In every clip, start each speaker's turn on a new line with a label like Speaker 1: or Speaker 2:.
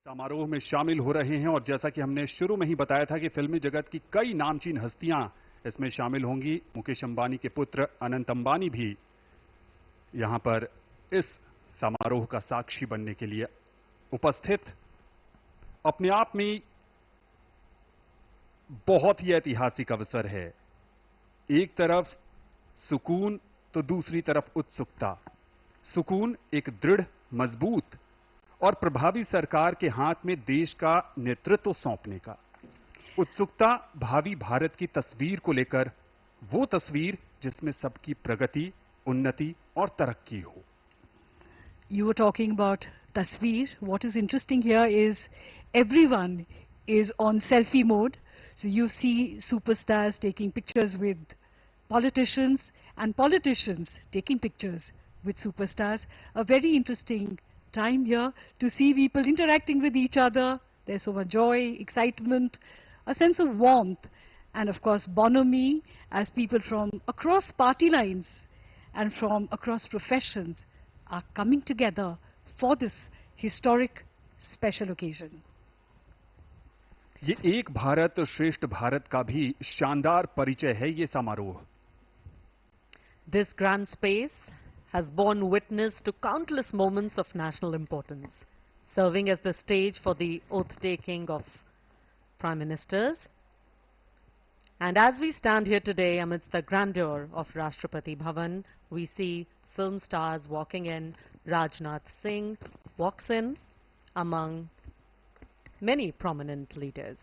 Speaker 1: समारोह में शामिल हो रहे हैं और जैसा कि हमने शुरू में ही बताया था कि फिल्मी जगत की कई नामचीन हस्तियां इसमें शामिल होंगी। मुकेश अंबानी के पुत्र अनंत अंबानी भी यहां पर इस समारोह का साक्षी बनने के लिए उपस्थित। अपने आप में बहुत ही ऐतिहासिक अवसर है। एक तरफ सुकून तो दूसरी तरफ उत्सुकता। सुकून एक दृढ़, मजबूत और प्रभावी सरकार के हाथ में देश का नेतृत्व सौंपने का। उत्सुकता भावी भारत की तस्वीर को लेकर, वो तस्वीर जिसमें सबकी प्रगति, उन्नति और तरक्की हो।
Speaker 2: You were talking about tasveer. What is interesting here is everyone is on selfie mode. So you see superstars taking pictures with politicians and politicians taking pictures with superstars. A very interesting time here to see people interacting with each other. There's so much joy, excitement, a sense of warmth, and of course bonhomie as people from across party lines and from across professions are coming together for this historic special occasion.
Speaker 1: ये एक भारत श्रेष्ठ भारत का भी शानदार परिचय है ये समारोह।
Speaker 3: This grand space has borne witness to countless moments of national importance, serving as the stage for the oath-taking of Prime Ministers. And as we stand here today amidst the grandeur of Rashtrapati Bhavan, we see film stars walking in. Rajnath Singh walks in among many prominent leaders.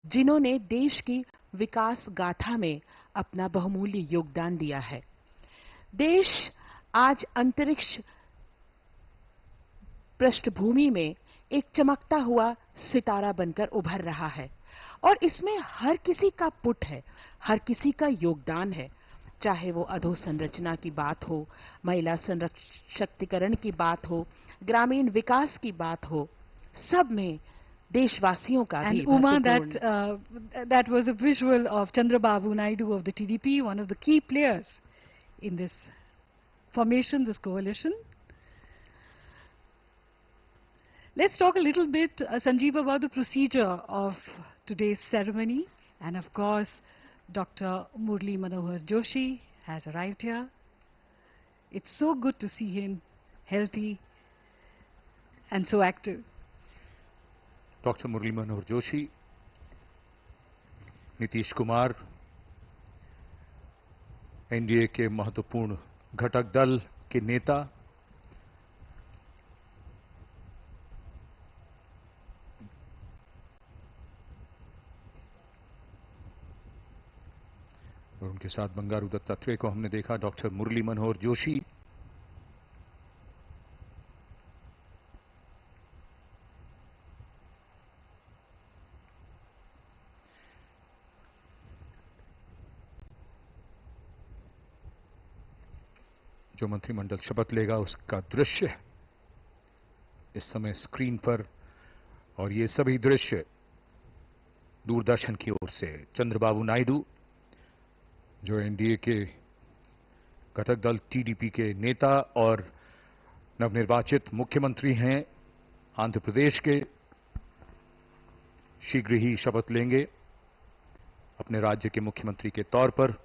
Speaker 4: जिन्होंने देश की विकास गाथा में अपना बहुमूल्य योगदान दिया है। देश आज अंतरिक्ष पृष्ठभूमि में एक चमकता हुआ सितारा बनकर उभर रहा है और इसमें हर किसी का पुट है, हर किसी का योगदान है। चाहे वो अधोसंरचना की बात हो, महिला सशक्तिकरण की बात हो, ग्रामीण विकास की बात हो, सब में देशवासियों का भी।
Speaker 2: And Uma, that was a visual of Chandrababu Naidu of the TDP, one of the key players in this formation, this coalition. Let's talk a little bit, Sanjeev, about the procedure of today's ceremony. And of course, Dr. Murli Manohar Joshi has arrived here. It's so good to see him healthy and so active.
Speaker 5: Doctor Murli Manohar Joshi, Nitish Kumar, NDA के महत्वपूर्ण घटक दल के नेता, और उनके साथ बंगारू दत्तात्रेय को हमने देखा। डॉक्टर मुरली मनोहर जोशी जो मंत्रिमंडल शपथ लेगा उसका दृश्य इस समय स्क्रीन पर, और ये सभी दृश्य दूरदर्शन की ओर से। चंद्रबाबू नायडू जो एनडीए के घटक दल टीडीपी के नेता और नवनिर्वाचित मुख्यमंत्री हैं आंध्र प्रदेश के, शीघ्र ही शपथ लेंगे अपने राज्य के मुख्यमंत्री के तौर पर।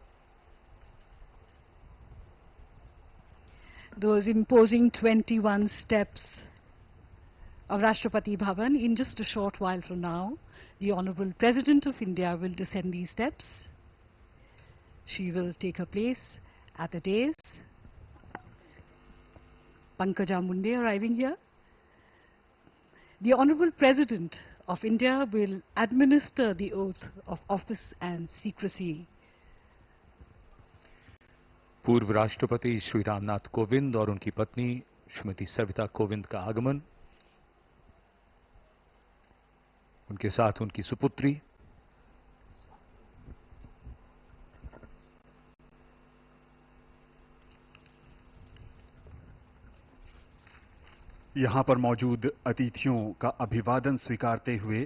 Speaker 2: Those imposing 21 steps of Rashtrapati Bhavan. In just a short while from now, the Honorable President of India will descend these steps. She will take her place at the dais. Pankaja Munde arriving here. The Honorable President of India will administer the oath of office and secrecy.
Speaker 5: पूर्व राष्ट्रपति श्री रामनाथ कोविंद और उनकी पत्नी श्रीमती सविता कोविंद का आगमन, उनके साथ उनकी सुपुत्री।
Speaker 1: यहां पर मौजूद अतिथियों का अभिवादन स्वीकारते हुए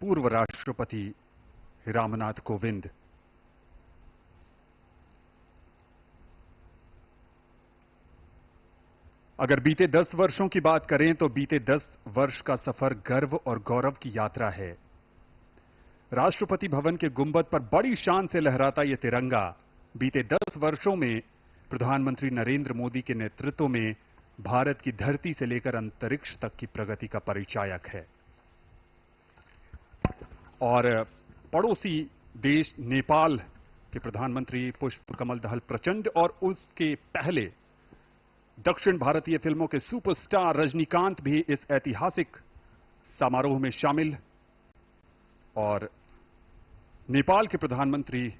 Speaker 1: पूर्व राष्ट्रपति रामनाथ कोविंद अगर बीते 10 वर्षों की बात करें तो बीते 10 वर्ष का सफर गर्व और गौरव की यात्रा है। राष्ट्रपति भवन के गुंबद पर बड़ी शान से लहराता यह तिरंगा बीते 10 वर्षों में प्रधानमंत्री नरेंद्र मोदी के नेतृत्व में भारत की धरती से लेकर अंतरिक्ष तक की प्रगति का परिचायक है। और पड़ोसी देश नेपाल के प्रधानमंत्री पुष्पकमल दहल प्रचंड और उसके पहले दक्षिण भारतीय फिल्मों के सुपरस्टार रजनीकांत भी इस ऐतिहासिक समारोह में शामिल। और नेपाल के प्रधानमंत्री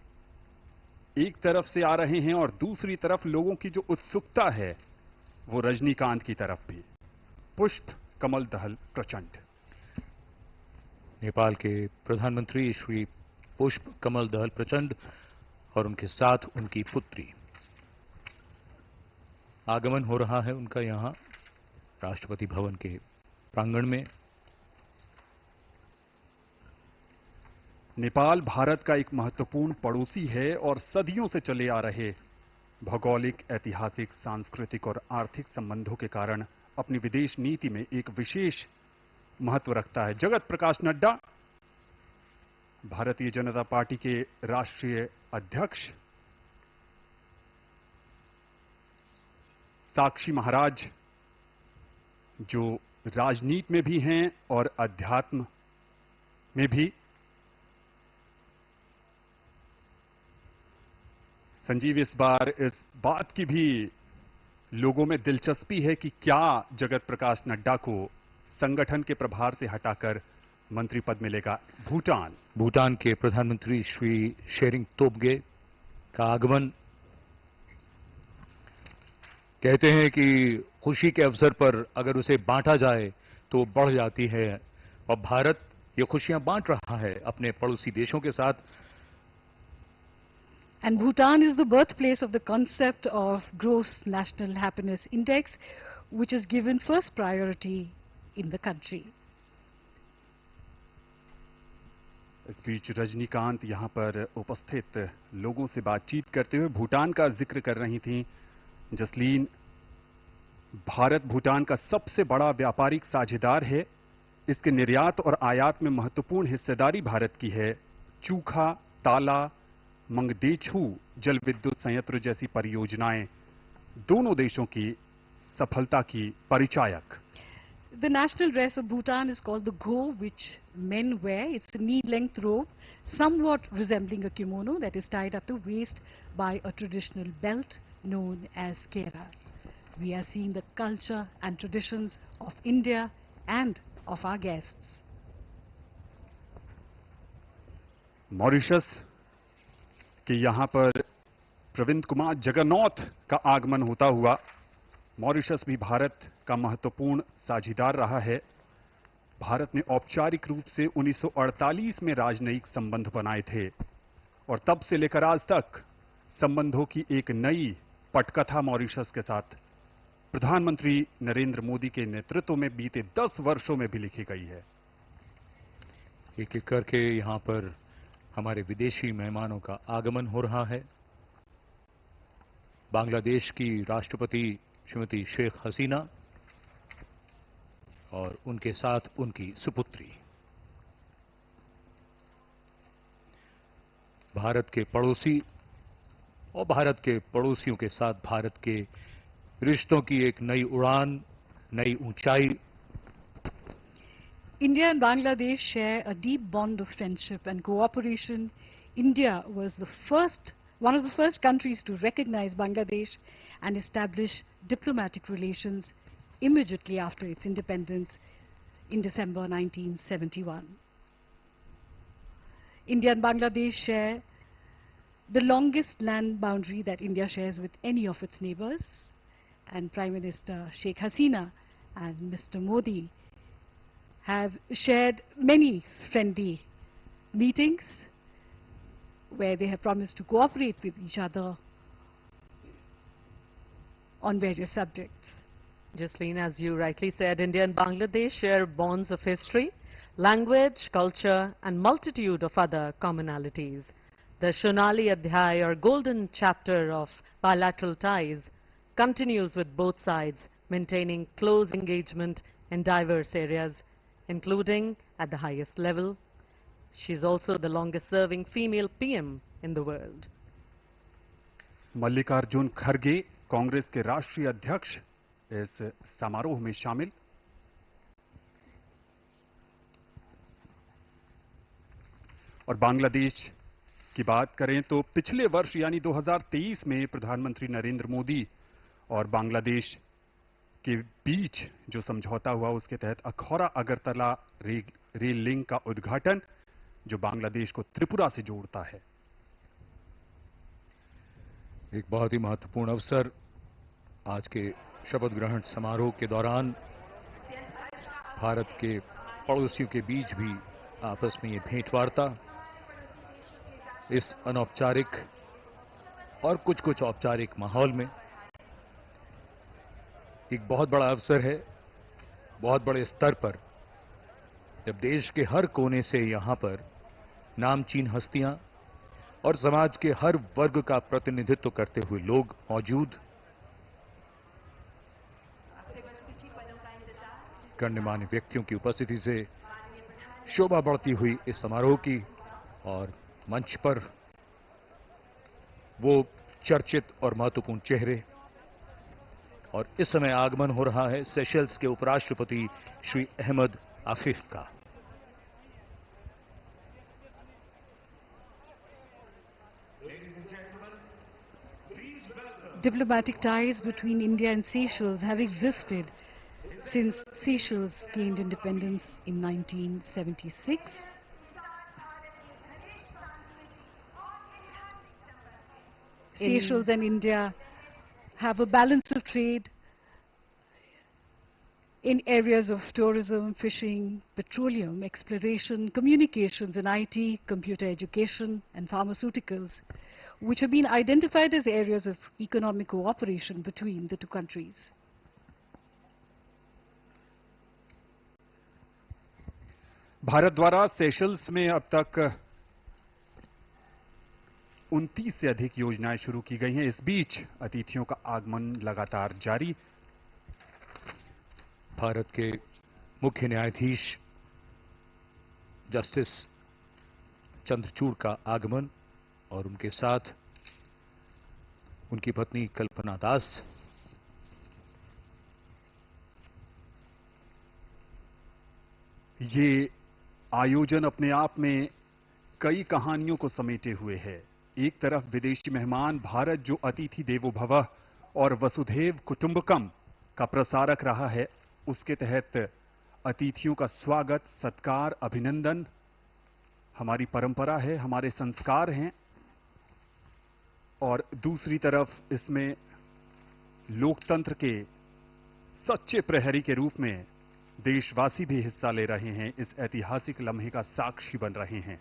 Speaker 1: एक तरफ से आ रहे हैं और दूसरी तरफ लोगों की जो उत्सुकता है वो रजनीकांत की तरफ भी। पुष्प कमल दहल प्रचंड।
Speaker 5: नेपाल के प्रधानमंत्री श्री पुष्प कमल दहल प्रचंड और उनके साथ उनकी पुत्री। आगमन हो रहा है उनका यहां राष्ट्रपति भवन के प्रांगण में।
Speaker 1: नेपाल भारत का एक महत्वपूर्ण पड़ोसी है और सदियों से चले आ रहे भौगोलिक, ऐतिहासिक, सांस्कृतिक और आर्थिक संबंधों के कारण अपनी विदेश नीति में एक विशेष महत्व रखता है। जगत प्रकाश नड्डा, भारतीय जनता पार्टी के राष्ट्रीय अध्यक्ष, साक्षी महाराज जो राजनीति में भी हैं और अध्यात्म में भी, संजीव, इस बार इस बात की भी लोगों में दिलचस्पी है कि क्या जगत प्रकाश नड्डा को संगठन के प्रभार से हटाकर मंत्री पद मिलेगा।
Speaker 5: भूटान के प्रधानमंत्री श्री शेरिंग तोब्गे का आगमन। कहते हैं कि खुशी के अवसर पर अगर उसे बांटा जाए तो बढ़ जाती है और भारत ये खुशियां बांट रहा है अपने पड़ोसी देशों के साथ।
Speaker 2: And Bhutan is the birthplace of the concept of Gross National Happiness Index, which is given first priority in the country.
Speaker 1: इस बीच रजनीकांत यहां पर उपस्थित लोगों से बातचीत करते हुए भूटान का जिक्र कर रही थीं। जसलीन, भारत भूटान का सबसे बड़ा व्यापारिक साझेदार है। इसके निर्यात और आयात में महत्वपूर्ण हिस्सेदारी भारत की है। चूखा, ताला, मंगदेछू जल विद्युत संयंत्र जैसी परियोजनाएं दोनों देशों की सफलता की परिचायक।
Speaker 2: The national dress of Bhutan is called the go, which men wear. It's a knee-length robe, somewhat resembling a kimono that is tied at the waist by a traditional belt known as kera. We are seeing the culture and traditions of India and of our guests.
Speaker 1: Mauritius के यहां पर प्रविंद कुमार जगन्नाथ का आगमन होता हुआ। Mauritius भी भारत का महत्वपूर्ण साझेदार रहा है। भारत ने औपचारिक रूप से 1948 में राजनयिक संबंध बनाए थे और तब से लेकर आज तक संबंधों की एक नई पटकथा मॉरिशस के साथ प्रधानमंत्री नरेंद्र मोदी के नेतृत्व में बीते 10 वर्षों में भी लिखी गई है।
Speaker 5: एक एक करके यहां पर हमारे विदेशी मेहमानों का आगमन हो रहा है। बांग्लादेश की राष्ट्रपति श्रीमती शेख हसीना और उनके साथ उनकी सुपुत्री। भारत के पड़ोसी और भारत के पड़ोसियों के साथ भारत के रिश्तों की एक नई उड़ान, नई ऊंचाई।
Speaker 2: India and Bangladesh share a deep bond of friendship and cooperation. India was one of the first countries to recognize Bangladesh and establish diplomatic relations immediately after its independence. in December 1971. India and Bangladesh share the longest land boundary that India shares with any of its neighbors, and Prime Minister Sheikh Hasina and Mr. Modi have shared many friendly meetings where they have promised to cooperate with each other on various subjects.
Speaker 3: Jasleen, as you rightly said, India and Bangladesh share bonds of history, language, culture, and multitude of other commonalities. The Shonali Adhyay, or golden chapter of bilateral ties, continues with both sides maintaining close engagement in diverse areas, including at the highest level. She's also the longest-serving female PM in the world.
Speaker 1: Mallikarjun खड़गे, कांग्रेस के राष्ट्रीय अध्यक्ष, इस समारोह में शामिल। और बांग्लादेश की बात करें तो पिछले वर्ष यानी 2023 में प्रधानमंत्री नरेंद्र मोदी और बांग्लादेश के बीच जो समझौता हुआ उसके तहत अखौरा अगरतला रेल लिंक का उद्घाटन, जो बांग्लादेश को त्रिपुरा से जोड़ता है।
Speaker 5: एक बहुत ही महत्वपूर्ण अवसर आज के शपथ ग्रहण समारोह के दौरान भारत के पड़ोसियों के बीच भी आपस में ये भेंटवार्ता इस अनौपचारिक और कुछ औपचारिक माहौल में एक बहुत बड़ा अवसर है। बहुत बड़े स्तर पर जब देश के हर कोने से यहां पर नामचीन हस्तियां और समाज के हर वर्ग का प्रतिनिधित्व करते हुए लोग मौजूद, गणमान्य व्यक्तियों की उपस्थिति से शोभा बढ़ती हुई इस समारोह की, और मंच पर वो चर्चित और महत्वपूर्ण चेहरे, और इस समय आगमन हो रहा है सेशल्स के उपराष्ट्रपति श्री अहमद आफिफ का।
Speaker 2: Diplomatic ties between India and Seychelles have existed since Seychelles gained independence in 1976. Seychelles and India have a balance of trade in areas of tourism, fishing, petroleum, exploration, communications and IT, computer education and pharmaceuticals, which have been identified as areas of economic cooperation between the two countries.
Speaker 1: Bharat द्वारा Seychelles में अब तक 29 से अधिक योजनाएं शुरू की गई हैं। इस बीच अतिथियों का आगमन लगातार जारी।
Speaker 5: भारत के मुख्य न्यायाधीश जस्टिस चंद्रचूड़ का आगमन और उनके साथ उनकी पत्नी कल्पना दास।
Speaker 1: ये आयोजन अपने आप में कई कहानियों को समेटे हुए है। एक तरफ विदेशी मेहमान भारत जो अतिथि देवो भवः और वसुधैव कुटुंबकम का प्रसारक रहा है, उसके तहत अतिथियों का स्वागत, सत्कार, अभिनंदन हमारी परंपरा है, हमारे संस्कार हैं। और दूसरी तरफ इसमें लोकतंत्र के सच्चे प्रहरी के रूप में देशवासी भी हिस्सा ले रहे हैं, इस ऐतिहासिक लम्हे का साक्षी बन रहे हैं।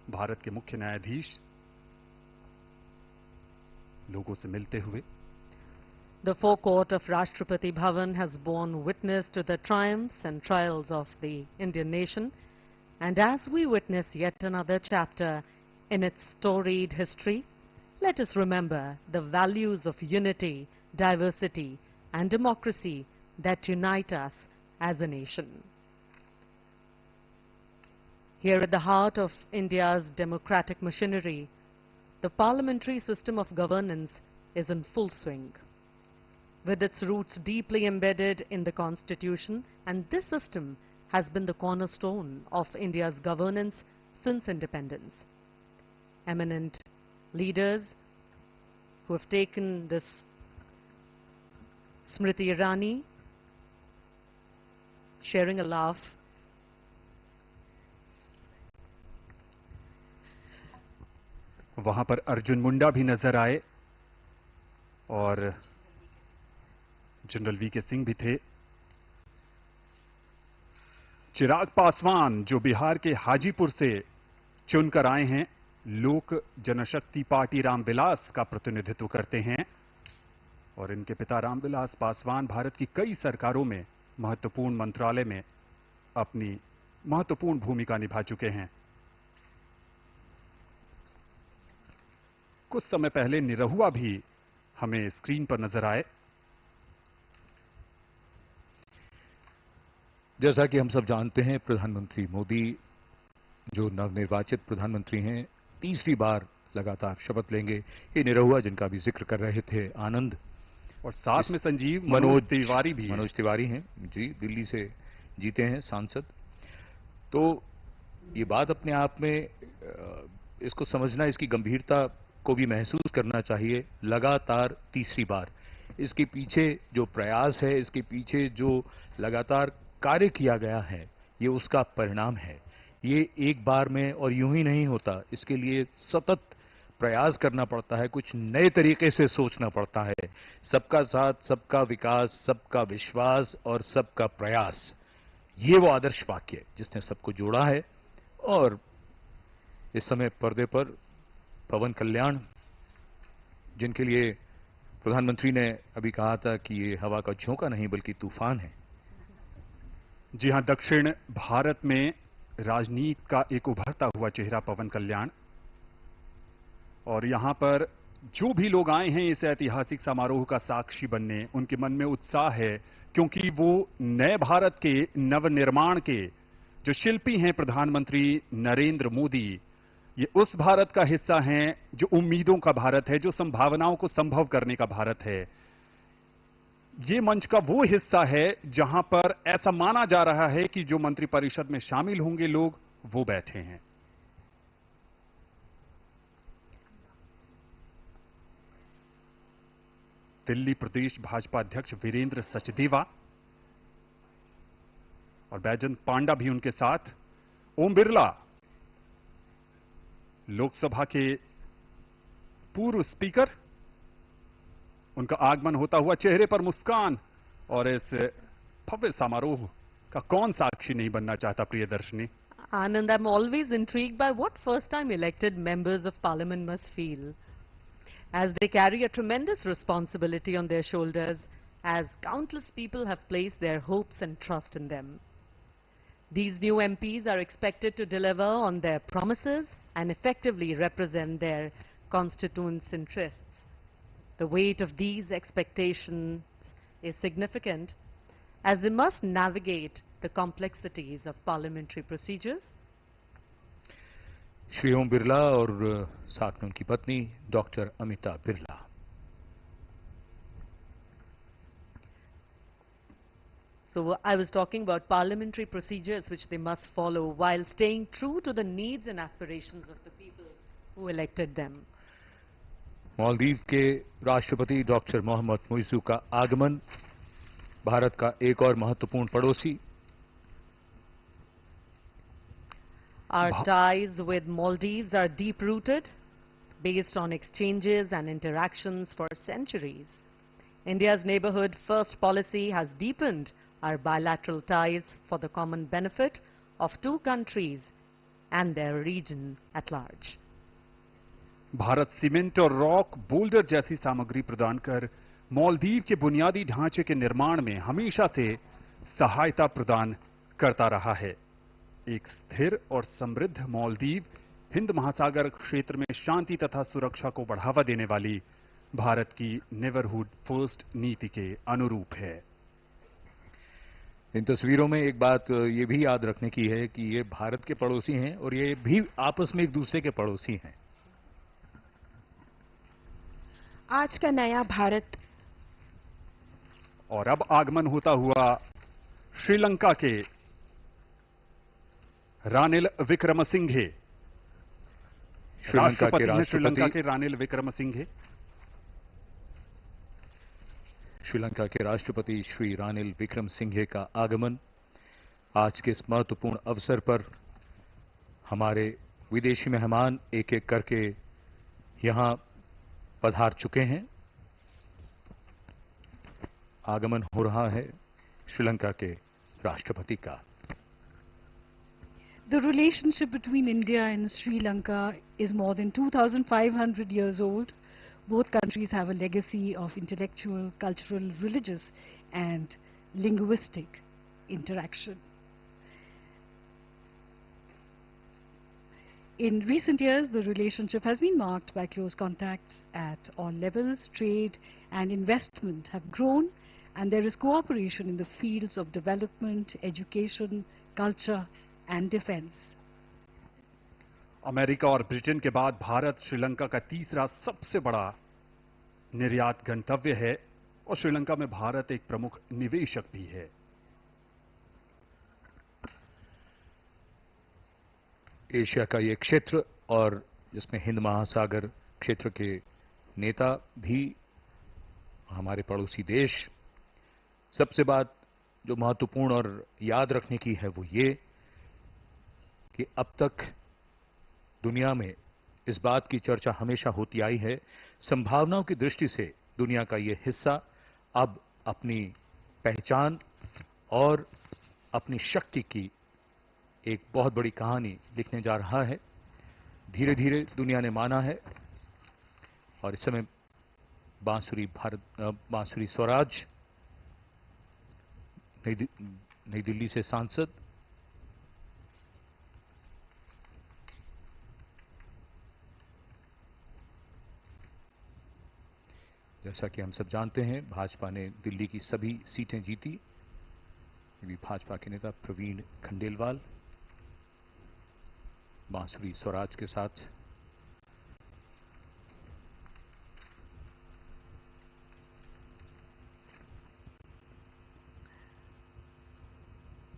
Speaker 1: भारत के मुख्य न्यायाधीश लोगों से मिलते हुए।
Speaker 3: The forecourt of Rashtrapati Bhavan has borne witness to the triumphs and trials of the Indian nation, and as we witness yet another chapter in its storied history, let us remember the values of unity, diversity, and democracy that unite us as a nation. Here at the heart of India's democratic machinery, the parliamentary system of governance is in full swing. With its roots deeply embedded in the Constitution, and this system has been the cornerstone of India's governance since independence. Eminent leaders who have taken this Smriti Irani, sharing a laugh.
Speaker 1: वहां पर अर्जुन मुंडा भी नजर आए और general VK Singh भी थे। चिराग पासवान जो बिहार के हाजीपुर से चुनकर आए हैं, लोक जनशक्ति पार्टी रामविलास का प्रतिनिधित्व करते हैं और इनके पिता रामविलास पासवान भारत की कई सरकारों में महत्वपूर्ण मंत्रालय में अपनी महत्वपूर्ण भूमिका निभा चुके हैं। कुछ समय पहले निरहुआ भी हमें स्क्रीन पर नजर आए।
Speaker 5: जैसा कि हम सब जानते हैं, प्रधानमंत्री मोदी जो नवनिर्वाचित प्रधानमंत्री हैं, तीसरी बार लगातार शपथ लेंगे। ये निरहुआ जिनका भी जिक्र कर रहे थे आनंद,
Speaker 1: और साथ में संजीव मनोज तिवारी भी हैं।
Speaker 5: मनोज तिवारी हैं जी, दिल्ली से जीते हैं सांसद। तो ये बात अपने आप में इसको समझना, इसकी गंभीरता को भी महसूस करना चाहिए। लगातार तीसरी बार इसके पीछे जो प्रयास है, इसके पीछे जो लगातार कार्य किया गया है, ये उसका परिणाम है। ये एक बार में और यूं ही नहीं होता, इसके लिए सतत प्रयास करना पड़ता है, कुछ नए तरीके से सोचना पड़ता है। सबका साथ, सबका विकास, सबका विश्वास और सबका प्रयास, ये वो आदर्श वाक्य है जिसने सबको जोड़ा है। और इस समय पर्दे पर पवन कल्याण, जिनके लिए प्रधानमंत्री ने अभी कहा था कि ये हवा का झोंका नहीं बल्कि तूफान है।
Speaker 1: जी हां, दक्षिण भारत में राजनीति का एक उभरता हुआ चेहरा पवन कल्याण, और यहां पर जो भी लोग आए हैं इस ऐतिहासिक समारोह का साक्षी बनने, उनके मन में उत्साह है, क्योंकि वो नए भारत के नवनिर्माण के जो शिल्पी हैं प्रधानमंत्री नरेंद्र मोदी, ये उस भारत का हिस्सा हैं जो उम्मीदों का भारत है, जो संभावनाओं को संभव करने का भारत है। ये मंच का वो हिस्सा है जहां पर ऐसा माना जा रहा है कि जो मंत्रिपरिषद में शामिल होंगे लोग, वो बैठे हैं। दिल्ली प्रदेश भाजपा अध्यक्ष वीरेंद्र सचदेवा और बैजंत पांडा भी उनके साथ। ओम बिरला, लोकसभा के पूर्व स्पीकर, उनका आगमन होता हुआ, चेहरे पर मुस्कान, और इस भव्य समारोह का कौन साक्षी नहीं बनना चाहता Priyadarshini.
Speaker 3: Anand, I'm always intrigued by what first-time elected members of parliament must feel as they carry a tremendous responsibility on their shoulders, as countless people have placed their hopes and trust in them. These new MPs are expected to deliver on their promises and effectively represent their constituents' interests. The weight of these expectations is significant as they must navigate the complexities of parliamentary procedures.
Speaker 5: Shri Om Birla और साथ में उनकी पत्नी doctor Amita Birla.
Speaker 3: So I was talking about parliamentary procedures which they must follow while staying true to the needs and aspirations of the people who elected them.
Speaker 5: Maldives के राष्ट्रपति doctor Mohammad Muizzu का आगमन, भारत का एक और महत्वपूर्ण पड़ोसी।
Speaker 3: Our ties with Maldives are deep-rooted, based on exchanges and interactions for centuries. India's neighborhood first policy has deepened our bilateral ties for the common benefit of two countries and their region at large.
Speaker 1: Bharat cement और rock boulder जैसी सामग्री प्रदान कर मालदीव के बुनियादी ढांचे के निर्माण में हमेशा से सहायता प्रदान करता रहा है। एक स्थिर और समृद्ध मालदीव हिंद महासागर क्षेत्र में शांति तथा सुरक्षा को बढ़ावा देने वाली भारत की नेबरहुड फर्स्ट नीति के अनुरूप है।
Speaker 5: इन तस्वीरों में एक बात ये भी याद रखने की है कि ये भारत के पड़ोसी हैं और ये भी आपस में एक दूसरे के पड़ोसी हैं।
Speaker 4: आज का नया भारत।
Speaker 1: और अब आगमन होता हुआ श्रीलंका के रानिल विक्रमसिंघे। श्रीलंका के रानिल विक्रमसिंघे।
Speaker 5: श्रीलंका के राष्ट्रपति श्री रानिल विक्रमसिंघे का आगमन आज के इस महत्वपूर्ण अवसर पर हमारे विदेशी मेहमान एक एक करके यहां पधार चुके हैं। आगमन हो रहा है श्रीलंका के राष्ट्रपति का।
Speaker 2: The relationship between India and Sri Lanka is more than 2,500 years old. Both countries have a legacy of intellectual, cultural, religious, and linguistic interaction. In recent years, the relationship has been marked by close contacts at all levels. Trade and investment have grown, and there is cooperation in the fields of development, education, culture, and defense.
Speaker 1: America और Britain के बाद भारत श्रीलंका का तीसरा सबसे बड़ा निर्यात गंतव्य है और श्रीलंका में भारत एक प्रमुख निवेशक भी है।
Speaker 5: एशिया का ये क्षेत्र और जिसमें हिंद महासागर क्षेत्र के नेता भी हमारे पड़ोसी देश। सबसे बात जो महत्वपूर्ण और याद रखने की है वो ये कि अब तक दुनिया में इस बात की चर्चा हमेशा होती आई है, संभावनाओं की दृष्टि से दुनिया का ये हिस्सा अब अपनी पहचान और अपनी शक्ति की एक बहुत बड़ी कहानी लिखने जा रहा है। धीरे धीरे दुनिया ने माना है और इस समय बांसुरी स्वराज नई दिल्ली से सांसद जैसा कि हम सब जानते हैं, भाजपा ने दिल्ली की सभी सीटें जीती। ये भी भाजपा के नेता प्रवीण खंडेलवाल बांसुरी स्वराज के साथ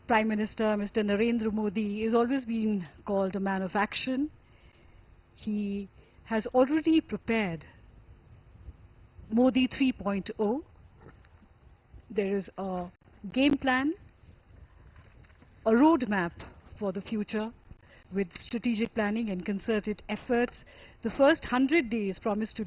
Speaker 2: Prime Minister Mr. Narendra Modi is always been called a man of action. He has already prepared Modi 3.0. There is a game plan, a roadmap for the future with strategic planning and concerted efforts. The first 100 days promise to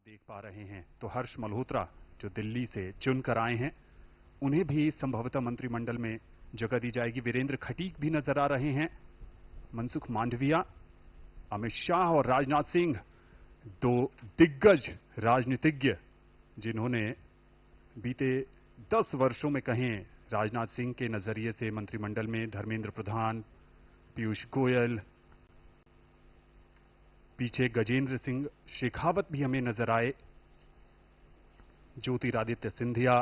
Speaker 1: देख पा रहे हैं तो हर्ष मल्होत्रा जो दिल्ली से चुनकर आए हैं उन्हें भी संभवतः मंत्रिमंडल में जगह दी जाएगी। वीरेंद्र खटीक भी नजर आ रहे हैं। मनसुख मांडविया, अमित शाह और राजनाथ सिंह, दो दिग्गज राजनीतिज्ञ जिन्होंने बीते 10 वर्षों में कहें राजनाथ सिंह के नजरिए से मंत्रिमंडल में धर्मेंद्र प्रधान, पीयूष गोयल, पीछे गजेंद्र सिंह शेखावत भी हमें नजर आए, ज्योतिरादित्य सिंधिया।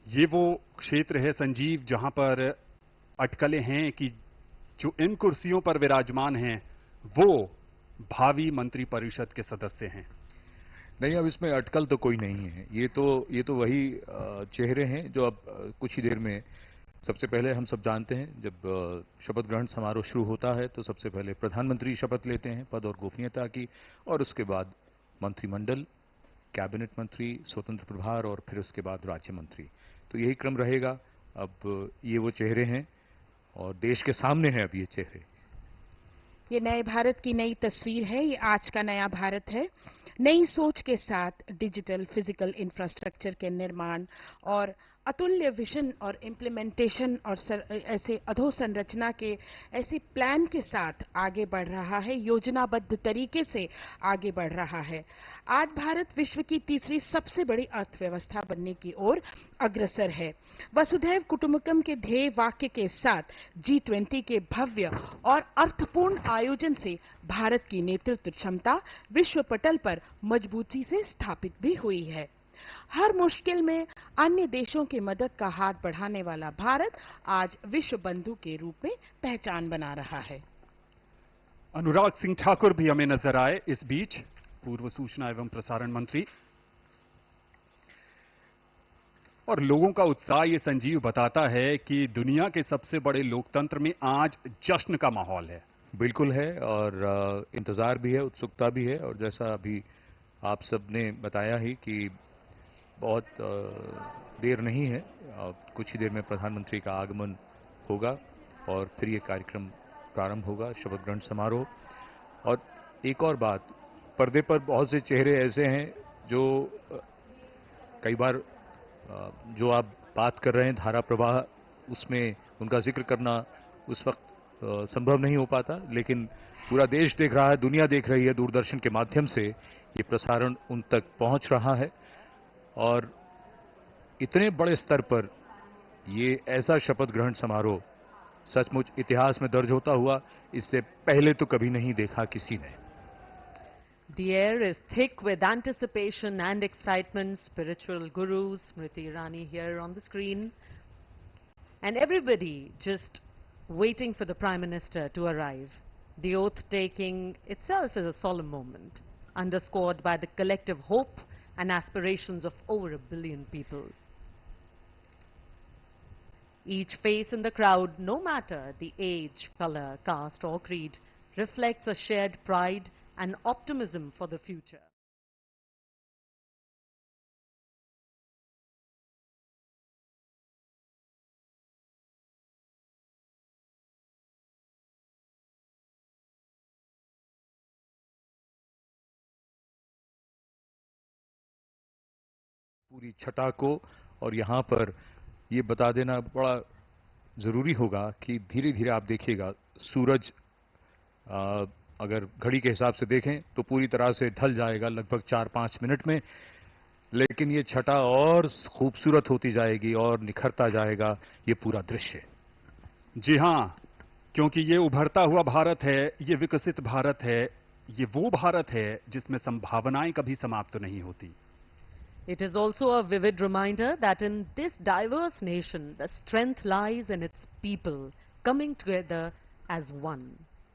Speaker 1: ये वो क्षेत्र है संजीव जहां पर अटकलें हैं कि जो इन कुर्सियों पर विराजमान हैं वो भावी मंत्रिपरिषद के सदस्य हैं।
Speaker 5: नहीं, अब इसमें अटकल तो कोई नहीं है। ये तो वही चेहरे हैं जो अब कुछ ही देर में, सबसे पहले हम सब जानते हैं जब शपथ ग्रहण समारोह शुरू होता है तो सबसे पहले प्रधानमंत्री शपथ लेते हैं पद और गोपनीयता की, और उसके बाद मंत्रिमंडल, कैबिनेट मंत्री, स्वतंत्र प्रभार और फिर उसके बाद राज्य मंत्री। तो यही क्रम रहेगा। अब ये वो चेहरे हैं और देश के सामने हैं अब ये चेहरे।
Speaker 4: ये नए भारत की नई तस्वीर है। ये आज का नया भारत है। नई सोच के साथ डिजिटल फिजिकल इंफ्रास्ट्रक्चर के निर्माण और अतुल्य विजन और इम्प्लीमेंटेशन और ऐसे अधोसंरचना के ऐसे प्लान के साथ आगे बढ़ रहा है, योजनाबद्ध तरीके से आगे बढ़ रहा है। आज भारत विश्व की तीसरी सबसे बड़ी अर्थव्यवस्था बनने की ओर अग्रसर है। वसुधैव कुटुंबकम के ध्येय वाक्य के साथ G20 के भव्य और अर्थपूर्ण आयोजन से भारत की नेतृत्व क्षमता विश्व पटल पर मजबूती से स्थापित भी हुई है। हर मुश्किल में अन्य देशों की मदद का हाथ बढ़ाने वाला भारत आज विश्व बंधु के रूप में पहचान बना रहा है।
Speaker 1: अनुराग सिंह ठाकुर भी हमें नजर आए इस बीच, पूर्व सूचना एवं प्रसारण मंत्री। और लोगों का उत्साह ये संजीव बताता है कि दुनिया के सबसे बड़े लोकतंत्र में आज जश्न का माहौल है।
Speaker 5: बिल्कुल है, और इंतजार भी है, उत्सुकता भी है। और जैसा अभी आप सबने बताया ही कि बहुत देर नहीं है, कुछ ही देर में प्रधानमंत्री का आगमन होगा और फिर ये कार्यक्रम प्रारंभ होगा, शपथ ग्रहण समारोह। और एक और बात, पर्दे पर बहुत से चेहरे ऐसे हैं जो कई बार जो आप बात कर रहे हैं धारा प्रवाह, उसमें उनका जिक्र करना उस वक्त संभव नहीं हो पाता, लेकिन पूरा देश देख रहा है, दुनिया देख रही है। दूरदर्शन के माध्यम से ये प्रसारण उन तक पहुंच रहा है और इतने बड़े स्तर पर ये ऐसा शपथ ग्रहण समारोह सचमुच इतिहास में दर्ज होता हुआ इससे पहले तो कभी नहीं देखा किसी ने।
Speaker 3: The air is thick with anticipation and excitement. Spiritual guru Smriti Irani here on the screen. And everybody just waiting for the Prime Minister to arrive. The oath-taking itself is a solemn moment, underscored by the collective hope and aspirations of over 1 billion people. Each face in the crowd, no matter the age, color, caste or creed, reflects a shared pride and optimism for the future.
Speaker 5: पूरी छटा को, और यहां पर ये बता देना बड़ा जरूरी होगा कि धीरे धीरे आप देखिएगा सूरज अगर घड़ी के हिसाब से देखें तो पूरी तरह से ढल जाएगा लगभग 4-5 मिनट में, लेकिन ये छटा और खूबसूरत होती जाएगी और निखरता जाएगा ये पूरा दृश्य।
Speaker 1: जी हां, क्योंकि ये उभरता हुआ भारत है, ये विकसित भारत है, ये वो भारत है जिसमें संभावनाएं कभी समाप्त नहीं होती।
Speaker 3: It is also a vivid reminder that in this diverse nation, the strength lies in its people coming together as one,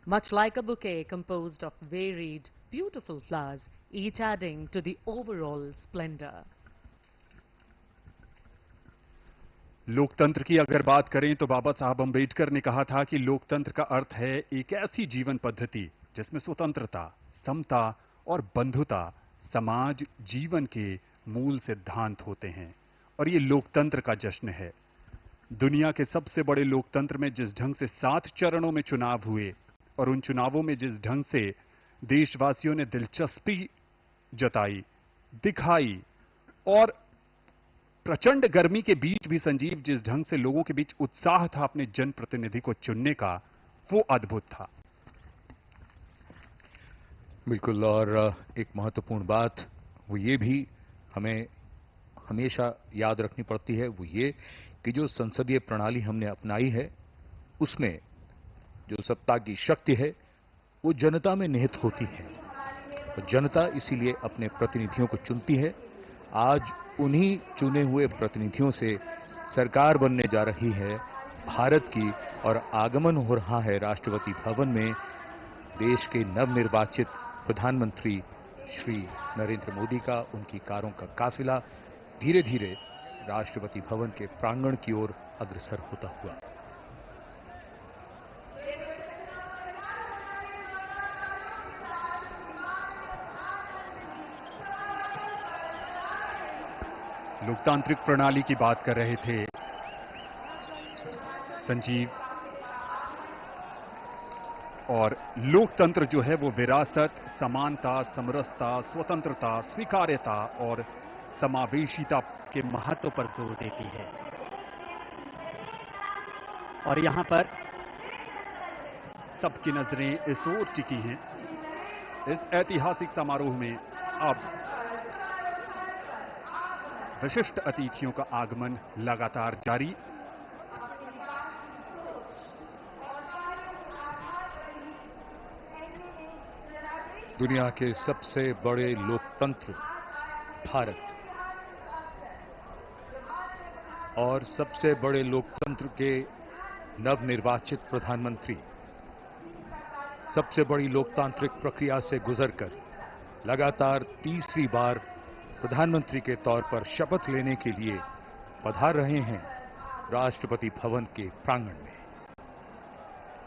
Speaker 3: much like a bouquet composed of varied, beautiful flowers, each adding to the overall splendor.
Speaker 1: लोकतंत्र की अगर बात करें तो बाबा साहब अंबेडकर ने कहा था कि लोकतंत्र का अर्थ है एक ऐसी जीवन पद्धति जिसमें स्वतंत्रता, समता और बंधुता समाज जीवन के मूल सिद्धांत होते हैं, और ये लोकतंत्र का जश्न है। दुनिया के सबसे बड़े लोकतंत्र में जिस ढंग से 7 चरणों में चुनाव हुए और उन चुनावों में जिस ढंग से देशवासियों ने दिलचस्पी जताई, दिखाई और प्रचंड गर्मी के बीच भी संजीव जिस ढंग से लोगों के बीच उत्साह था अपने जनप्रतिनिधि को चुनने का, वो अद्भुत था।
Speaker 5: बिल्कुल। और एक महत्वपूर्ण बात वो ये भी हमें हमेशा याद रखनी पड़ती है, वो ये कि जो संसदीय प्रणाली हमने अपनाई है उसमें जो सत्ता की शक्ति है वो जनता में निहित होती है और जनता इसीलिए अपने प्रतिनिधियों को चुनती है। आज उन्हीं चुने हुए प्रतिनिधियों से सरकार बनने जा रही है भारत की और आगमन हो रहा है राष्ट्रपति भवन में देश के नवनिर्वाचित प्रधानमंत्री श्री नरेंद्र मोदी का। उनकी कारों का काफिला धीरे धीरे राष्ट्रपति भवन के प्रांगण की ओर अग्रसर होता हुआ।
Speaker 1: लोकतांत्रिक प्रणाली की बात कर रहे थे संजीव, और लोकतंत्र जो है वो विरासत, समानता, समरसता, स्वतंत्रता, स्वीकार्यता और समावेशिता
Speaker 6: के महत्व पर जोर देती है। और यहां पर
Speaker 1: सबकी नजरें इस ओर टिकी हैं। इस ऐतिहासिक समारोह में अब विशिष्ट अतिथियों का आगमन लगातार जारी।
Speaker 5: दुनिया के सबसे बड़े लोकतंत्र भारत और सबसे बड़े लोकतंत्र के नवनिर्वाचित प्रधानमंत्री सबसे बड़ी लोकतांत्रिक प्रक्रिया से गुजरकर लगातार तीसरी बार प्रधानमंत्री के तौर पर शपथ लेने के लिए पधार रहे हैं राष्ट्रपति भवन के प्रांगण में।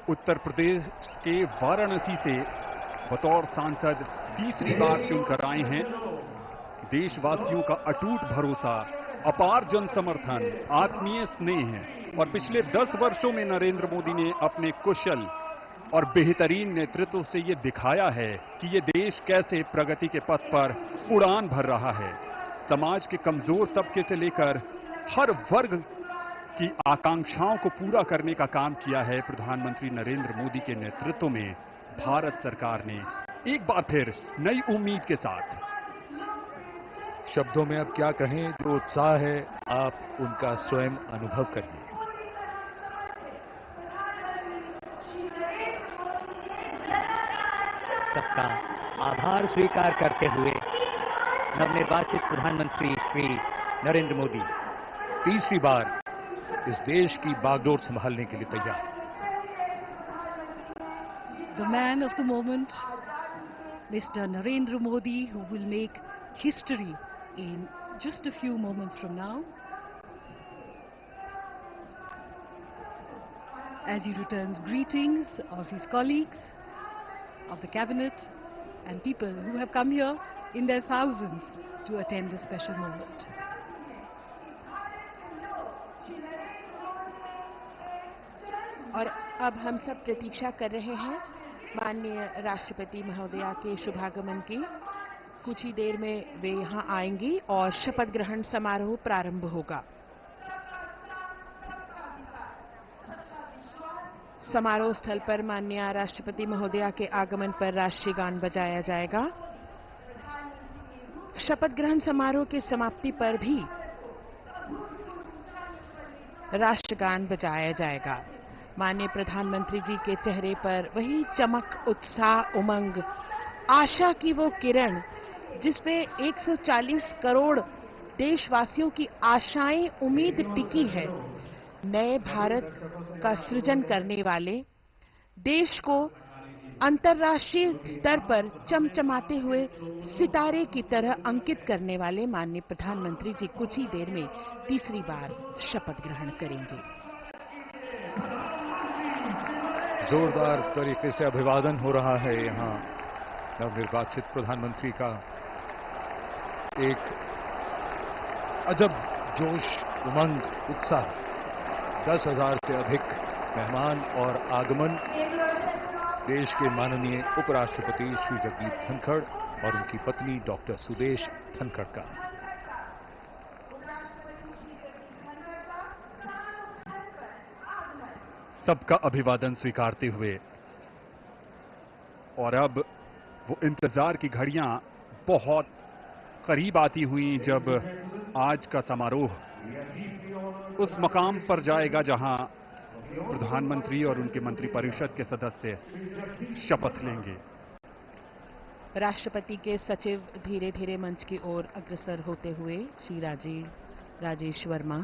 Speaker 1: उत्तर प्रदेश के वाराणसी से बतौर सांसद तीसरी बार चुनकर आए हैं। देशवासियों का अटूट भरोसा, अपार जन समर्थन, आत्मीय स्नेह है और पिछले 10 वर्षों में नरेंद्र मोदी ने अपने कुशल और बेहतरीन नेतृत्व से ये दिखाया है कि ये देश कैसे प्रगति के पथ पर उड़ान भर रहा है। समाज के कमजोर तबके से लेकर हर वर्ग की आकांक्षाओं को पूरा करने का काम किया है प्रधानमंत्री नरेंद्र मोदी के नेतृत्व में भारत सरकार ने एक बार फिर नई उम्मीद के साथ।
Speaker 5: शब्दों में अब क्या कहें, जो उत्साह है आप उनका स्वयं अनुभव करिए।
Speaker 6: सबका आभार स्वीकार करते हुए नवनिर्वाचित प्रधानमंत्री श्री नरेंद्र मोदी
Speaker 5: तीसरी बार इस देश की बागडोर संभालने के लिए तैयार।
Speaker 2: The man of the moment, Mr. Narendra Modi, who will make history in just a few moments from now, as he returns greetings of his colleagues, of the cabinet and people who have come here in their thousands to attend this special moment.
Speaker 4: और अब हम सब प्रतीक्षा कर रहे हैं माननीय राष्ट्रपति महोदया के शुभागमन की। कुछ ही देर में वे यहां आएंगी और शपथ ग्रहण समारोह प्रारंभ होगा। समारोह स्थल पर माननीय राष्ट्रपति महोदया के आगमन पर राष्ट्रीय गान बजाया जाएगा। शपथ ग्रहण समारोह के समाप्ति पर भी राष्ट्रगान बजाया जाएगा। माननीय प्रधानमंत्री जी के चेहरे पर वही चमक, उत्साह, उमंग, आशा की वो किरण जिसपे 140 करोड़ देशवासियों की आशाएं, उम्मीद टिकी है। नए भारत का सृजन करने वाले, देश को अंतर्राष्ट्रीय स्तर पर चमचमाते हुए सितारे की तरह अंकित करने वाले माननीय प्रधानमंत्री जी कुछ ही देर में तीसरी बार शपथ ग्रहण करेंगे।
Speaker 5: जोरदार तरीके से अभिवादन हो रहा है यहां नवनिर्वाचित प्रधानमंत्री का। एक अजब जोश, उमंग, उत्साह, 10,000 से अधिक मेहमान और आगमन देश के माननीय उपराष्ट्रपति श्री जगदीप धनखड़ और उनकी पत्नी डॉक्टर सुदेश धनखड़ का।
Speaker 1: सबका अभिवादन स्वीकारते हुए और अब वो इंतजार की घड़ियां बहुत करीब आती हुई जब आज का समारोह उस मकाम पर जाएगा जहां प्रधानमंत्री और उनके मंत्रिपरिषद के सदस्य शपथ लेंगे।
Speaker 4: राष्ट्रपति के सचिव धीरे धीरे मंच की ओर अग्रसर होते हुए श्री राजेश वर्मा।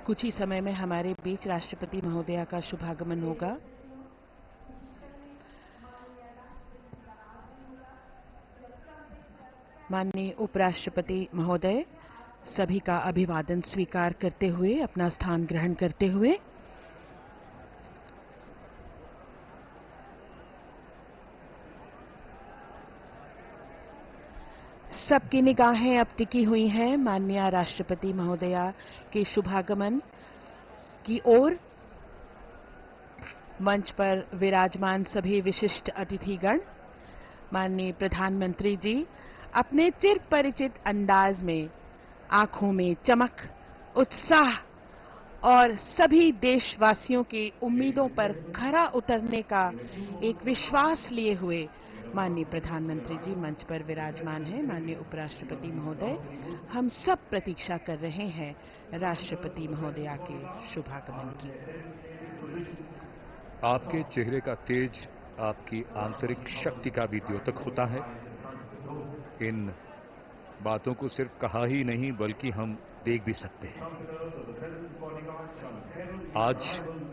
Speaker 4: कुछ ही समय में हमारे बीच राष्ट्रपति महोदया का शुभागमन होगा। माननीय उपराष्ट्रपति महोदय सभी का अभिवादन स्वीकार करते हुए अपना स्थान ग्रहण करते हुए सबकी निगाहें अब टिकी हुई हैं माननीय राष्ट्रपति महोदया के शुभागमन की ओर। मंच पर विराजमान सभी विशिष्ट अतिथिगण, माननीय प्रधानमंत्री जी अपने चिर परिचित अंदाज में आंखों में चमक, उत्साह और सभी देशवासियों की उम्मीदों पर खरा उतरने का एक विश्वास लिए हुए माननीय प्रधानमंत्री जी मंच पर विराजमान हैं। माननीय उपराष्ट्रपति महोदय, हम सब प्रतीक्षा कर रहे हैं राष्ट्रपति महोदया के शुभागमन की।
Speaker 5: आपके चेहरे का तेज आपकी आंतरिक शक्ति का भी द्योतक होता है। इन बातों को सिर्फ कहा ही नहीं बल्कि हम देख भी सकते हैं। आज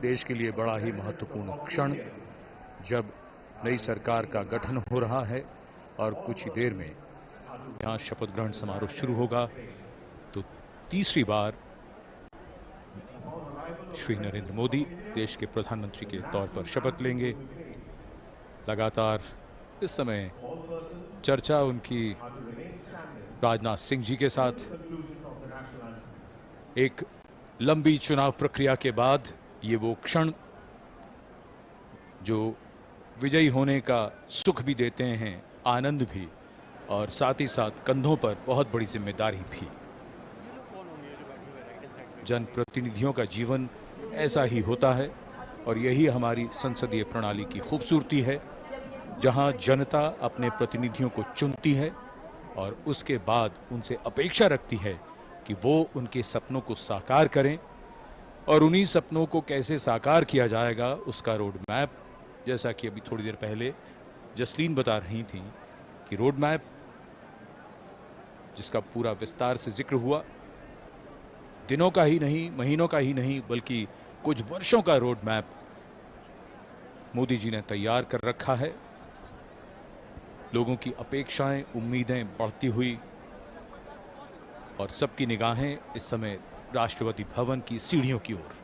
Speaker 5: देश के लिए बड़ा ही महत्वपूर्ण क्षण, जब नई सरकार का गठन हो रहा है और कुछ ही देर में यहां शपथ ग्रहण समारोह शुरू होगा, तो तीसरी बार श्री नरेंद्र मोदी देश के प्रधानमंत्री के तौर पर शपथ लेंगे। लगातार इस समय चर्चा उनकी राजनाथ सिंह जी के साथ, एक लंबी चुनाव प्रक्रिया के बाद ये वो क्षण जो विजयी होने का सुख भी देते हैं, आनंद भी, और साथ ही साथ कंधों पर बहुत बड़ी जिम्मेदारी भी। जनप्रतिनिधियों का जीवन ऐसा ही होता है और यही हमारी संसदीय प्रणाली की खूबसूरती है, जहां जनता अपने प्रतिनिधियों को चुनती है और उसके बाद उनसे अपेक्षा रखती है कि वो उनके सपनों को साकार करें, और उन्हीं सपनों को कैसे साकार किया जाएगा उसका रोड मैप, जैसा कि अभी थोड़ी देर पहले जसलीन बता रही थी कि रोड मैप जिसका पूरा विस्तार से जिक्र हुआ, दिनों का ही नहीं, महीनों का ही नहीं, बल्कि कुछ वर्षों का रोड मैप मोदी जी ने तैयार कर रखा है। लोगों की अपेक्षाएं, उम्मीदें बढ़ती हुई और सबकी निगाहें इस समय राष्ट्रपति भवन की सीढ़ियों की ओर।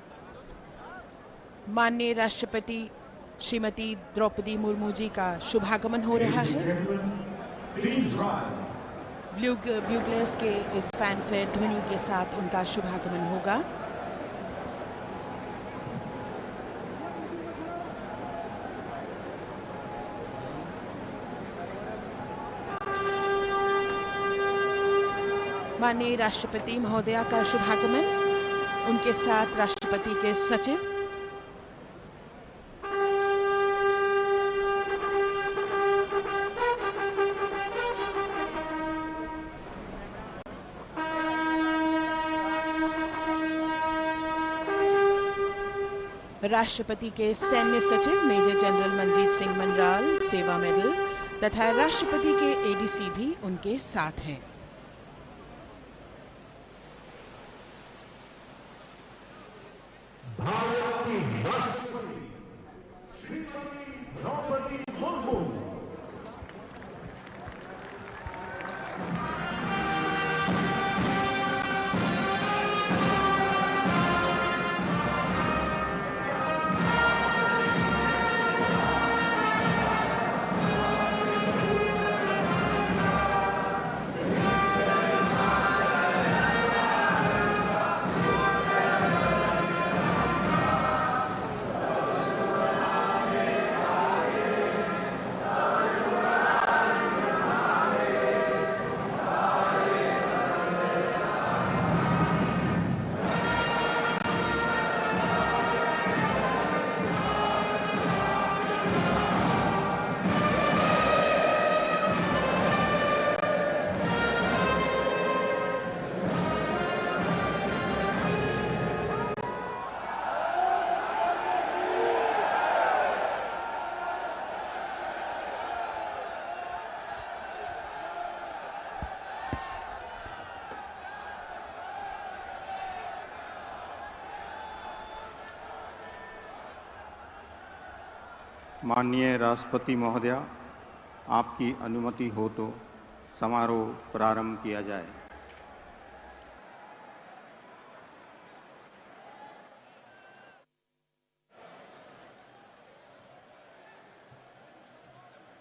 Speaker 4: माननीय राष्ट्रपति श्रीमती द्रौपदी मुर्मू जी का शुभागमन हो रहा है। ब्यूगलर्स के इस फैनफेयर ध्वनि के साथ उनका शुभागमन होगा। माननीय राष्ट्रपति महोदया का शुभागमन, उनके साथ राष्ट्रपति के सचिव, राष्ट्रपति के सैन्य सचिव मेजर जनरल मनजीत सिंह मनराल सेवा मेडल तथा राष्ट्रपति के एडीसी भी उनके साथ हैं।
Speaker 7: भारत की राष्ट्रपति श्रीमती द्रौपदी मुर्मू।
Speaker 8: माननीय राष्ट्रपति महोदया, आपकी अनुमति हो तो समारोह प्रारंभ किया जाए।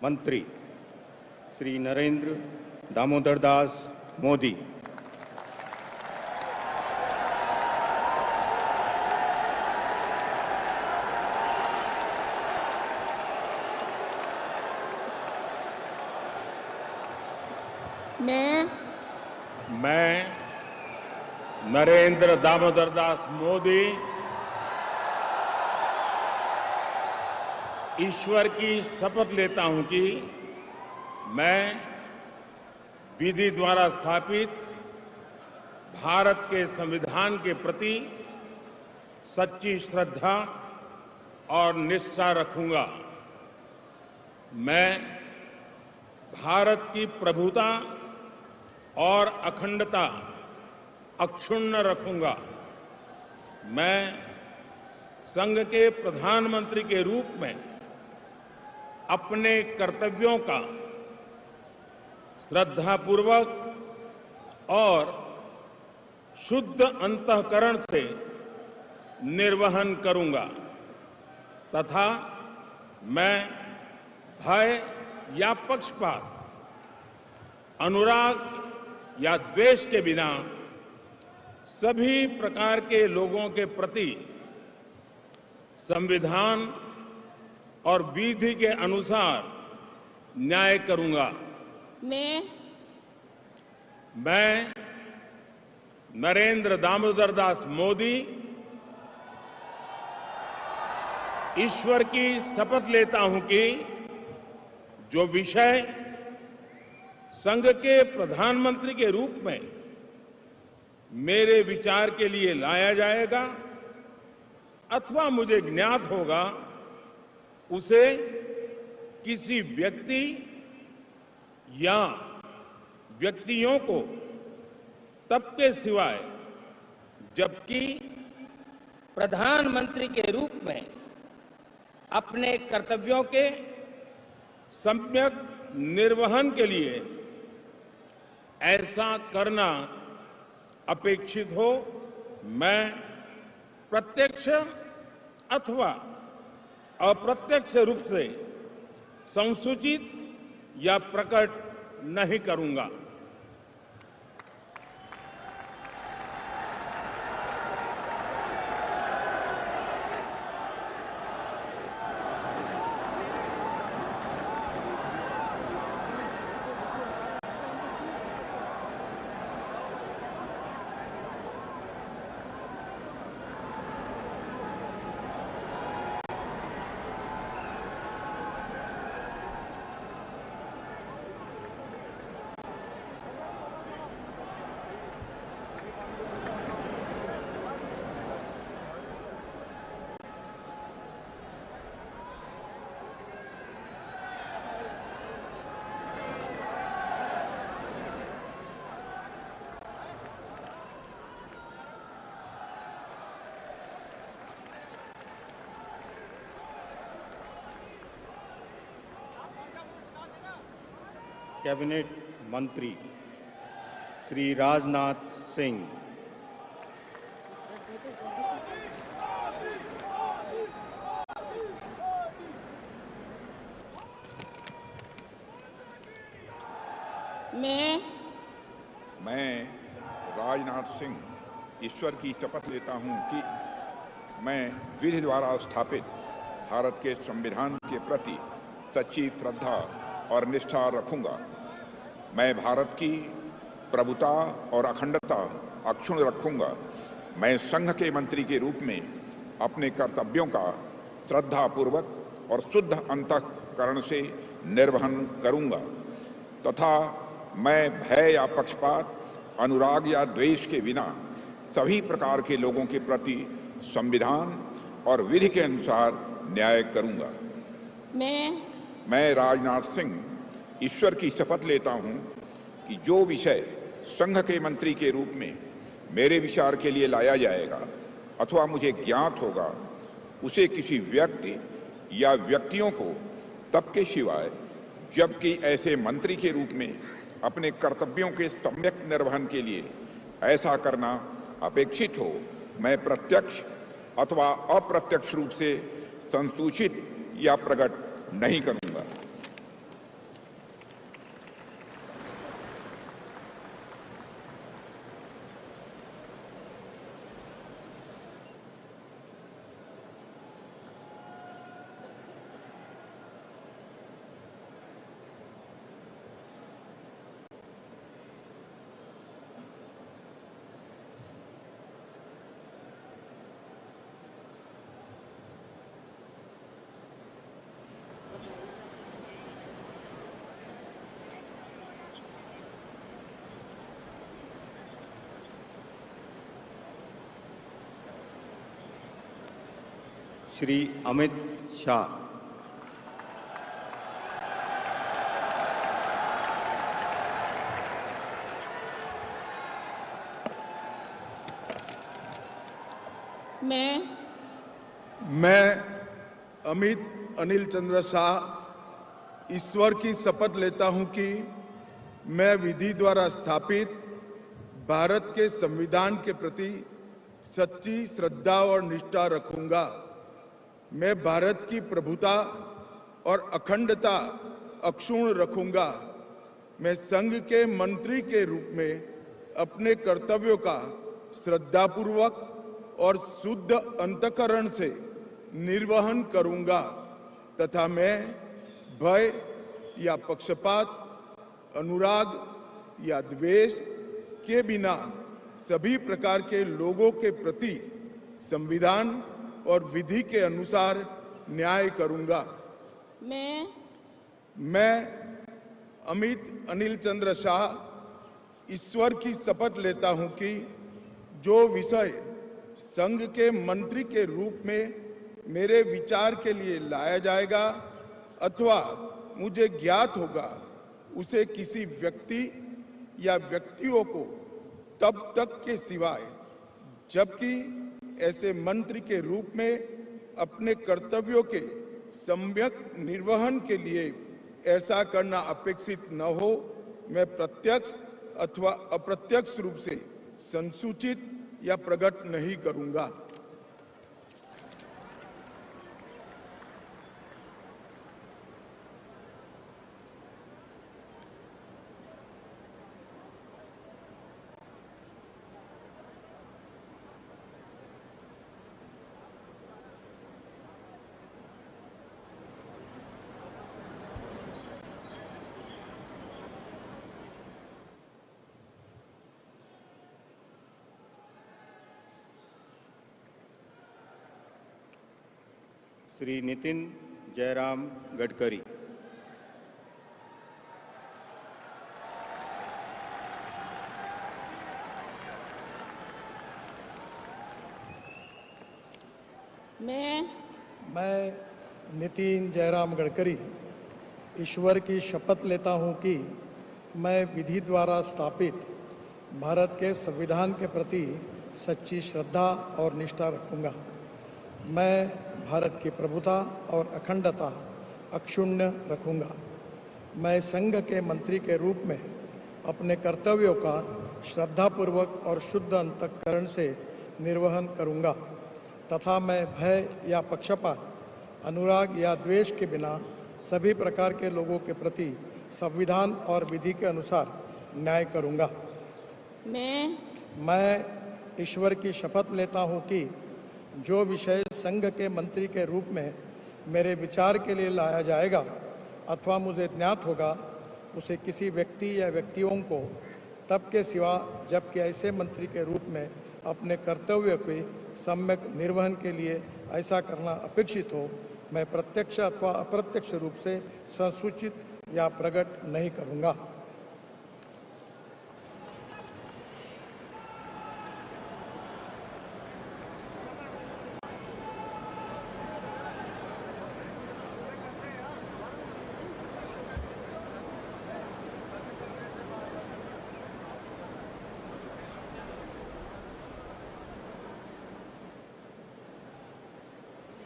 Speaker 8: मंत्री श्री नरेंद्र दामोदर दास मोदी।
Speaker 9: मैं नरेंद्र दामोदर दास मोदी ईश्वर की शपथ लेता हूं कि मैं विधि द्वारा स्थापित भारत के संविधान के प्रति सच्ची श्रद्धा और निष्ठा रखूंगा। मैं भारत की प्रभुता और अखंडता अक्षुण्ण रखूंगा। मैं संघ के प्रधानमंत्री के रूप में अपने कर्तव्यों का श्रद्धापूर्वक और शुद्ध अंतःकरण से निर्वहन करूंगा तथा मैं भय या पक्षपात, अनुराग या द्वेष के बिना सभी प्रकार के लोगों के प्रति संविधान और विधि के अनुसार न्याय करूंगा। मैं नरेंद्र दामोदर दास मोदी ईश्वर की शपथ लेता हूं कि जो विषय संघ के प्रधानमंत्री के रूप में मेरे विचार के लिए लाया जाएगा अथवा मुझे ज्ञात होगा, उसे किसी व्यक्ति या व्यक्तियों को तब के सिवाय जबकि
Speaker 10: प्रधानमंत्री के रूप में अपने कर्तव्यों के
Speaker 9: सम्यक निर्वहन के लिए ऐसा करना अपेक्षित हो, मैं प्रत्यक्ष अथवा अप्रत्यक्ष रूप से संसूचित या प्रकट नहीं करूंगा।
Speaker 8: कैबिनेट मंत्री श्री राजनाथ सिंह।
Speaker 11: मैं राजनाथ सिंह ईश्वर की शपथ लेता हूं कि मैं विधि द्वारा स्थापित भारत के संविधान के प्रति सच्ची श्रद्धा और निष्ठा रखूंगा। मैं भारत की प्रभुता और अखंडता अक्षुण्ण रखूंगा। मैं संघ के मंत्री के रूप में अपने कर्तव्यों का श्रद्धापूर्वक और शुद्ध अंतःकरण से निर्वहन करूंगा तथा मैं भय या पक्षपात, अनुराग या द्वेष के बिना सभी प्रकार के लोगों के प्रति संविधान और विधि के अनुसार न्याय करूंगा। मैं राजनाथ सिंह ईश्वर की शपथ लेता हूं कि जो विषय संघ के मंत्री के रूप में मेरे विचार के लिए लाया जाएगा अथवा मुझे ज्ञात होगा, उसे किसी व्यक्ति या व्यक्तियों को तब के सिवाय जबकि ऐसे मंत्री के रूप में अपने कर्तव्यों के सम्यक निर्वहन के लिए ऐसा करना अपेक्षित हो, मैं प्रत्यक्ष अथवा अप्रत्यक्ष रूप से संसूचित या प्रकट नहीं करूंगा।
Speaker 8: श्री अमित शाह।
Speaker 12: मैं अमित अनिल चंद्र शाह ईश्वर की शपथ लेता हूं कि मैं विधि द्वारा स्थापित भारत के संविधान के प्रति सच्ची श्रद्धा और निष्ठा रखूंगा। मैं भारत की प्रभुता और अखंडता अक्षुण्ण रखूंगा। मैं संघ के मंत्री के रूप में अपने कर्तव्यों का श्रद्धापूर्वक और शुद्ध अंतःकरण से निर्वहन करूंगा तथा मैं भय या पक्षपात, अनुराग या द्वेष के बिना सभी प्रकार के लोगों के प्रति संविधान और विधि के अनुसार न्याय करूंगा। मैं अमित अनिल चंद्र शाह ईश्वर की शपथ लेता हूं कि जो विषय संघ के मंत्री के रूप में मेरे विचार के लिए लाया जाएगा अथवा मुझे ज्ञात होगा, उसे किसी व्यक्ति या व्यक्तियों को तब तक के सिवाय जबकि ऐसे मंत्री के रूप में अपने कर्तव्यों के सम्यक निर्वहन के लिए ऐसा करना अपेक्षित न हो, मैं प्रत्यक्ष अथवा अप्रत्यक्ष रूप से संसूचित या प्रकट नहीं करूंगा।
Speaker 8: श्री नितिन जयराम गडकरी।
Speaker 13: मैं नितिन जयराम गडकरी ईश्वर की शपथ लेता हूं कि मैं विधि द्वारा स्थापित भारत के संविधान के प्रति सच्ची श्रद्धा और निष्ठा रखूंगा। मैं भारत की प्रभुता और अखंडता अक्षुण्ण रखूंगा। मैं संघ के मंत्री के रूप में अपने कर्तव्यों का श्रद्धापूर्वक और शुद्ध अंतःकरण से निर्वहन करूंगा तथा मैं भय या पक्षपात, अनुराग या द्वेष के बिना सभी प्रकार के लोगों के प्रति संविधान और विधि के अनुसार न्याय करूंगा। मैं ईश्वर की शपथ लेता हूं कि जो विषय संघ के मंत्री के रूप में मेरे विचार के लिए लाया जाएगा अथवा मुझे ज्ञात होगा, उसे किसी व्यक्ति या व्यक्तियों को तब के सिवा जबकि ऐसे मंत्री के रूप में अपने कर्तव्य के सम्यक निर्वहन के लिए ऐसा करना अपेक्षित हो, मैं प्रत्यक्ष अथवा अप्रत्यक्ष रूप से संसूचित या प्रकट नहीं करूंगा।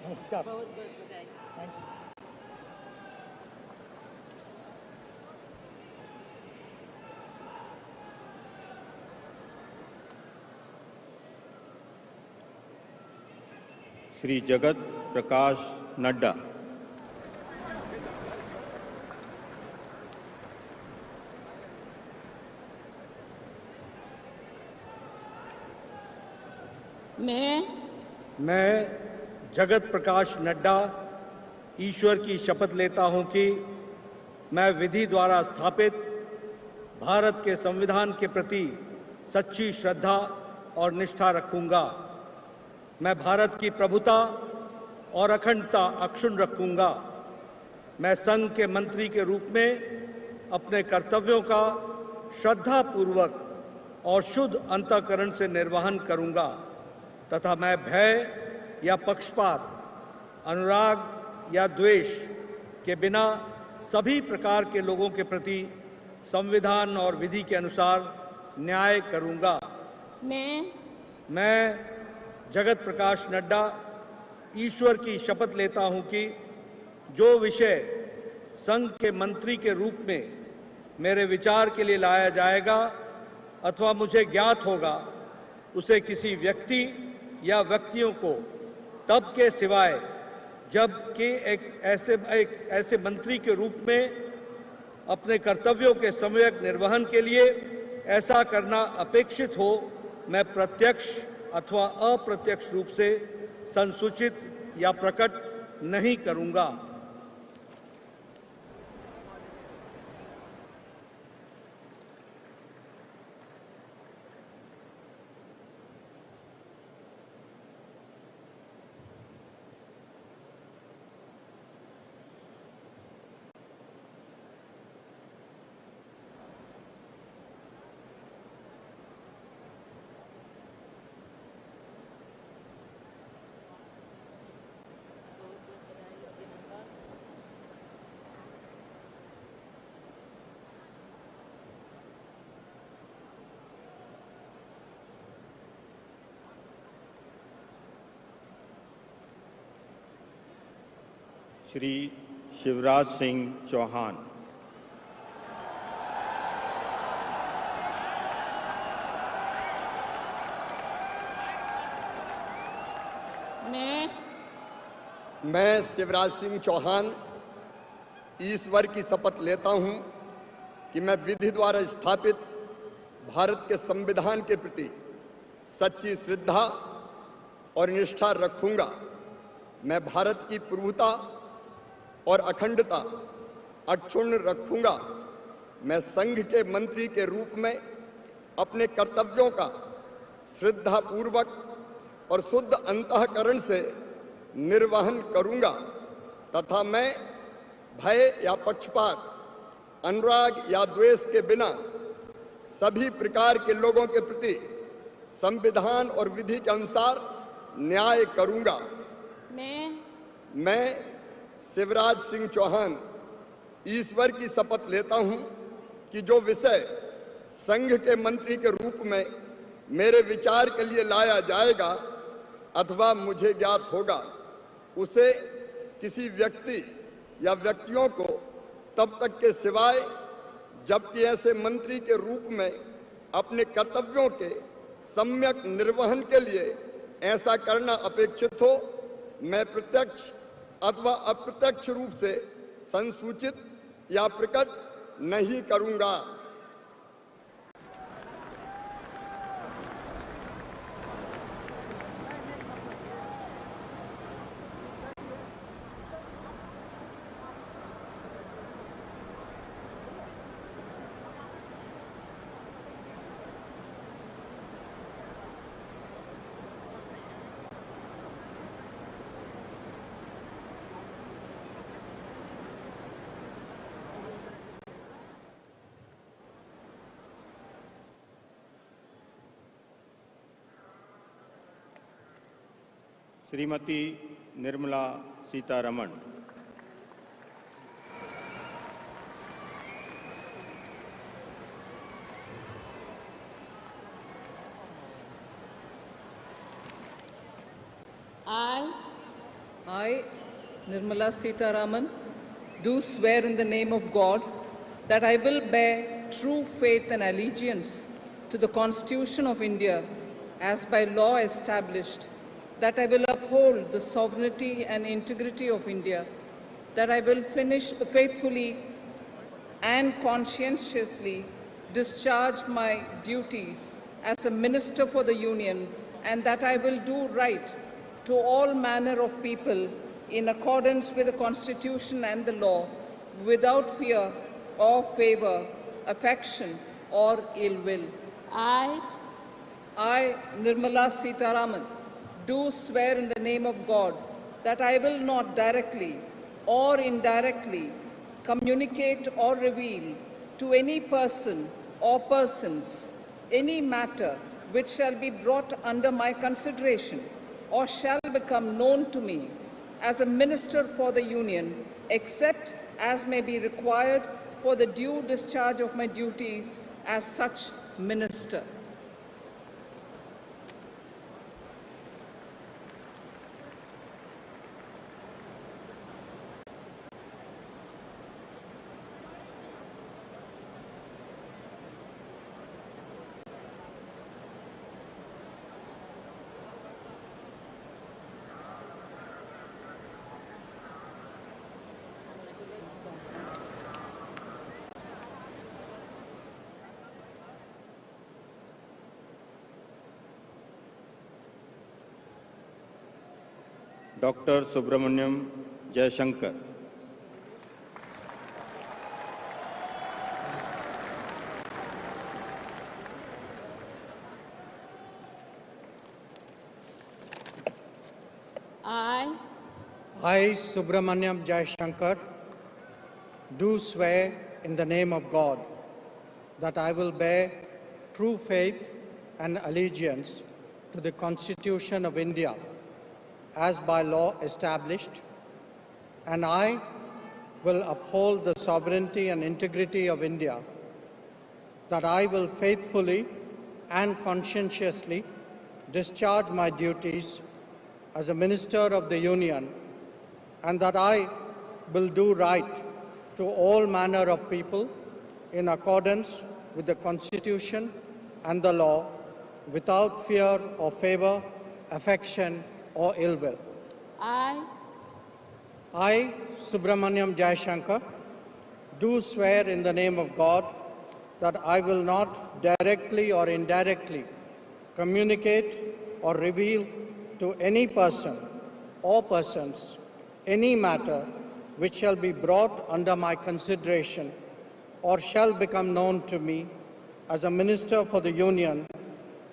Speaker 13: नमस्कार। बहुत बहुत बधाई। Thank you.
Speaker 8: श्री जगत प्रकाश नड्डा।
Speaker 14: मैं जगत प्रकाश नड्डा ईश्वर की शपथ लेता हूं कि मैं विधि द्वारा स्थापित भारत के संविधान के प्रति सच्ची श्रद्धा और निष्ठा रखूंगा। मैं भारत की प्रभुता और अखंडता अक्षुण्ण रखूंगा। मैं संघ के मंत्री के रूप में अपने कर्तव्यों का श्रद्धापूर्वक और शुद्ध अंतःकरण से निर्वहन करूंगा तथा मैं भय या पक्षपात, अनुराग या द्वेष के बिना सभी प्रकार के लोगों के प्रति संविधान और विधि के अनुसार न्याय करूंगा। मैं जगत प्रकाश नड्डा ईश्वर की शपथ लेता हूं कि जो विषय संघ के मंत्री के रूप में मेरे विचार के लिए लाया जाएगा अथवा मुझे ज्ञात होगा, उसे किसी व्यक्ति या व्यक्तियों को तब के सिवाय जबकि एक ऐसे मंत्री के रूप में अपने कर्तव्यों के सम्यक निर्वहन के लिए ऐसा करना अपेक्षित हो, मैं प्रत्यक्ष अथवा अप्रत्यक्ष रूप से संसूचित या प्रकट नहीं करूंगा।
Speaker 8: श्री शिवराज सिंह चौहान।
Speaker 15: मैं शिवराज सिंह चौहान ईश्वर की शपथ लेता हूं कि मैं विधि द्वारा स्थापित भारत के संविधान के प्रति सच्ची श्रद्धा और निष्ठा रखूंगा। मैं भारत की प्रभुता और अखंडता अक्षुण्ण रखूंगा। मैं संघ के मंत्री के रूप में अपने कर्तव्यों का श्रद्धापूर्वक और शुद्ध अंतःकरण से निर्वहन करूंगा तथा मैं भय या पक्षपात, अनुराग या द्वेष के बिना सभी प्रकार के लोगों के प्रति संविधान और विधि के अनुसार न्याय करूंगा। मैं शिवराज सिंह चौहान ईश्वर की शपथ लेता हूं कि जो विषय संघ के मंत्री के रूप में मेरे विचार के लिए लाया जाएगा अथवा मुझे ज्ञात होगा, उसे किसी व्यक्ति या व्यक्तियों को तब तक के सिवाय जबकि ऐसे मंत्री के रूप में अपने कर्तव्यों के सम्यक निर्वहन के लिए ऐसा करना अपेक्षित हो, मैं प्रत्यक्ष अथवा अप्रत्यक्ष रूप से संसूचित या प्रकट नहीं करूंगा।
Speaker 8: Shrimati Nirmala Sitharaman.
Speaker 16: I, Nirmala Sitharaman, do swear in the name of God that I will bear true faith and allegiance to the Constitution of India as by law established, that I will uphold the sovereignty and integrity of India, that I will faithfully and conscientiously discharge my duties as a Minister for the Union, and that I will do right to all manner of people in accordance with the Constitution and the law, without fear or favor, affection or ill will. I, Nirmala Sitharaman, do swear in the name of God that I will not directly or indirectly communicate or reveal to any person or persons any matter which shall be brought under my consideration or shall become known to me as a Minister for the Union, except as may be required for the due discharge of my duties as such Minister.
Speaker 8: Doctor Subrahmanyam Jaishankar.
Speaker 13: I, Subramaniam Jayashankar, do swear in the name of God that I will bear true faith and allegiance to the Constitution of India as by law established, and I will uphold the sovereignty and integrity of India, that I will faithfully and conscientiously discharge my duties as a Minister of the Union, and that I will do right to all manner of people in accordance with the Constitution and the law, without fear or favor, affection or ill will. I, Subramaniam Jayashankar, do swear in the name of God that I will not directly or indirectly communicate or reveal to any person or persons any matter which shall be brought under my consideration or shall become known to me as a Minister for the Union,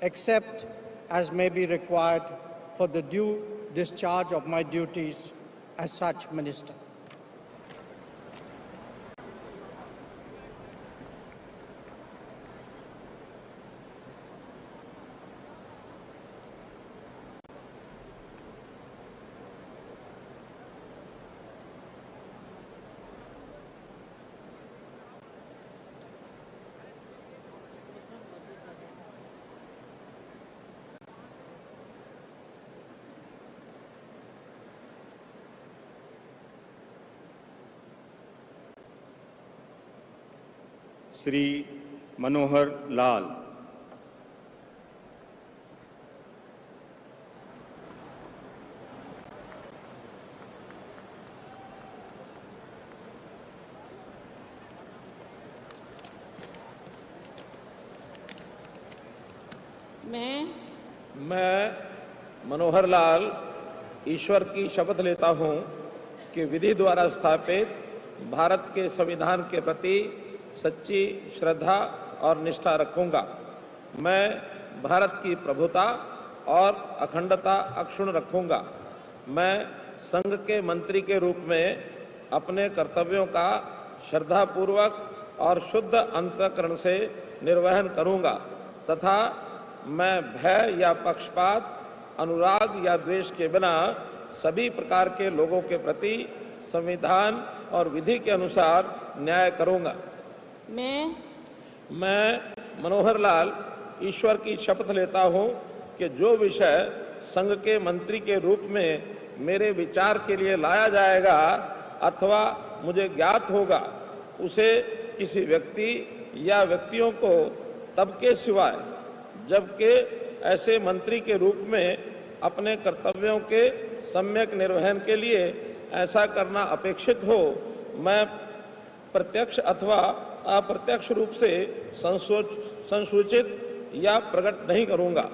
Speaker 13: except as may be required for the due discharge of my duties as such Minister.
Speaker 8: Shri Manohar Lal.
Speaker 10: मैं मनोहर लाल ईश्वर की शपथ लेता हूं कि विधि द्वारा स्थापित भारत के संविधान के प्रति सच्ची श्रद्धा और निष्ठा रखूंगा। मैं भारत की प्रभुता और अखंडता अक्षुण्ण रखूंगा। मैं संघ के मंत्री के रूप में अपने कर्तव्यों का श्रद्धापूर्वक और शुद्ध अंतःकरण से निर्वहन करूंगा तथा मैं भय या पक्षपात, अनुराग या द्वेष के बिना सभी प्रकार के लोगों के प्रति संविधान और विधि के अनुसार न्याय करूंगा। मैं मनोहर लाल ईश्वर की शपथ लेता हूं कि जो विषय संघ के मंत्री के रूप में मेरे विचार के लिए लाया जाएगा अथवा मुझे ज्ञात होगा, उसे किसी व्यक्ति या व्यक्तियों को तब के सिवाय जबकि ऐसे मंत्री के रूप में अपने कर्तव्यों के सम्यक निर्वहन के लिए ऐसा करना अपेक्षित हो, मैं प्रत्यक्ष अथवा अप्रत्यक्ष रूप से संसूचित या प्रकट नहीं करूंगा।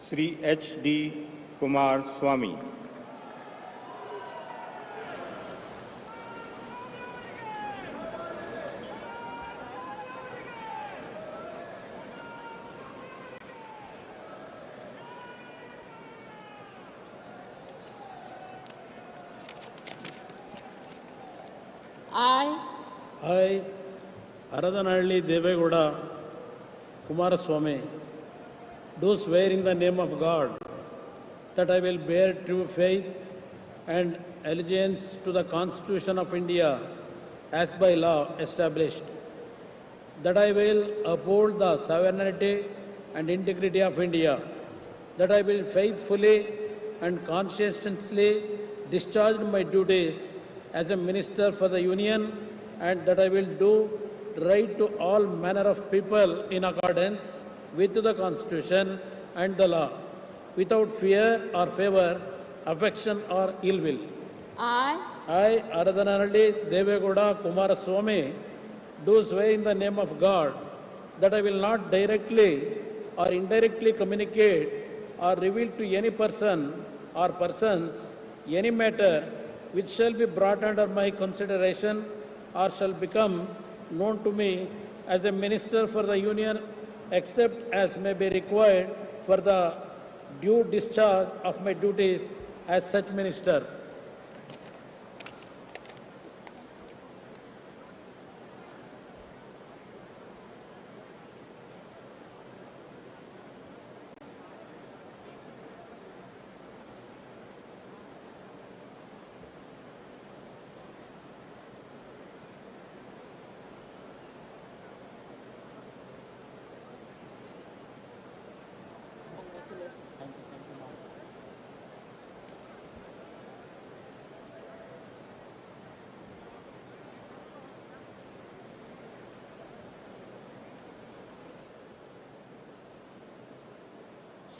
Speaker 8: Shri HD Kumar Swami.
Speaker 17: I, Aradanalli Devegowda Kumaraswamy, do swear in the name of God that I will bear true faith and allegiance to the Constitution of India as by law established, that I will uphold the sovereignty and integrity of India, that I will faithfully and conscientiously discharge my duties as a Minister for the Union, and that I will do right to all manner of people in accordance with the Constitution and the law, without fear or favor, affection or ill will. I, Aradanalli Devegowda Kumaraswamy, do swear in the name of God that I will not directly or indirectly communicate or reveal to any person or persons any matter which shall be brought under my consideration or shall become known to me as a Minister for the Union, except as may be required for the due discharge of my duties as such Minister.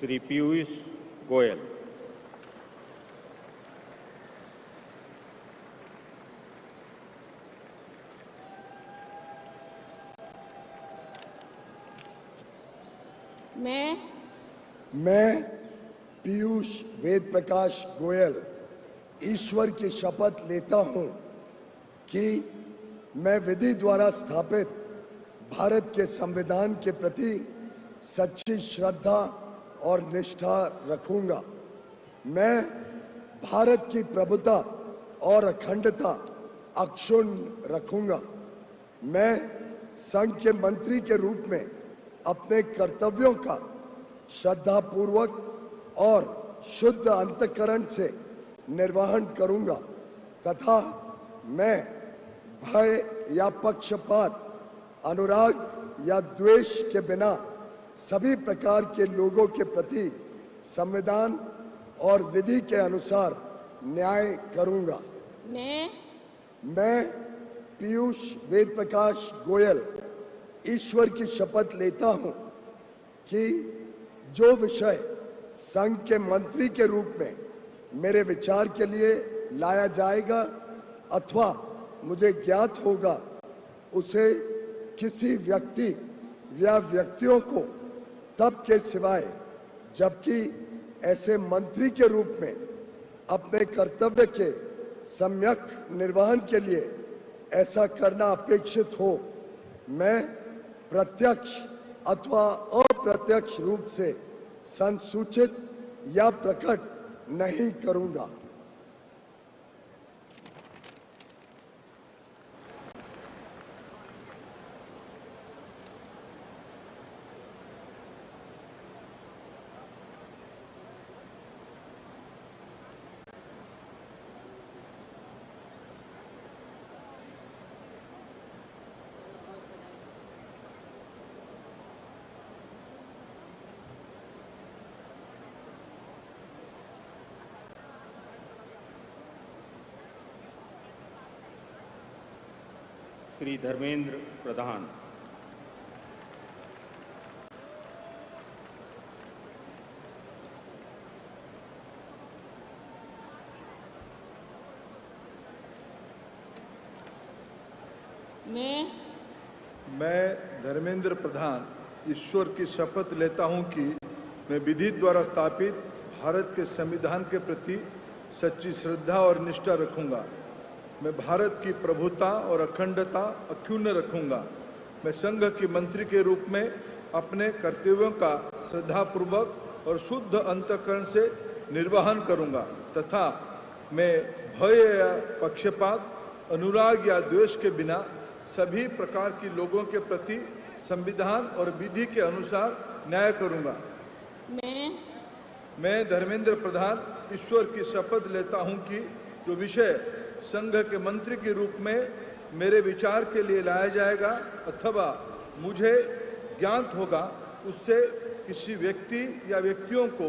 Speaker 8: Shri Piyush Goyal.
Speaker 18: मैं पीयूष वेद प्रकाश गोयल ईश्वर की शपथ लेता हूं कि मैं विधि द्वारा स्थापित भारत के संविधान के प्रति सच्ची श्रद्धा और निष्ठा रखूंगा। मैं भारत की प्रभुता और अखंडता अक्षुण्ण रखूंगा। मैं संघ के मंत्री के रूप में अपने कर्तव्यों का श्रद्धापूर्वक और शुद्ध अंतःकरण से निर्वहन करूंगा तथा मैं भय या पक्षपात, अनुराग या द्वेष के बिना सभी प्रकार के लोगों के प्रति संविधान और विधि के अनुसार न्याय करूंगा। मैं पीयूष वेद प्रकाश गोयल ईश्वर की शपथ लेता हूं कि जो विषय संघ के मंत्री के रूप में मेरे विचार के लिए लाया जाएगा अथवा मुझे ज्ञात होगा, उसे किसी व्यक्ति या व्यक्तियों को तब के सिवाय जबकि ऐसे मंत्री के रूप में अपने कर्तव्य के सम्यक निर्वहन के लिए ऐसा करना अपेक्षित हो, मैं प्रत्यक्ष अथवा अप्रत्यक्ष रूप से संसूचित या प्रकट नहीं करूंगा।
Speaker 8: श्री धर्मेंद्र प्रधान।
Speaker 12: मैं धर्मेंद्र प्रधान ईश्वर की शपथ लेता हूं कि मैं विधि द्वारा स्थापित भारत के संविधान के प्रति सच्ची श्रद्धा और निष्ठा रखूंगा। मैं भारत की प्रभुता और अखंडता अक्षुण्ण रखूंगा। मैं संघ के मंत्री के रूप में अपने कर्तव्यों का श्रद्धापूर्वक और शुद्ध अंतःकरण से निर्वहन करूंगा तथा मैं भय या पक्षपात, अनुराग या द्वेष के बिना सभी प्रकार की लोगों के प्रति संविधान और विधि के अनुसार न्याय करूंगा। मैं धर्मेंद्र प्रधान ईश्वर की शपथ लेता हूं कि जो विषय संघ के मंत्री के रूप में मेरे विचार के लिए लाया जाएगा अथवा मुझे ज्ञात होगा उससे किसी व्यक्ति या व्यक्तियों को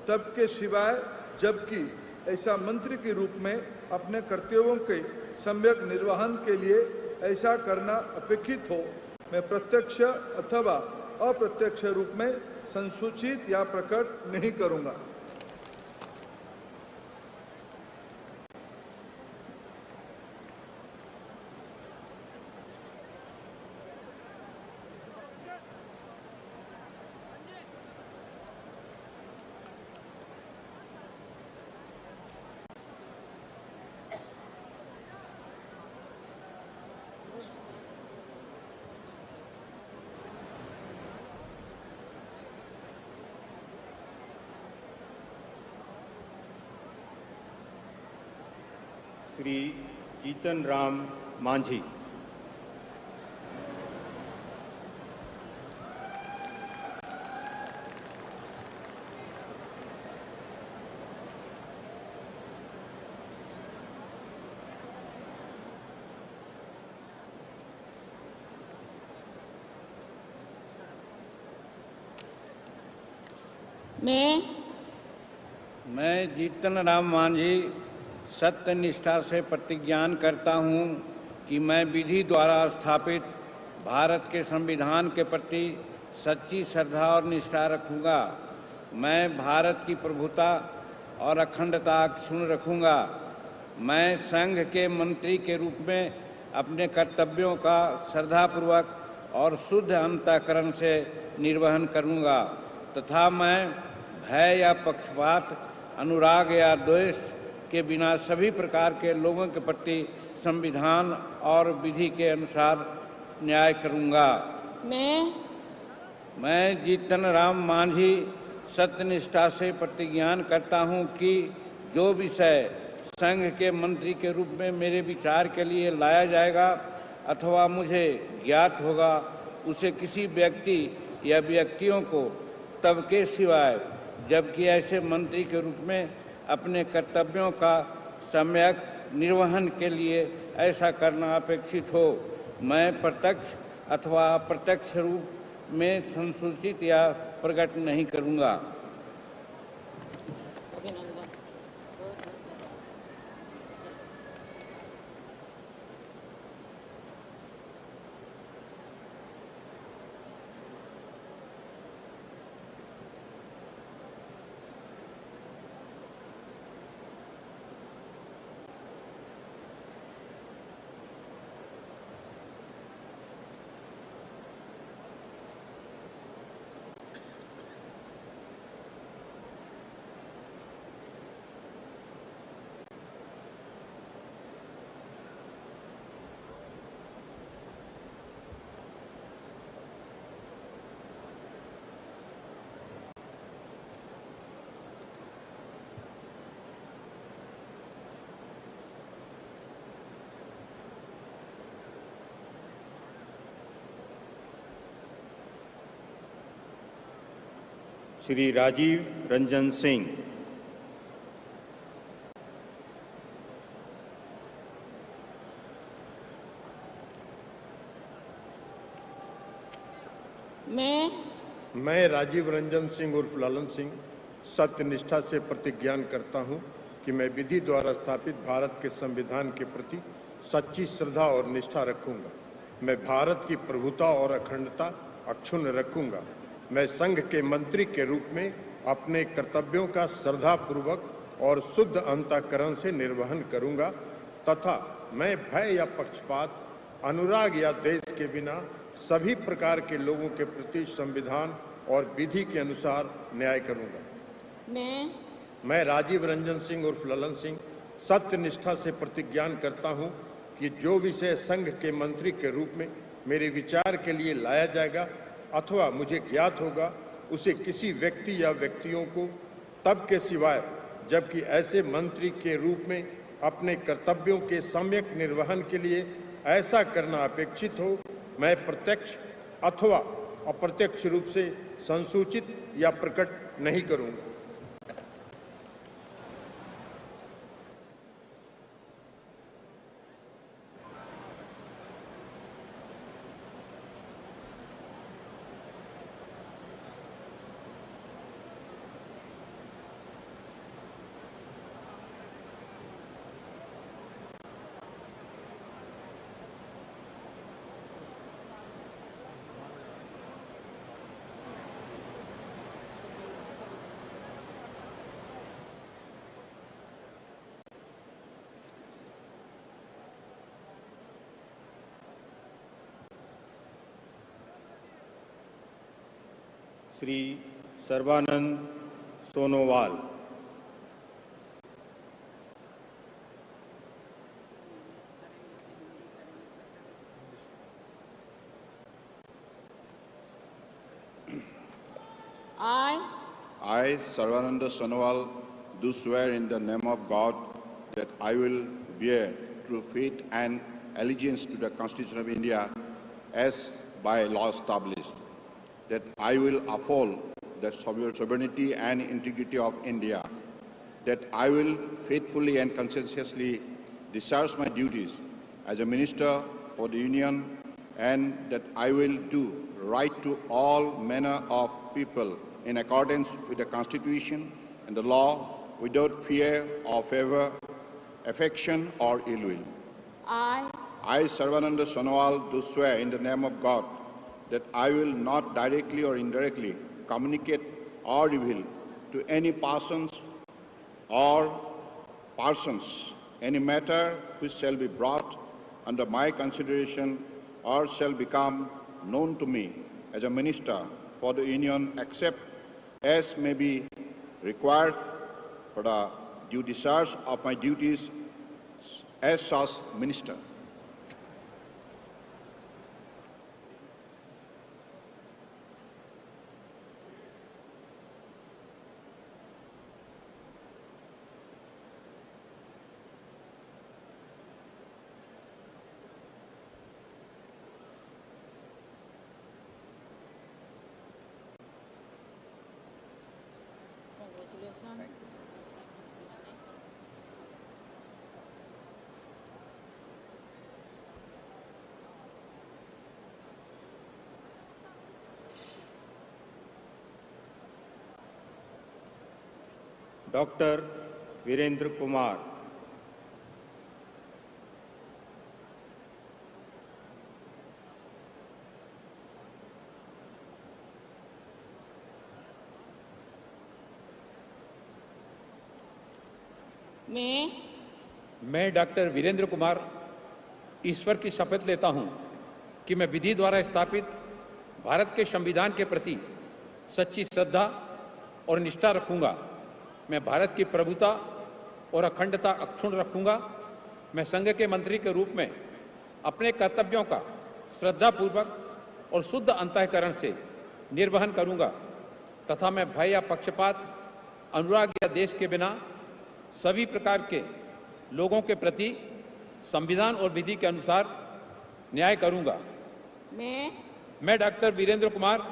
Speaker 12: तब के सिवाय जबकि ऐसा मंत्री के रूप में अपने कर्तव्यों के सम्यक निर्वहन के लिए ऐसा करना अपेक्षित हो, मैं प्रत्यक्ष अथवा अप्रत्यक्ष रूप में संसूचित या प्रकट नहीं करूंगा।
Speaker 8: श्री जीतन राम मांझी।
Speaker 19: मैं जीतन राम मांझी सत्य निष्ठा से प्रतिज्ञान करता हूँ कि मैं विधि द्वारा स्थापित भारत के संविधान के प्रति सच्ची श्रद्धा और निष्ठा रखूँगा। मैं भारत की प्रभुता और अखंडता अक्षुण्ण रखूँगा। मैं संघ के मंत्री के रूप में अपने कर्तव्यों का श्रद्धापूर्वक और शुद्ध अंतःकरण से निर्वहन करूँगा तथा मैं भय या पक्षपात, अनुराग या द्वेष के बिना सभी प्रकार के लोगों के प्रति संविधान और विधि के अनुसार न्याय करूंगा। मैं जीतन राम मांझी सत्यनिष्ठा से प्रतिज्ञान करता हूं कि जो विषय संघ के मंत्री के रूप में मेरे विचार के लिए लाया जाएगा अथवा मुझे ज्ञात होगा उसे किसी व्यक्ति या व्यक्तियों को तब के सिवाय जबकि ऐसे मंत्री के रूप में अपने कर्तव्यों का सम्यक निर्वहन के लिए ऐसा करना अपेक्षित हो, मैं प्रत्यक्ष अथवा अप्रत्यक्ष रूप में संसूचित या प्रकट नहीं करूंगा।
Speaker 8: श्री राजीव रंजन सिंह।
Speaker 12: मैं राजीव रंजन सिंह उर्फ लालन सिंह सत्यनिष्ठा से प्रतिज्ञान करता हूं कि मैं विधि द्वारा स्थापित भारत के संविधान के प्रति सच्ची श्रद्धा और निष्ठा रखूंगा। मैं भारत की प्रभुता और अखंडता अक्षुण्ण रखूंगा। मैं संघ के मंत्री के रूप में अपने कर्तव्यों का श्रद्धापूर्वक और शुद्ध अंतःकरण से निर्वहन करूंगा तथा मैं भय या पक्षपात, अनुराग या देश के बिना सभी प्रकार के लोगों के प्रति संविधान और विधि के अनुसार न्याय करूंगा। मैं राजीव रंजन सिंह उर्फ ललन सिंह सत्यनिष्ठा से प्रतिज्ञान करता हूं कि जो विषय संघ के मंत्री के रूप में मेरे विचार के लिए लाया जाएगा अथवा मुझे ज्ञात होगा, उसे किसी व्यक्ति या व्यक्तियों को तब के सिवाय जबकि ऐसे मंत्री के रूप में अपने कर्तव्यों के सम्यक निर्वहन के लिए ऐसा करना अपेक्षित हो, मैं प्रत्यक्ष अथवा अप्रत्यक्ष रूप से संसूचित या प्रकट नहीं करूंगा।
Speaker 8: Shri Sarbananda Sonowal.
Speaker 11: I, Sarvananda Sonowal, do swear in the name of God that I will bear true faith and allegiance to the Constitution of India as by law established, that I will uphold the sovereignty and integrity of India, that I will faithfully and conscientiously discharge my duties as a minister for the Union, and that I will do right to all manner of people in accordance with the Constitution and the law without fear or favor, affection or ill will. I, Sarvananda Sonowal, do swear in the name of God that I will not directly or indirectly communicate or reveal to any persons any matter which shall be brought under my consideration or shall become known to me as a minister for the Union, except as may be required for the due discharge of my duties as such minister.
Speaker 8: Doctor Virendra Kumar.
Speaker 20: मैं doctor Virendra Kumar ईश्वर की शपथ लेता हूं कि मैं विधि द्वारा स्थापित भारत के संविधान के प्रति सच्ची श्रद्धा और निष्ठा रखूंगा। मैं भारत की प्रभुता और अखंडता अक्षुण्ण रखूंगा। मैं संघ के मंत्री के रूप में अपने कर्तव्यों का श्रद्धापूर्वक और शुद्ध अंतःकरण से निर्वहन करूंगा तथा मैं भय या पक्षपात, अनुराग या देश के बिना सभी प्रकार के लोगों के प्रति संविधान और विधि के अनुसार न्याय करूंगा। मैं डॉक्टर वीरेंद्र कुमार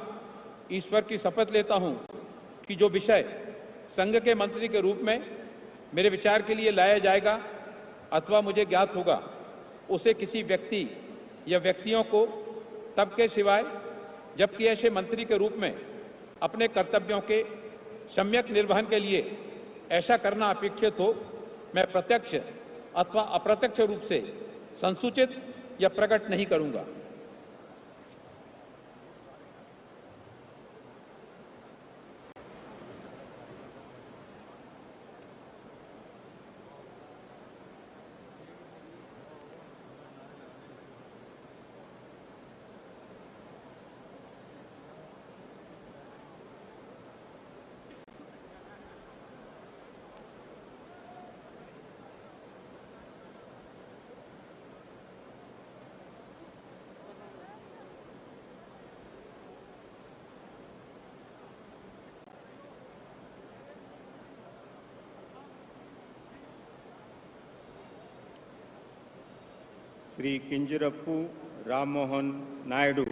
Speaker 20: ईश्वर की शपथ लेता हूं कि जो विषय संघ के मंत्री के रूप में मेरे विचार के लिए लाया जाएगा अथवा मुझे ज्ञात होगा, उसे किसी व्यक्ति या व्यक्तियों को तब के सिवाय जबकि ऐसे मंत्री के रूप में अपने कर्तव्यों के सम्यक निर्वहन के लिए ऐसा करना अपेक्षित हो, मैं प्रत्यक्ष अथवा अप्रत्यक्ष रूप से संसूचित या प्रकट नहीं करूंगा।
Speaker 8: Shri किंजरप्पू Ram Mohan Naidu.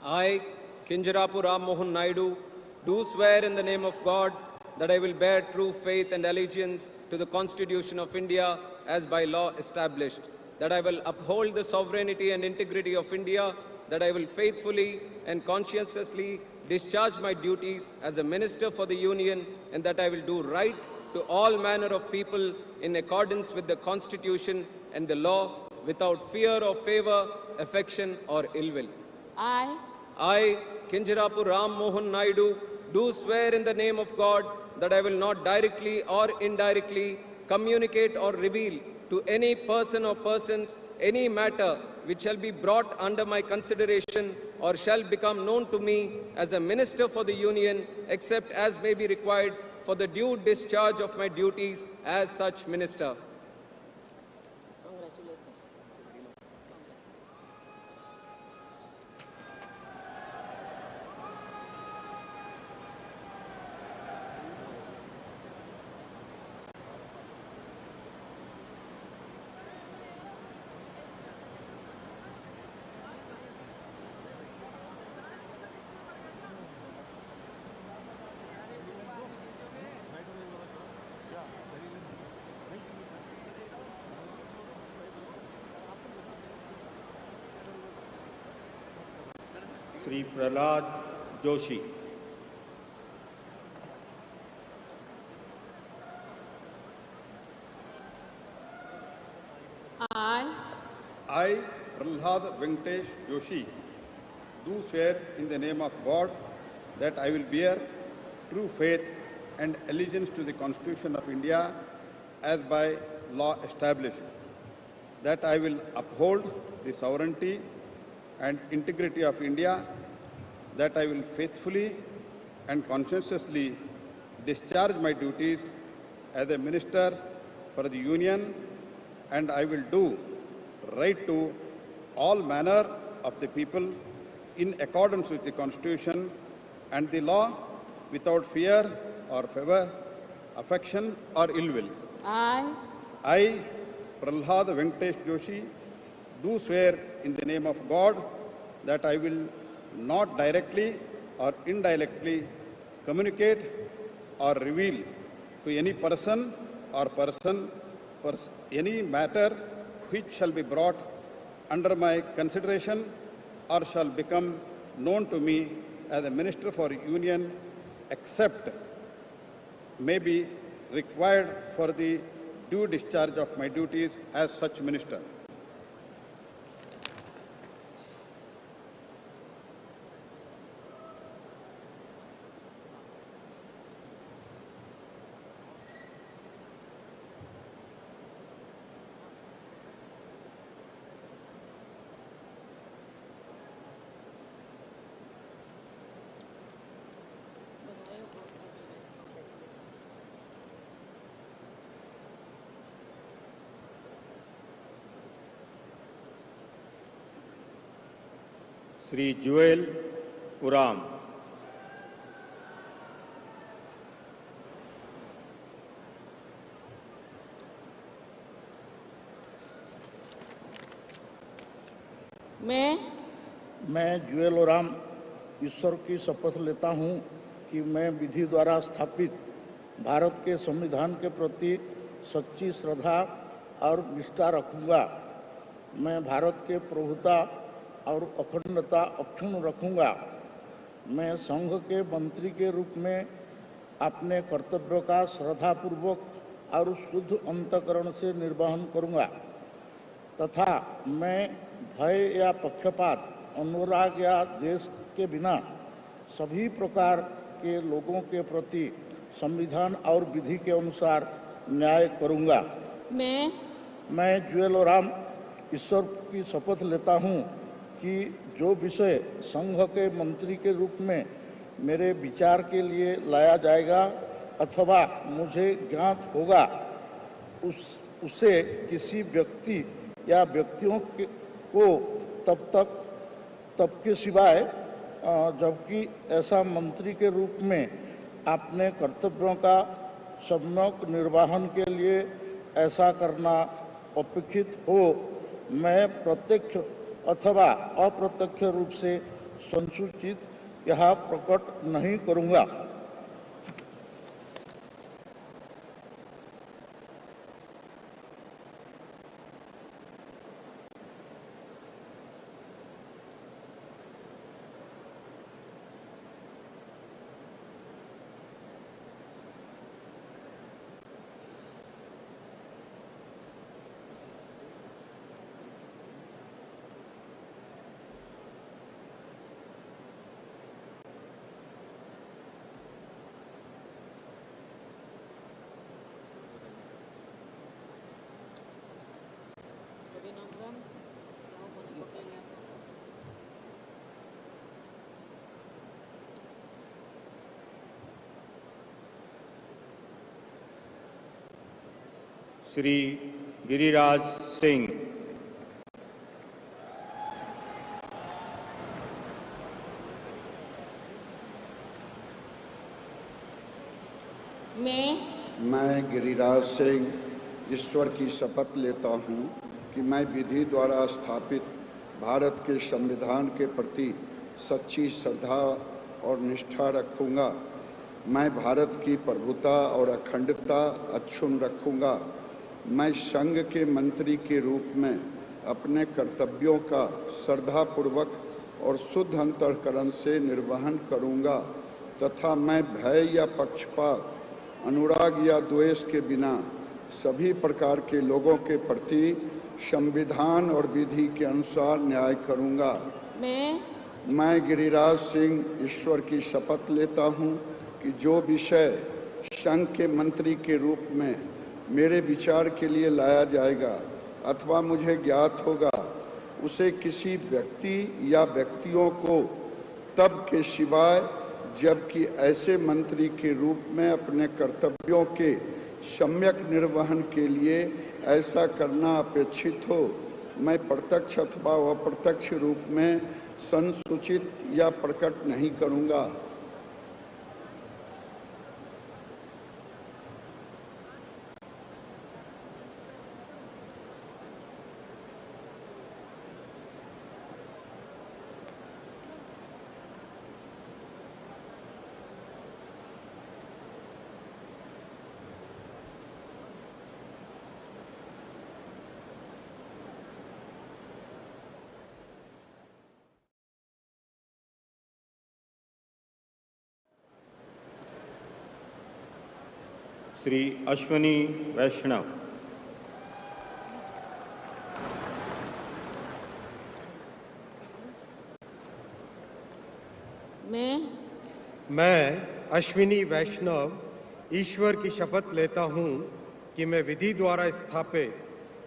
Speaker 21: I, Kinjarapu Ram Mohan Naidu, do swear in the name of God that I will bear true faith and allegiance to the Constitution of India as by law established, that I will uphold the sovereignty and integrity of India, that I will faithfully and conscientiously discharge my duties as a Minister for the Union, and that I will do right to all manner of people in accordance with the Constitution and the law, without fear or favor, affection or ill will. I, Kinjarapu Ram Mohan Naidu, do swear in the name of God that I will not directly or indirectly communicate or reveal to any person or persons any matter which shall be brought under my consideration or shall become known to me as a Minister for the Union, except as may be required for the due discharge of my duties as such Minister.
Speaker 8: Shri Prahlad Joshi.
Speaker 22: I, Prahlad Venkatesh Joshi, do swear in the name of God that I will bear true faith and allegiance to the Constitution of India as by law established, that I will uphold the sovereignty and integrity of India, that I will faithfully and conscientiously discharge my duties as a Minister for the Union, and I will do right to all manner of the people in accordance with the Constitution and the law, without fear or favor, affection or ill will. I, Prahlad Venkatesh Joshi, do swear in the name of God that I will not directly or indirectly communicate or reveal to any person or any matter which shall be brought under my consideration or shall become known to me as a Minister for Union, except may be required for the due discharge of my duties as such Minister.
Speaker 8: Shri जुएल उराम।
Speaker 3: मैं जुएल ओराम ईश्वर की शपथ लेता हूँ कि मैं विधि द्वारा स्थापित भारत के संविधान के प्रति सच्ची श्रद्धा और निष्ठा रखूँगा। मैं भारत के प्रभुता और अखंडता अक्षुण्ण रखूँगा। मैं संघ के मंत्री के रूप में अपने कर्तव्यों का श्रद्धापूर्वक और शुद्ध अंतःकरण से निर्वहन करूँगा तथा मैं भय या पक्षपात, अनुराग या द्वेष के बिना सभी प्रकार के लोगों के प्रति संविधान और विधि के अनुसार न्याय करूँगा। मैं जुएल ओराम ईश्वर की शपथ लेता हूँ कि जो विषय संघ के मंत्री के रूप में मेरे विचार के लिए लाया जाएगा अथवा मुझे ज्ञात होगा उसे किसी व्यक्ति या व्यक्तियों को तब के सिवाय जबकि ऐसा मंत्री के रूप में अपने कर्तव्यों का सम्यक निर्वहन के लिए ऐसा करना अपेक्षित हो, मैं प्रत्यक्ष अथवा अप्रत्यक्ष रूप से संसूचित यह प्रकट नहीं करूँगा।
Speaker 8: श्री गिरिराज सिंह।
Speaker 6: मैं गिरिराज सिंह ईश्वर की शपथ लेता हूँ कि मैं विधि द्वारा स्थापित भारत के संविधान के प्रति सच्ची श्रद्धा और निष्ठा रखूँगा। मैं भारत की प्रभुता और अखंडता अक्षुण्ण रखूँगा। मैं संघ के मंत्री के रूप में अपने कर्तव्यों का श्रद्धापूर्वक और शुद्ध अंतःकरण से निर्वहन करूँगा तथा मैं भय या पक्षपात, अनुराग या द्वेष के बिना सभी प्रकार के लोगों के प्रति संविधान और विधि के अनुसार न्याय करूँगा। मैं गिरिराज सिंह ईश्वर की शपथ लेता हूँ कि जो विषय संघ के मंत्री के रूप में मेरे विचार के लिए लाया जाएगा अथवा मुझे ज्ञात होगा उसे किसी व्यक्ति या व्यक्तियों को तब के सिवाय जबकि ऐसे मंत्री के रूप में अपने कर्तव्यों के सम्यक निर्वहन के लिए ऐसा करना अपेक्षित हो, मैं प्रत्यक्ष अथवा अप्रत्यक्ष रूप में संसूचित या प्रकट नहीं करूँगा।
Speaker 8: श्री अश्विनी वैष्णव।
Speaker 23: मैं अश्विनी वैष्णव ईश्वर की शपथ लेता हूँ कि मैं विधि द्वारा स्थापित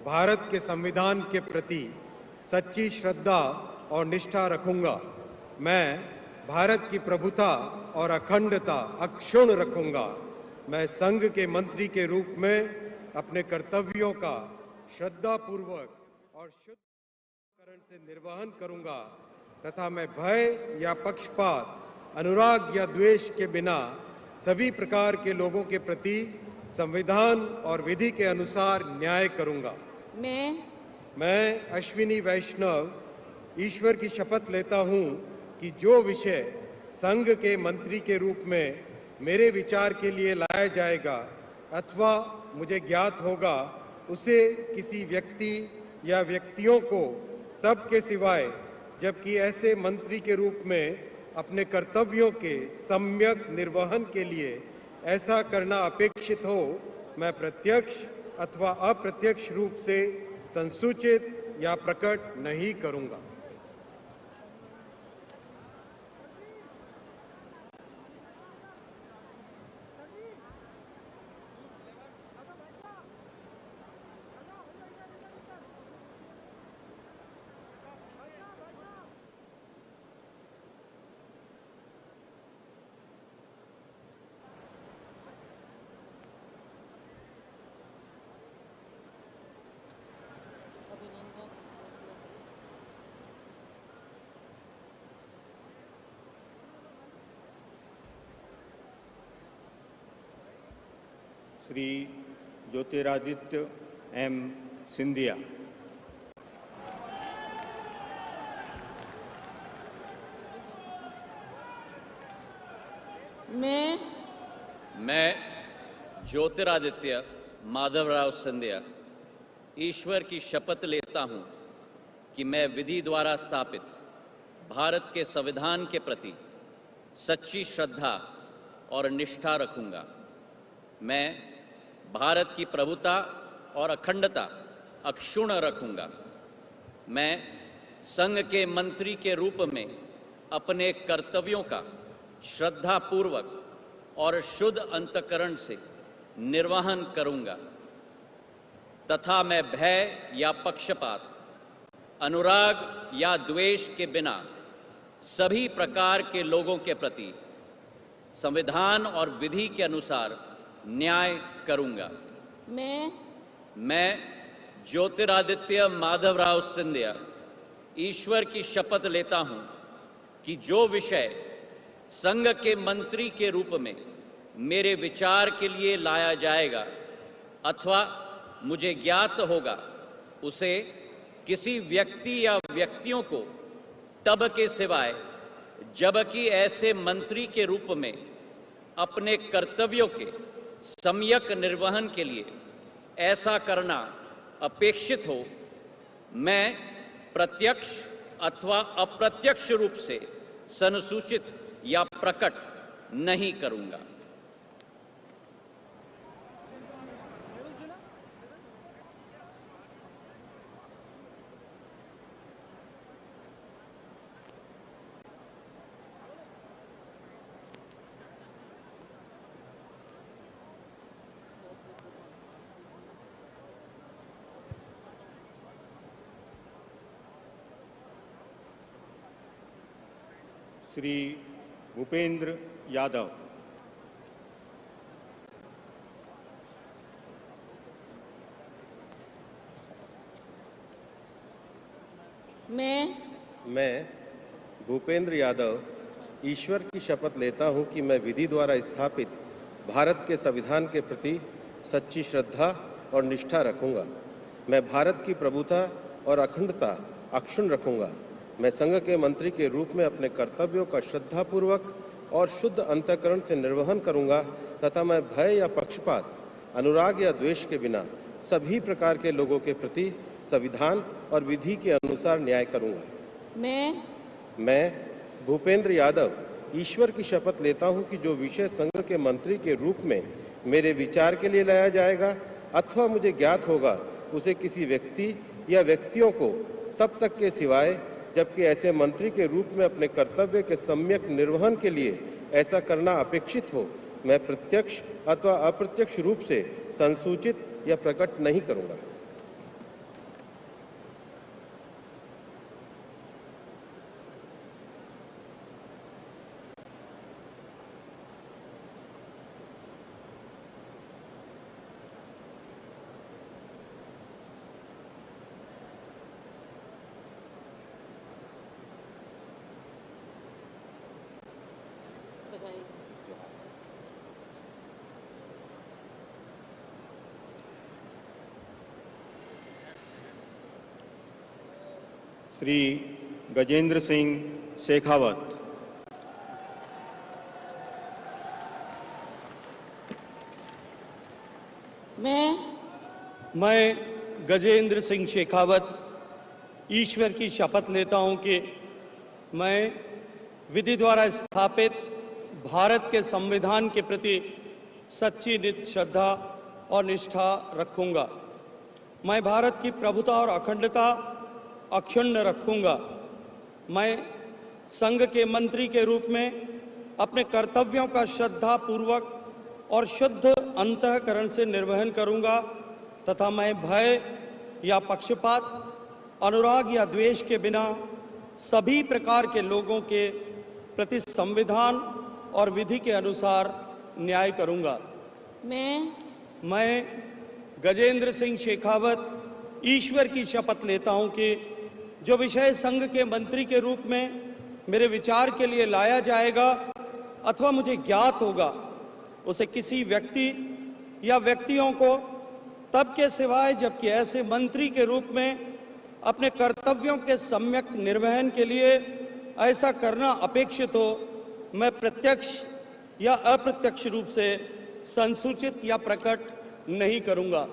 Speaker 23: भारत के संविधान के प्रति सच्ची श्रद्धा और निष्ठा रखूँगा। मैं भारत की प्रभुता और अखंडता अक्षुण्ण रखूँगा। मैं संघ के मंत्री के रूप में अपने कर्तव्यों का श्रद्धापूर्वक और शुद्ध अंतःकरण से निर्वहन करूँगा तथा मैं भय या पक्षपात, अनुराग या द्वेष के बिना सभी प्रकार के लोगों के प्रति संविधान और विधि के अनुसार न्याय करूँगा। मैं अश्विनी वैष्णव ईश्वर की शपथ लेता हूँ कि जो विषय संघ के मंत्री के रूप में मेरे विचार के लिए लाया जाएगा अथवा मुझे ज्ञात होगा, उसे किसी व्यक्ति या व्यक्तियों को तब के सिवाय जबकि ऐसे मंत्री के रूप में अपने कर्तव्यों के सम्यक निर्वहन के लिए ऐसा करना अपेक्षित हो, मैं प्रत्यक्ष अथवा अप्रत्यक्ष रूप से संसूचित या प्रकट नहीं करूँगा।
Speaker 8: श्री ज्योतिरादित्य एम सिंधिया।
Speaker 1: मैं ज्योतिरादित्य माधवराव सिंधिया ईश्वर की शपथ लेता हूँ कि मैं विधि द्वारा स्थापित भारत के संविधान के प्रति सच्ची श्रद्धा और निष्ठा रखूँगा। मैं भारत की प्रभुता और अखंडता अक्षुण्ण रखूँगा। मैं संघ के मंत्री के रूप में अपने कर्तव्यों का श्रद्धापूर्वक और शुद्ध अंतःकरण से निर्वहन करूँगा तथा मैं भय या पक्षपात, अनुराग या द्वेष के बिना सभी प्रकार के लोगों के प्रति संविधान और विधि के अनुसार न्याय करूँगा। मैं ज्योतिरादित्य माधवराव सिंधिया ईश्वर की शपथ लेता हूँ कि जो विषय संघ के मंत्री के रूप में मेरे विचार के लिए लाया जाएगा अथवा मुझे ज्ञात होगा, उसे किसी व्यक्ति या व्यक्तियों को तब के सिवाय जबकि ऐसे मंत्री के रूप में अपने कर्तव्यों के सम्यक निर्वहन के लिए ऐसा करना अपेक्षित हो, मैं प्रत्यक्ष अथवा अप्रत्यक्ष रूप से संसूचित या प्रकट नहीं करूँगा।
Speaker 8: श्री भूपेंद्र यादव।
Speaker 2: मैं भूपेंद्र यादव ईश्वर की शपथ लेता हूं कि मैं विधि द्वारा स्थापित भारत के संविधान के प्रति सच्ची श्रद्धा और निष्ठा रखूंगा। मैं भारत की प्रभुता और अखंडता अक्षुण्ण रखूंगा। मैं संघ के मंत्री के रूप में अपने कर्तव्यों का श्रद्धापूर्वक और शुद्ध अंतःकरण से निर्वहन करूंगा तथा मैं भय या पक्षपात, अनुराग या द्वेष के बिना सभी प्रकार के लोगों के प्रति संविधान और विधि के अनुसार न्याय करूंगा। मैं भूपेंद्र यादव ईश्वर की शपथ लेता हूं कि जो विषय संघ के मंत्री के रूप में मेरे विचार के लिए लाया जाएगा अथवा मुझे ज्ञात होगा, उसे किसी व्यक्ति या व्यक्तियों को तब तक के सिवाय जबकि ऐसे मंत्री के रूप में अपने कर्तव्य के सम्यक निर्वहन के लिए ऐसा करना अपेक्षित हो, मैं प्रत्यक्ष अथवा अप्रत्यक्ष रूप से संसूचित या प्रकट नहीं करूंगा।
Speaker 8: श्री गजेंद्र सिंह शेखावत।
Speaker 4: मैं गजेंद्र सिंह शेखावत ईश्वर की शपथ लेता हूं कि मैं विधि द्वारा स्थापित भारत के संविधान के प्रति सच्ची नित्य श्रद्धा और निष्ठा रखूंगा। मैं भारत की प्रभुता और अखंडता अक्षुण्ण रखूंगा। मैं संघ के मंत्री के रूप में अपने कर्तव्यों का श्रद्धापूर्वक और शुद्ध अंतःकरण से निर्वहन करूंगा तथा मैं भय या पक्षपात, अनुराग या द्वेष के बिना सभी प्रकार के लोगों के प्रति संविधान और विधि के अनुसार न्याय करूंगा। मैं गजेंद्र सिंह शेखावत ईश्वर की शपथ लेता हूं कि जो विषय संघ के मंत्री के रूप में मेरे विचार के लिए लाया जाएगा अथवा मुझे ज्ञात होगा, उसे किसी व्यक्ति या व्यक्तियों को तब के सिवाय जबकि ऐसे मंत्री के रूप में अपने कर्तव्यों के सम्यक निर्वहन के लिए ऐसा करना अपेक्षित हो, मैं प्रत्यक्ष या अप्रत्यक्ष रूप से संसूचित या प्रकट नहीं करूंगा।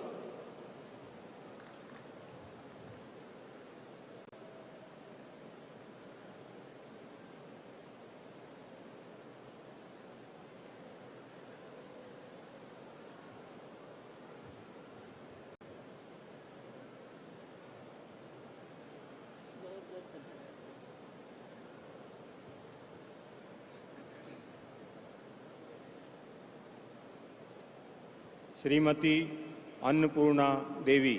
Speaker 8: श्रीमती अन्नपूर्णा देवी।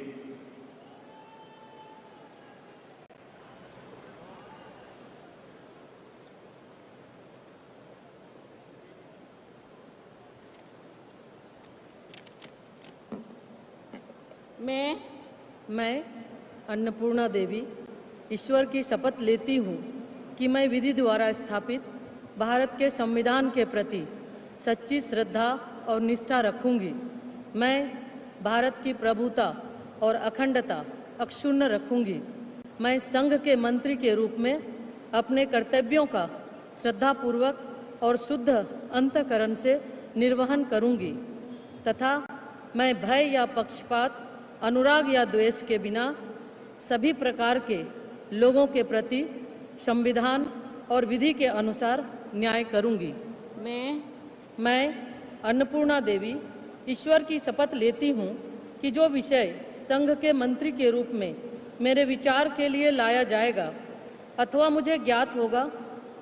Speaker 5: मैं अन्नपूर्णा देवी ईश्वर की शपथ लेती हूँ कि मैं विधि द्वारा स्थापित भारत के संविधान के प्रति सच्ची श्रद्धा और निष्ठा रखूंगी। मैं भारत की प्रभुता और अखंडता अक्षुण्ण रखूंगी। मैं संघ के मंत्री के रूप में अपने कर्तव्यों का श्रद्धापूर्वक और शुद्ध अंतःकरण से निर्वहन करूंगी तथा मैं भय या पक्षपात, अनुराग या द्वेष के बिना सभी प्रकार के लोगों के प्रति संविधान और विधि के अनुसार न्याय करूंगी। मैं अन्नपूर्णा देवी ईश्वर की शपथ लेती हूँ कि जो विषय संघ के मंत्री के रूप में मेरे विचार के लिए लाया जाएगा अथवा मुझे ज्ञात होगा,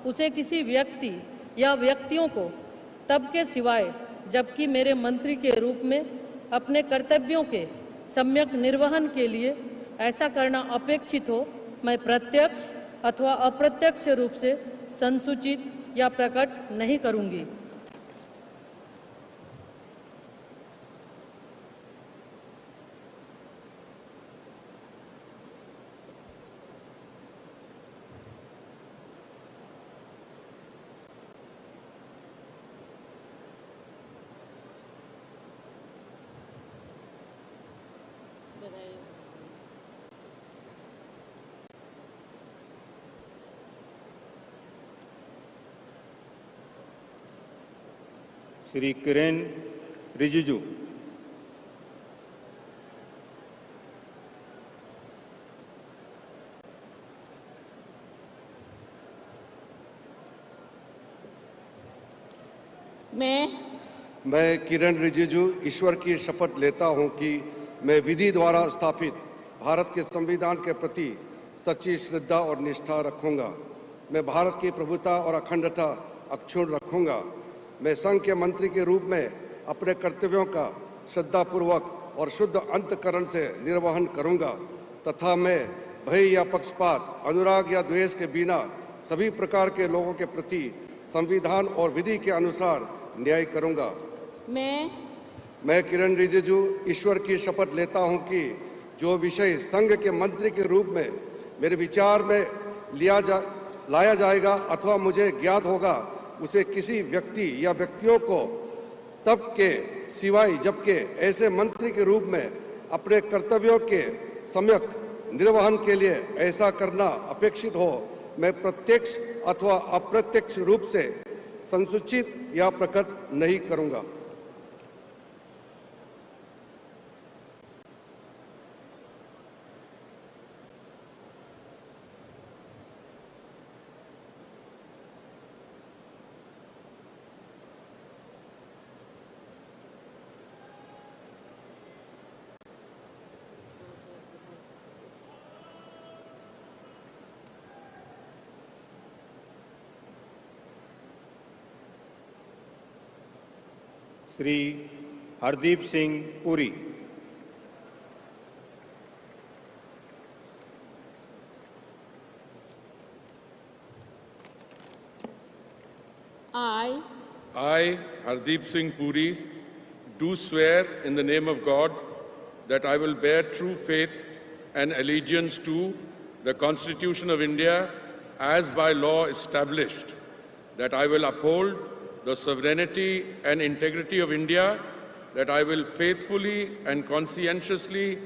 Speaker 5: उसे किसी व्यक्ति या व्यक्तियों को तब के सिवाय जबकि मेरे मंत्री के रूप में अपने कर्तव्यों के सम्यक निर्वहन के लिए ऐसा करना अपेक्षित हो, मैं प्रत्यक्ष अथवा अप्रत्यक्ष रूप से संसूचित या प्रकट नहीं करूंगी।
Speaker 8: श्री किरेन रिजिजू।
Speaker 7: मैं किरण रिजिजू ईश्वर की शपथ लेता हूं कि मैं विधि द्वारा स्थापित भारत के संविधान के प्रति सच्ची श्रद्धा और निष्ठा रखूंगा। मैं भारत की प्रभुता और अखंडता अक्षुण्ण रखूंगा। मैं संघ के मंत्री के रूप में अपने कर्तव्यों का श्रद्धापूर्वक और शुद्ध अंतःकरण से निर्वहन करूंगा तथा मैं भय या पक्षपात, अनुराग या द्वेष के बिना सभी प्रकार के लोगों के प्रति संविधान और विधि के अनुसार न्याय करूंगा। मैं किरण रिजिजू ईश्वर की शपथ लेता हूं कि जो विषय संघ के मंत्री के रूप में मेरे विचार में लाया जाएगा अथवा मुझे ज्ञात होगा, उसे किसी व्यक्ति या व्यक्तियों को तब के सिवाय जबकि ऐसे मंत्री के रूप में अपने कर्तव्यों के सम्यक निर्वहन के लिए ऐसा करना अपेक्षित हो, मैं प्रत्यक्ष अथवा अप्रत्यक्ष रूप से संसूचित या प्रकट नहीं करूँगा।
Speaker 8: Shri Hardeep Singh Puri.
Speaker 9: I,
Speaker 14: Hardeep Singh Puri, do swear in the name of God that I will bear true faith and allegiance to the Constitution of India as by law established, that I will uphold the sovereignty and integrity of India, that I will faithfully and conscientiously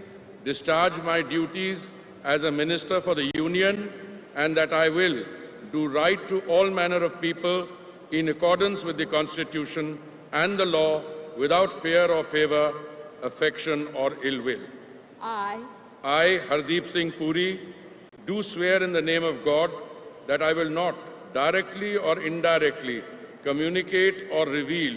Speaker 14: discharge my duties as a Minister for the Union, and that I will do right to all manner of people in accordance with the Constitution and the law without fear or favor, affection or ill will.
Speaker 9: I,
Speaker 14: Hardeep Singh Puri, do swear in the name of God that I will not directly or indirectly communicate or reveal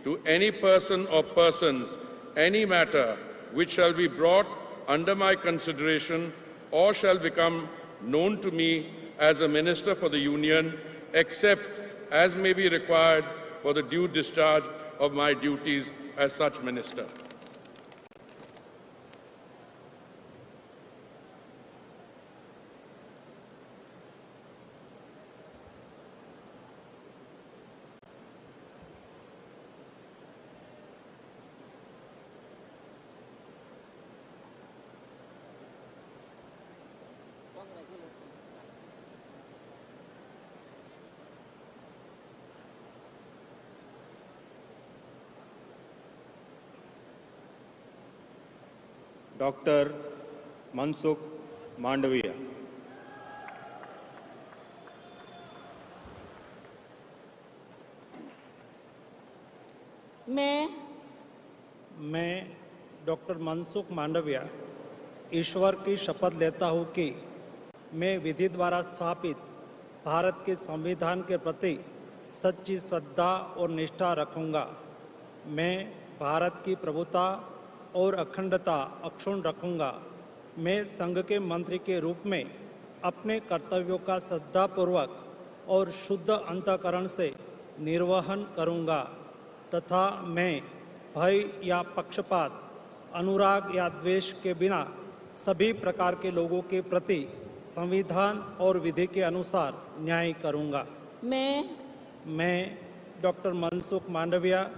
Speaker 14: to any person or persons any matter which shall be brought under my consideration or shall become known to me as a Minister for the Union, except as may be required for the due discharge of my duties as such Minister.
Speaker 8: Doctor Mansukh Mandaviya.
Speaker 9: मैं
Speaker 17: doctor Mansukh Mandaviya ईश्वर की शपथ लेता हूँ कि मैं विधि द्वारा स्थापित भारत के संविधान के प्रति सच्ची श्रद्धा और निष्ठा रखूँगा। मैं भारत की प्रभुता और अखंडता अक्षुण्ण रखूँगा। मैं संघ के मंत्री के रूप में अपने कर्तव्यों का श्रद्धापूर्वक और शुद्ध अंतःकरण से निर्वहन करूँगा तथा मैं भय या पक्षपात, अनुराग या द्वेष के बिना सभी प्रकार के लोगों के प्रति संविधान और विधि के अनुसार न्याय करूँगा। मैं डॉक्टर मनसुख मांडविया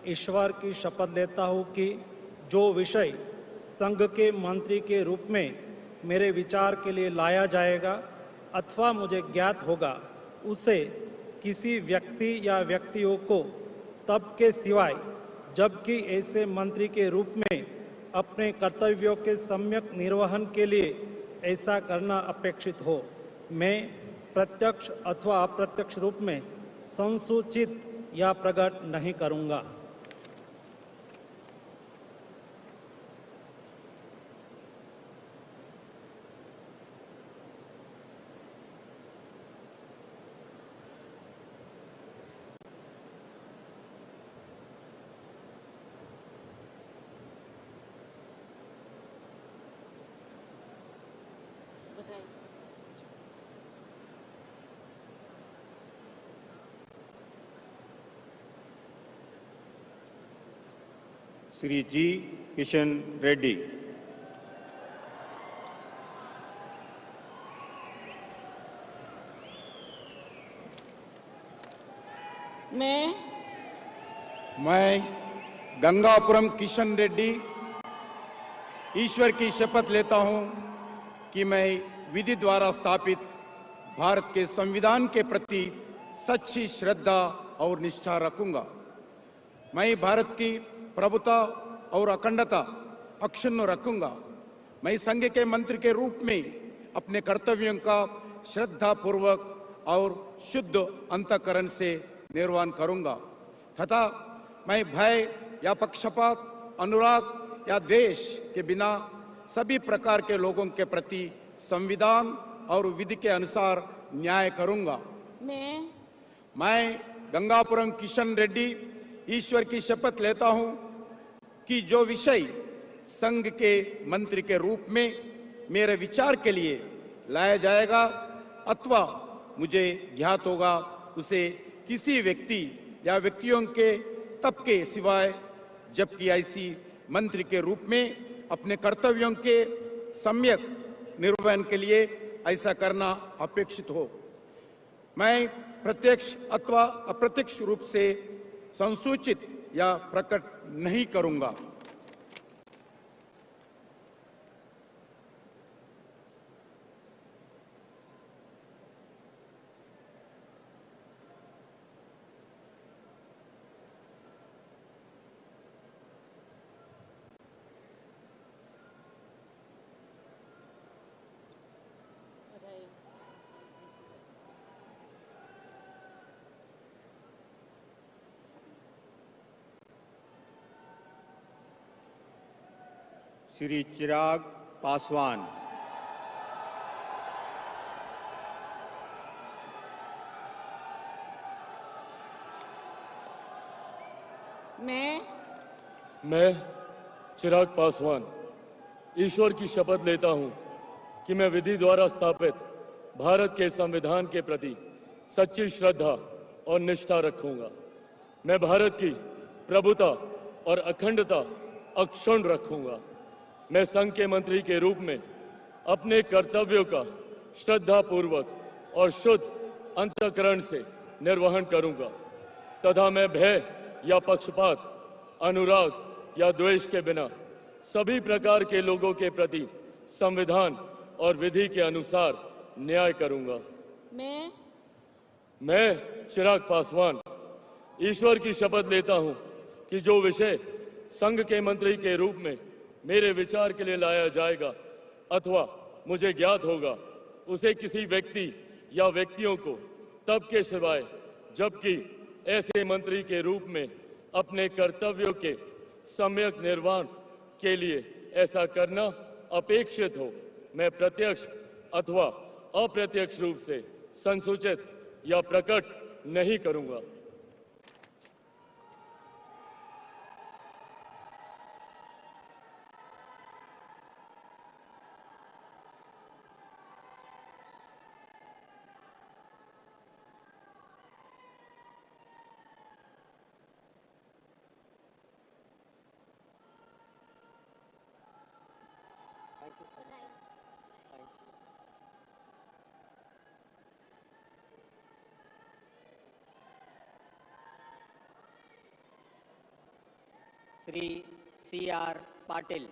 Speaker 17: ईश्वर की शपथ लेता हूँ कि जो विषय संघ के मंत्री के रूप में मेरे विचार के लिए लाया जाएगा अथवा मुझे ज्ञात होगा, उसे किसी व्यक्ति या व्यक्तियों को तब के सिवाय जबकि ऐसे मंत्री के रूप में अपने कर्तव्यों के सम्यक निर्वहन के लिए ऐसा करना अपेक्षित हो, मैं प्रत्यक्ष अथवा अप्रत्यक्ष रूप में संसूचित या प्रकट नहीं करूँगा।
Speaker 8: श्री जी किशन रेड्डी।
Speaker 9: मैं
Speaker 22: गंगापुरम किशन रेड्डी ईश्वर की शपथ लेता हूं कि मैं विधि द्वारा स्थापित भारत के संविधान के प्रति सच्ची श्रद्धा और निष्ठा रखूंगा। मैं भारत की प्रभुता और अखंडता अक्षुण्ण रखूंगा। मैं संघ के मंत्री के रूप में अपने कर्तव्यों का श्रद्धापूर्वक और शुद्ध अंतःकरण से निर्वहन करूंगा तथा मैं भय या पक्षपात, अनुराग या द्वेष के बिना सभी प्रकार के लोगों के प्रति संविधान और विधि के अनुसार न्याय करूंगा। मैं गंगापुरम किशन रेड्डी ईश्वर की शपथ लेता हूं कि जो विषय संघ के मंत्री के रूप में मेरे विचार के लिए लाया जाएगा अथवा मुझे ज्ञात होगा उसे किसी व्यक्ति या व्यक्तियों के तब के सिवाय जबकि ऐसी मंत्री के रूप में अपने कर्तव्यों के सम्यक निर्वहन के लिए ऐसा करना अपेक्षित हो, मैं प्रत्यक्ष अथवा अप्रत्यक्ष रूप से संसूचित या प्रकट नहीं करूंगा।
Speaker 8: श्री चिराग पासवान।
Speaker 13: मैं चिराग पासवान ईश्वर की शपथ लेता हूं कि मैं विधि द्वारा स्थापित भारत के संविधान के प्रति सच्ची श्रद्धा और निष्ठा रखूंगा। मैं भारत की प्रभुता और अखंडता अक्षुण्ण रखूंगा। मैं संघ के मंत्री के रूप में अपने कर्तव्यों का श्रद्धापूर्वक और शुद्ध अंतःकरण से निर्वहन करूंगा तथा मैं भय या पक्षपात, अनुराग या द्वेष के बिना सभी प्रकार के लोगों के प्रति संविधान और विधि के अनुसार न्याय करूंगा। मैं चिराग पासवान ईश्वर की शपथ लेता हूं कि जो विषय संघ के मंत्री के रूप में मेरे विचार के लिए लाया जाएगा अथवा मुझे ज्ञात होगा उसे किसी व्यक्ति या व्यक्तियों को तब के सिवाय जबकि ऐसे मंत्री के रूप में अपने कर्तव्यों के सम्यक निर्वहन के लिए ऐसा करना अपेक्षित हो, मैं प्रत्यक्ष अथवा अप्रत्यक्ष रूप से संसूचित या प्रकट नहीं करूंगा।
Speaker 15: श्री C.R. पाटिल।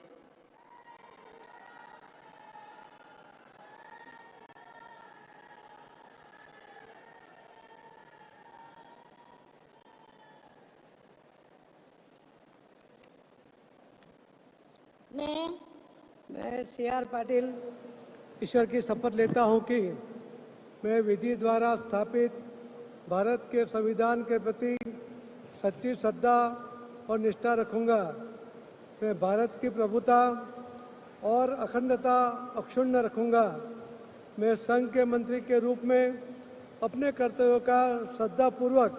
Speaker 16: मैं C.R. पाटिल ईश्वर की शपथ लेता हूं कि मैं विधि द्वारा स्थापित भारत के संविधान के प्रति सच्ची श्रद्धा और निष्ठा रखूंगा। मैं भारत की प्रभुता और अखंडता अक्षुण्ण रखूंगा। मैं संघ के मंत्री के रूप में अपने कर्तव्यों का श्रद्धापूर्वक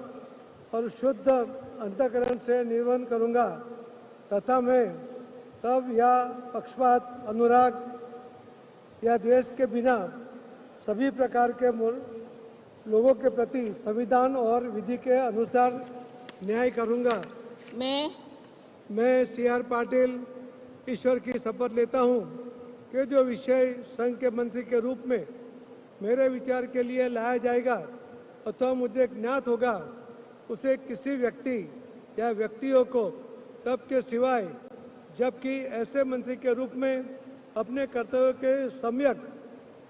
Speaker 16: और शुद्ध अंतःकरण से निर्वहन करूंगा तथा मैं तब या पक्षपात, अनुराग या द्वेष के बिना सभी प्रकार के लोगों के प्रति संविधान और विधि के अनुसार न्याय करूंगा। मैं C.R. पाटिल ईश्वर की शपथ लेता हूं कि जो विषय संघ के मंत्री के रूप में मेरे विचार के लिए लाया जाएगा अथवा मुझे ज्ञात होगा उसे किसी व्यक्ति या व्यक्तियों को तब के सिवाय जबकि ऐसे मंत्री के रूप में अपने कर्तव्यों के सम्यक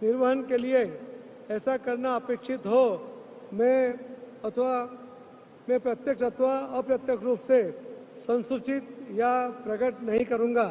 Speaker 16: निर्वहन के लिए ऐसा करना अपेक्षित हो, मैं प्रत्यक्ष अथवा अप्रत्यक्ष रूप से संसूचित या प्रकट नहीं करूंगा।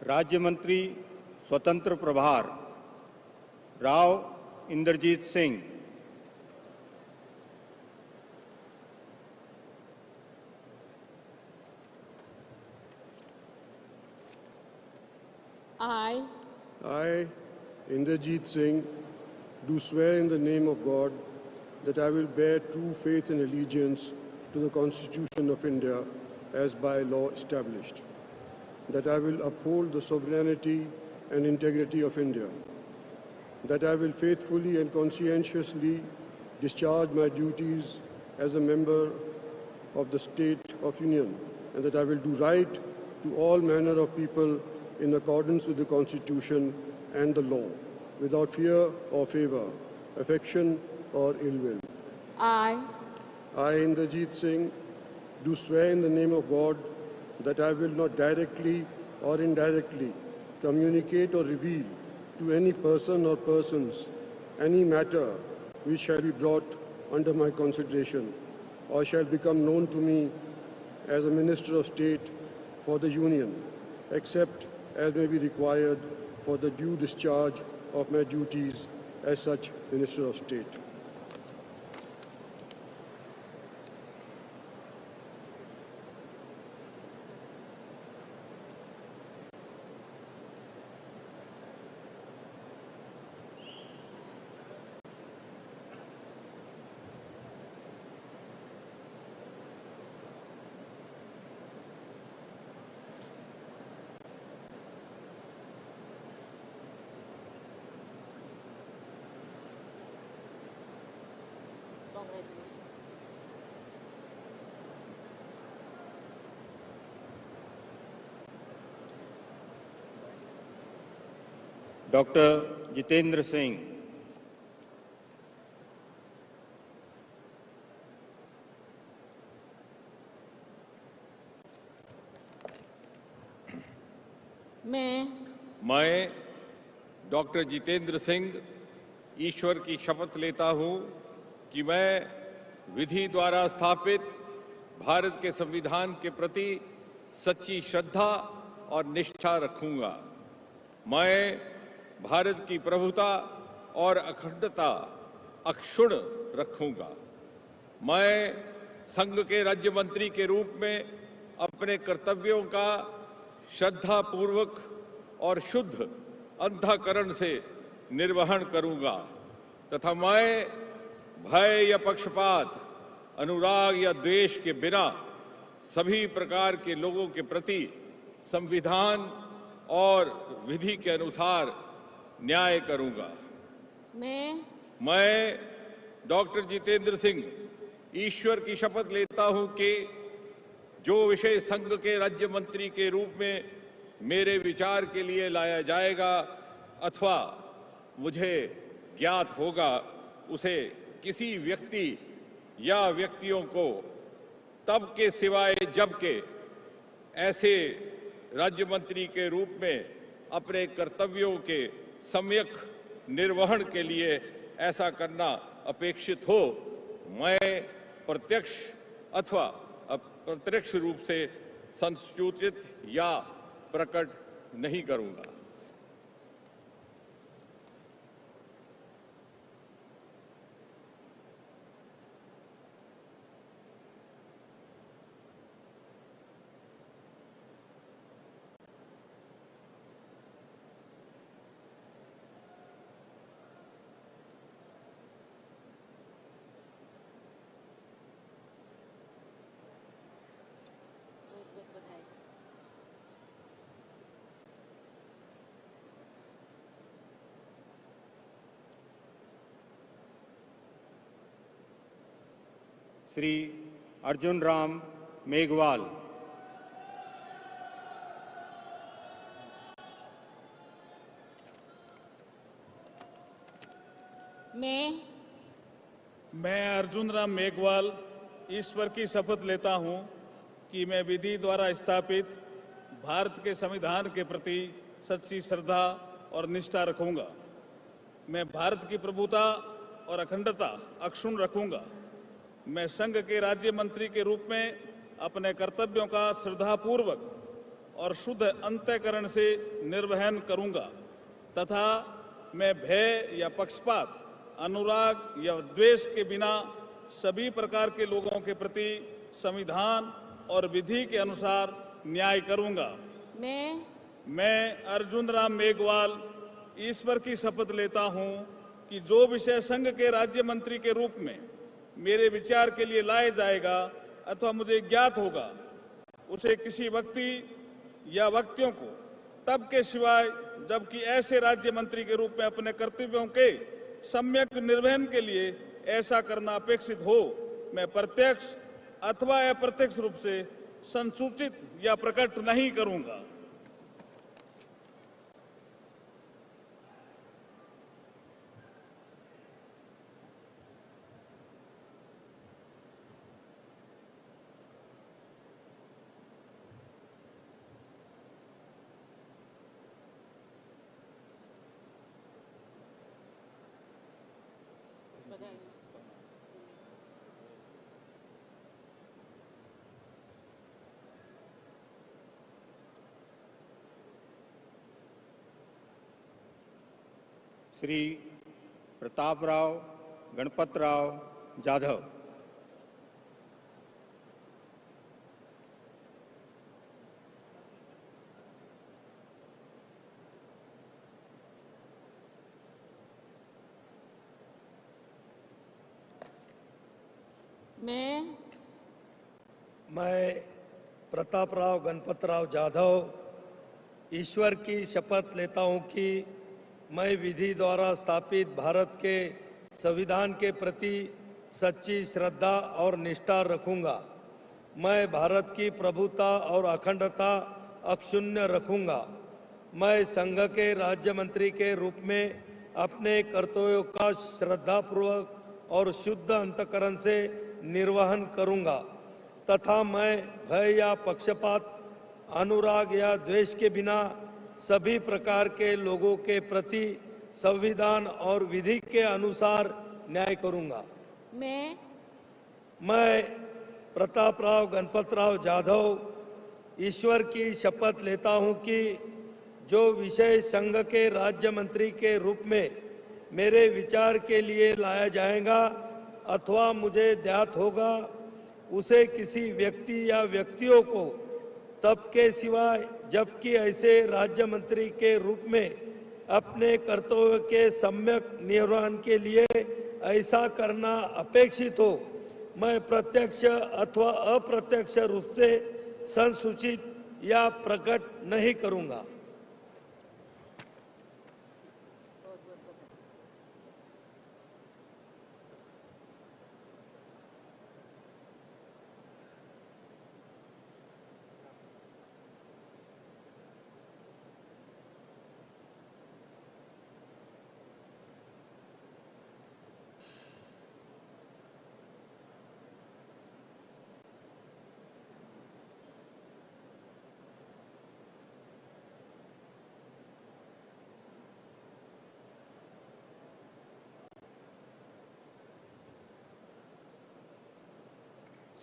Speaker 8: राज्य मंत्री स्वतंत्र प्रभार Rao Inderjit Singh,
Speaker 10: I, Inderjeet Singh, do swear in the name of God that I will bear true faith and allegiance to the Constitution of India as by law established, that I will uphold the sovereignty and integrity of India, that I will faithfully and conscientiously discharge my duties as a member of the State of Union, and that I will do right to all manner of people in accordance with the Constitution and the law, without fear or favor, affection or ill will. I, Inderjeet Singh, do swear in the name of God that I will not directly or indirectly communicate or reveal to any person or persons any matter which shall be brought under my consideration or shall become known to me as a Minister of State for the Union, except as may be required for the due discharge of my duties as such Minister of State.
Speaker 8: Doctor Jitendra Singh,
Speaker 11: मैं doctor Jitendra Singh ईश्वर की शपथ लेता हूं कि मैं विधि द्वारा स्थापित भारत के संविधान के प्रति सच्ची श्रद्धा और निष्ठा रखूंगा। मैं भारत की प्रभुता और अखंडता अक्षुण्ण रखूंगा। मैं संघ के राज्य मंत्री के रूप में अपने कर्तव्यों का श्रद्धापूर्वक और शुद्ध अंतःकरण से निर्वहन करूंगा तथा मैं भय या पक्षपात, अनुराग या द्वेष के बिना सभी प्रकार के लोगों के प्रति संविधान और विधि के अनुसार न्याय करूंगा। मैं डॉक्टर जितेंद्र सिंह ईश्वर की शपथ लेता हूं कि जो विषय संघ के राज्य मंत्री के रूप में मेरे विचार के लिए लाया जाएगा अथवा मुझे ज्ञात होगा, उसे किसी व्यक्ति या व्यक्तियों को तब के सिवाय जबकि ऐसे राज्य मंत्री के रूप में अपने कर्तव्यों के सम्यक निर्वहन के लिए ऐसा करना अपेक्षित हो, मैं प्रत्यक्ष अथवा अप्रत्यक्ष रूप से संसूचित या प्रकट नहीं करूंगा।
Speaker 8: श्री अर्जुन राम मेघवाल,
Speaker 18: मैं अर्जुन राम मेघवाल ईश्वर की शपथ लेता हूं कि मैं विधि द्वारा स्थापित भारत के संविधान के प्रति सच्ची श्रद्धा और निष्ठा रखूंगा। मैं भारत की प्रभुता और अखंडता अक्षुण्ण रखूंगा। मैं संघ के राज्य मंत्री के रूप में अपने कर्तव्यों का श्रद्धापूर्वक और शुद्ध अंतःकरण से निर्वहन करूंगा तथा मैं भय या पक्षपात, अनुराग या द्वेष के बिना सभी प्रकार के लोगों के प्रति संविधान और विधि के अनुसार न्याय करूंगा। मैं अर्जुन राम मेघवाल ईश्वर की शपथ लेता हूं कि जो विषय संघ के राज्य मंत्री के रूप में मेरे विचार के लिए लाया जाएगा अथवा मुझे ज्ञात होगा, उसे किसी व्यक्ति या व्यक्तियों को तब के सिवाय जबकि ऐसे राज्य मंत्री के रूप में अपने कर्तव्यों के सम्यक निर्वहन के लिए ऐसा करना अपेक्षित हो, मैं प्रत्यक्ष अथवा अप्रत्यक्ष रूप से संसूचित या प्रकट नहीं करूंगा।
Speaker 8: श्री प्रतापराव गणपतराव जाधव।
Speaker 12: मैं प्रतापराव गणपतराव जाधव ईश्वर की शपथ लेता हूं कि मैं विधि द्वारा स्थापित भारत के संविधान के प्रति सच्ची श्रद्धा और निष्ठा रखूंगा। मैं भारत की प्रभुता और अखंडता अक्षुण्ण रखूंगा। मैं संघ के राज्य मंत्री के रूप में अपने कर्तव्यों का श्रद्धापूर्वक और शुद्ध अंतःकरण से निर्वहन करूंगा तथा मैं भय या पक्षपात, अनुराग या द्वेष के बिना सभी प्रकार के लोगों के प्रति संविधान और विधि के अनुसार न्याय करूंगा। मैं प्रतापराव गणपतराव जाधव ईश्वर की शपथ लेता हूं कि जो विषय संघ के राज्य मंत्री के रूप में मेरे विचार के लिए लाया जाएगा अथवा मुझे ज्ञात होगा, उसे किसी व्यक्ति या व्यक्तियों को तब के सिवाय जबकि ऐसे राज्य मंत्री के रूप में अपने कर्तव्य के सम्यक निर्वहन के लिए ऐसा करना अपेक्षित हो, मैं प्रत्यक्ष अथवा अप्रत्यक्ष रूप से संसूचित या प्रकट नहीं करूंगा।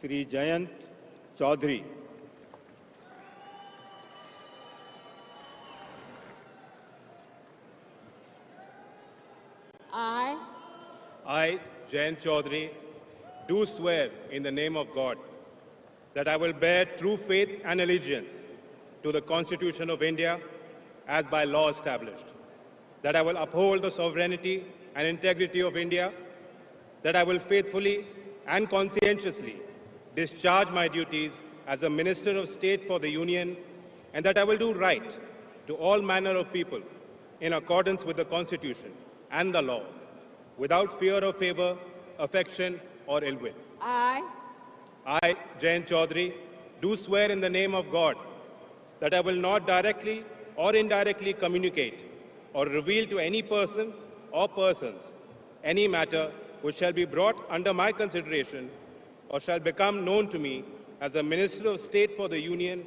Speaker 8: Shri Jayant Chaudhary.
Speaker 19: I, Jayant Chaudhary, do swear in the name of God that I will bear true faith and allegiance to the Constitution of India as by law established, that I will uphold the sovereignty and integrity of India, that I will faithfully and conscientiously discharge my duties as a Minister of State for the Union, and that I will do right to all manner of people in accordance with the Constitution and the law, without fear or favor, affection or ill will. I, Jayant Chaudhary, do swear in the name of God that I will not directly or indirectly communicate or reveal to any person or persons any matter which shall be brought under my consideration or shall become known to me as a Minister of State for the Union,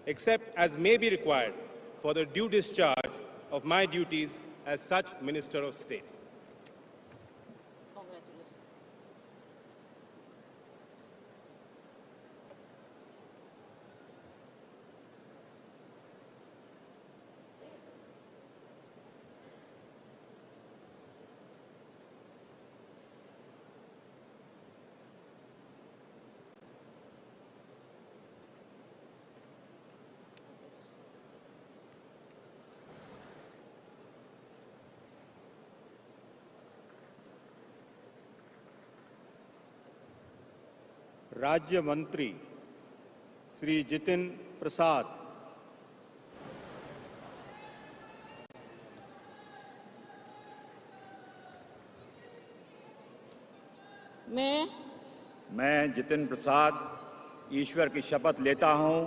Speaker 19: except as may be required for the due discharge of my duties as such Minister of State.
Speaker 8: राज्य मंत्री श्री जितिन प्रसाद।
Speaker 3: मैं जितिन प्रसाद ईश्वर की शपथ लेता हूं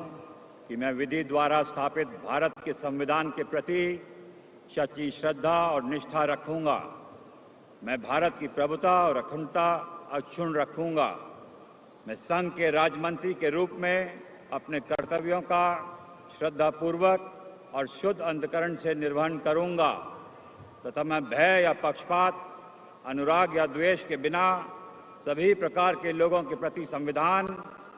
Speaker 3: कि मैं विधि द्वारा स्थापित भारत के संविधान के प्रति सच्ची श्रद्धा और निष्ठा रखूंगा। मैं भारत की प्रभुता और अखंडता अक्षुण्ण रखूंगा। मैं संघ के राज्य मंत्री के रूप में अपने कर्तव्यों का श्रद्धापूर्वक और शुद्ध अंतःकरण से निर्वहन करूंगा तथा मैं भय या पक्षपात, अनुराग या द्वेष के बिना सभी प्रकार के लोगों के प्रति संविधान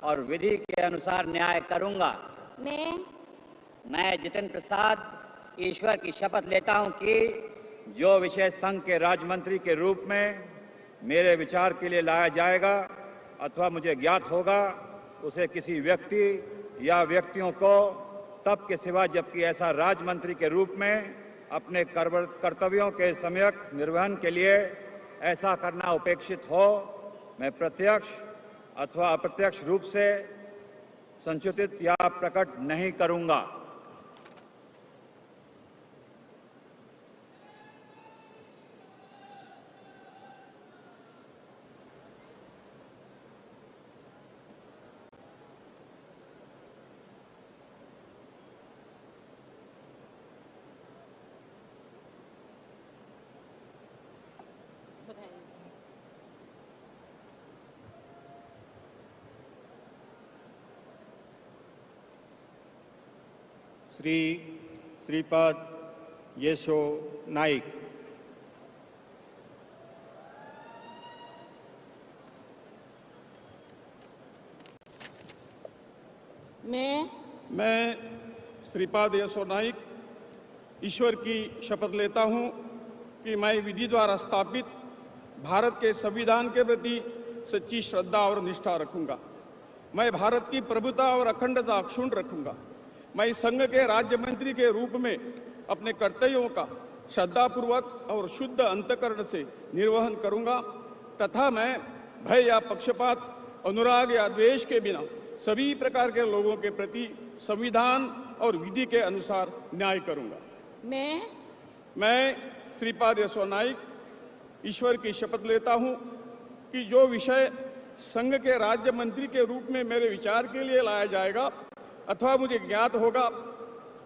Speaker 3: और विधि के अनुसार न्याय करूंगा। मैं जितिन प्रसाद ईश्वर की शपथ लेता हूं कि जो विषय संघ के राज्य मंत्री के रूप में मेरे विचार के लिए लाया जाएगा अथवा मुझे ज्ञात होगा, उसे किसी व्यक्ति या व्यक्तियों को तब के सिवा जबकि ऐसा राज्य मंत्री के रूप में अपने कर्तव्यों के सम्यक निर्वहन के लिए ऐसा करना अपेक्षित हो, मैं प्रत्यक्ष अथवा अप्रत्यक्ष रूप से संचित या प्रकट नहीं करूंगा।
Speaker 8: श्री श्रीपाद येशो नाइक।
Speaker 18: मैं श्रीपाद येशो नाइक ईश्वर की शपथ लेता हूं कि मैं विधि द्वारा स्थापित भारत के संविधान के प्रति सच्ची श्रद्धा और निष्ठा रखूंगा। मैं भारत की प्रभुता और अखंडता अक्षुण्ण रखूंगा। मैं संघ के राज्य मंत्री के रूप में अपने कर्तव्यों का श्रद्धापूर्वक और शुद्ध अंतःकरण से निर्वहन करूंगा तथा मैं भय या पक्षपात, अनुराग या द्वेष के बिना सभी प्रकार के लोगों के प्रति संविधान और विधि के अनुसार न्याय करूंगा। मैं श्रीपाद येशो नाइक ईश्वर की शपथ लेता हूं कि जो विषय संघ के राज्य मंत्री के रूप में मेरे विचार के लिए लाया जाएगा अथवा मुझे ज्ञात होगा,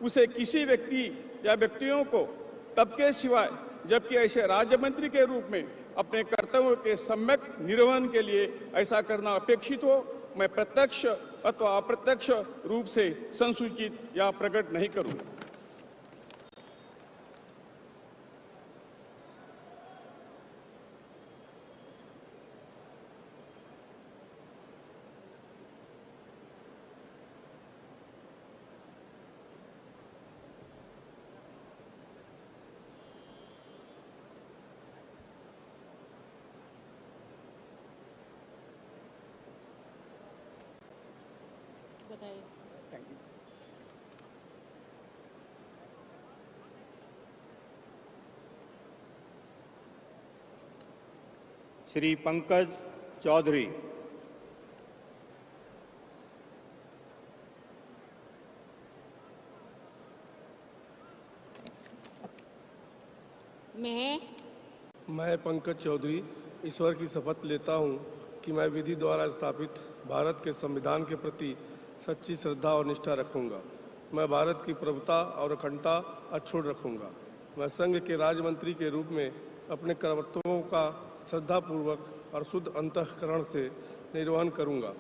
Speaker 18: उसे किसी व्यक्ति या व्यक्तियों को तब के सिवाय जबकि ऐसे राज्य मंत्री के रूप में अपने कर्तव्यों के सम्यक निर्वहन के लिए ऐसा करना अपेक्षित हो, मैं प्रत्यक्ष अथवा अप्रत्यक्ष रूप से संसूचित या प्रकट नहीं करूंगा।
Speaker 8: श्री पंकज चौधरी।
Speaker 10: मैं पंकज चौधरी ईश्वर की शपथ लेता हूं कि मैं विधि द्वारा स्थापित भारत के संविधान के प्रति सच्ची श्रद्धा और निष्ठा रखूंगा। मैं भारत की प्रभुता और अखंडता अक्षुण्ण रखूंगा। मैं संघ के राज्य मंत्री के रूप में अपने कर्तव्यों का श्रद्धापूर्वक और शुद्ध अंतःकरण से निर्वहन करूंगा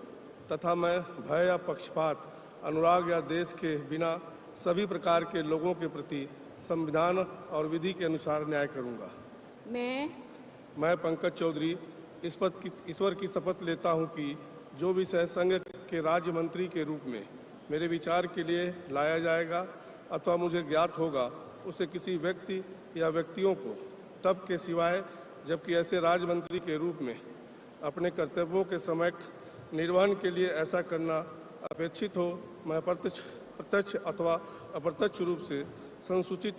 Speaker 10: तथा मैं भय या पक्षपात, अनुराग या देश के बिना सभी प्रकार के लोगों के प्रति संविधान और विधि के अनुसार न्याय करूंगा। मैं पंकज चौधरी ईश्वर की शपथ लेता हूं कि जो विषय संघ के राज्य मंत्री के रूप में मेरे विचार के लिए लाया जाएगा अथवा मुझे ज्ञात होगा, उसे किसी व्यक्ति या व्यक्तियों को तब के सिवाय जबकि ऐसे राज्य मंत्री के रूप में अपने कर्तव्यों के सम्यक निर्वहन के लिए ऐसा करना अपेक्षित हो, मैं प्रत्यक्ष अथवा अप्रत्यक्ष रूप से संसूचित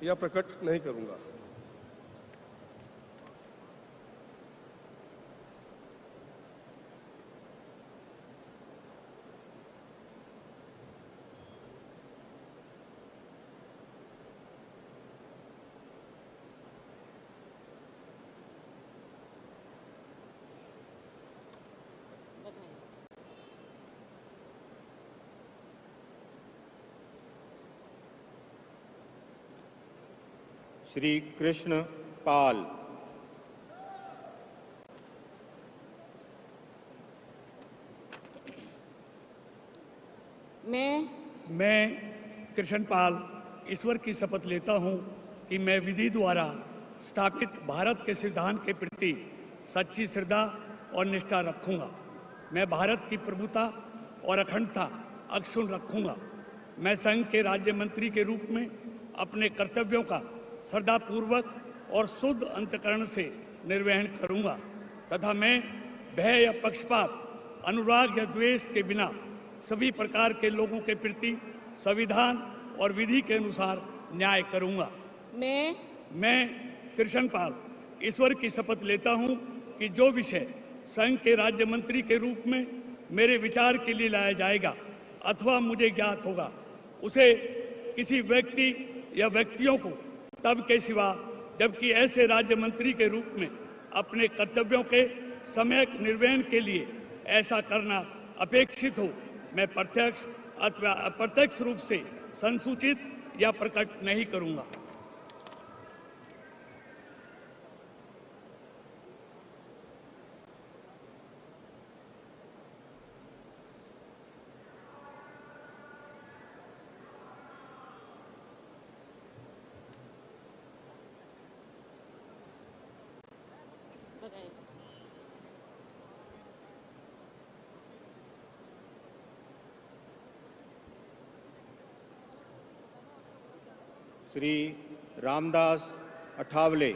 Speaker 10: या प्रकट नहीं करूंगा।
Speaker 3: श्री कृष्ण पाल।
Speaker 6: मैं कृष्ण पाल ईश्वर की शपथ लेता हूँ कि मैं विधि द्वारा स्थापित भारत के संविधान के प्रति सच्ची श्रद्धा और निष्ठा रखूँगा। मैं भारत की प्रभुता और अखंडता अक्षुण्ण रखूँगा। मैं संघ के राज्य मंत्री के रूप में अपने कर्तव्यों का श्रद्धापूर्वक और शुद्ध अंतःकरण से निर्वहन करूँगा तथा मैं भय या पक्षपात, अनुराग या द्वेष के बिना सभी प्रकार के लोगों के प्रति संविधान और विधि के अनुसार न्याय करूँगा। मैं कृष्ण पाल ईश्वर की शपथ लेता हूँ कि जो विषय संघ के राज्य मंत्री के रूप में मेरे विचार के लिए लाया जाएगा अथवा मुझे ज्ञात होगा, उसे किसी व्यक्ति या व्यक्तियों को तब के सिवा जबकि ऐसे राज्य मंत्री के रूप में अपने कर्तव्यों के सम्यक निर्वहन के लिए ऐसा करना अपेक्षित हो, मैं प्रत्यक्ष अथवा अप्रत्यक्ष रूप से संसूचित या प्रकट नहीं करूँगा।
Speaker 3: श्री रामदास अठावले।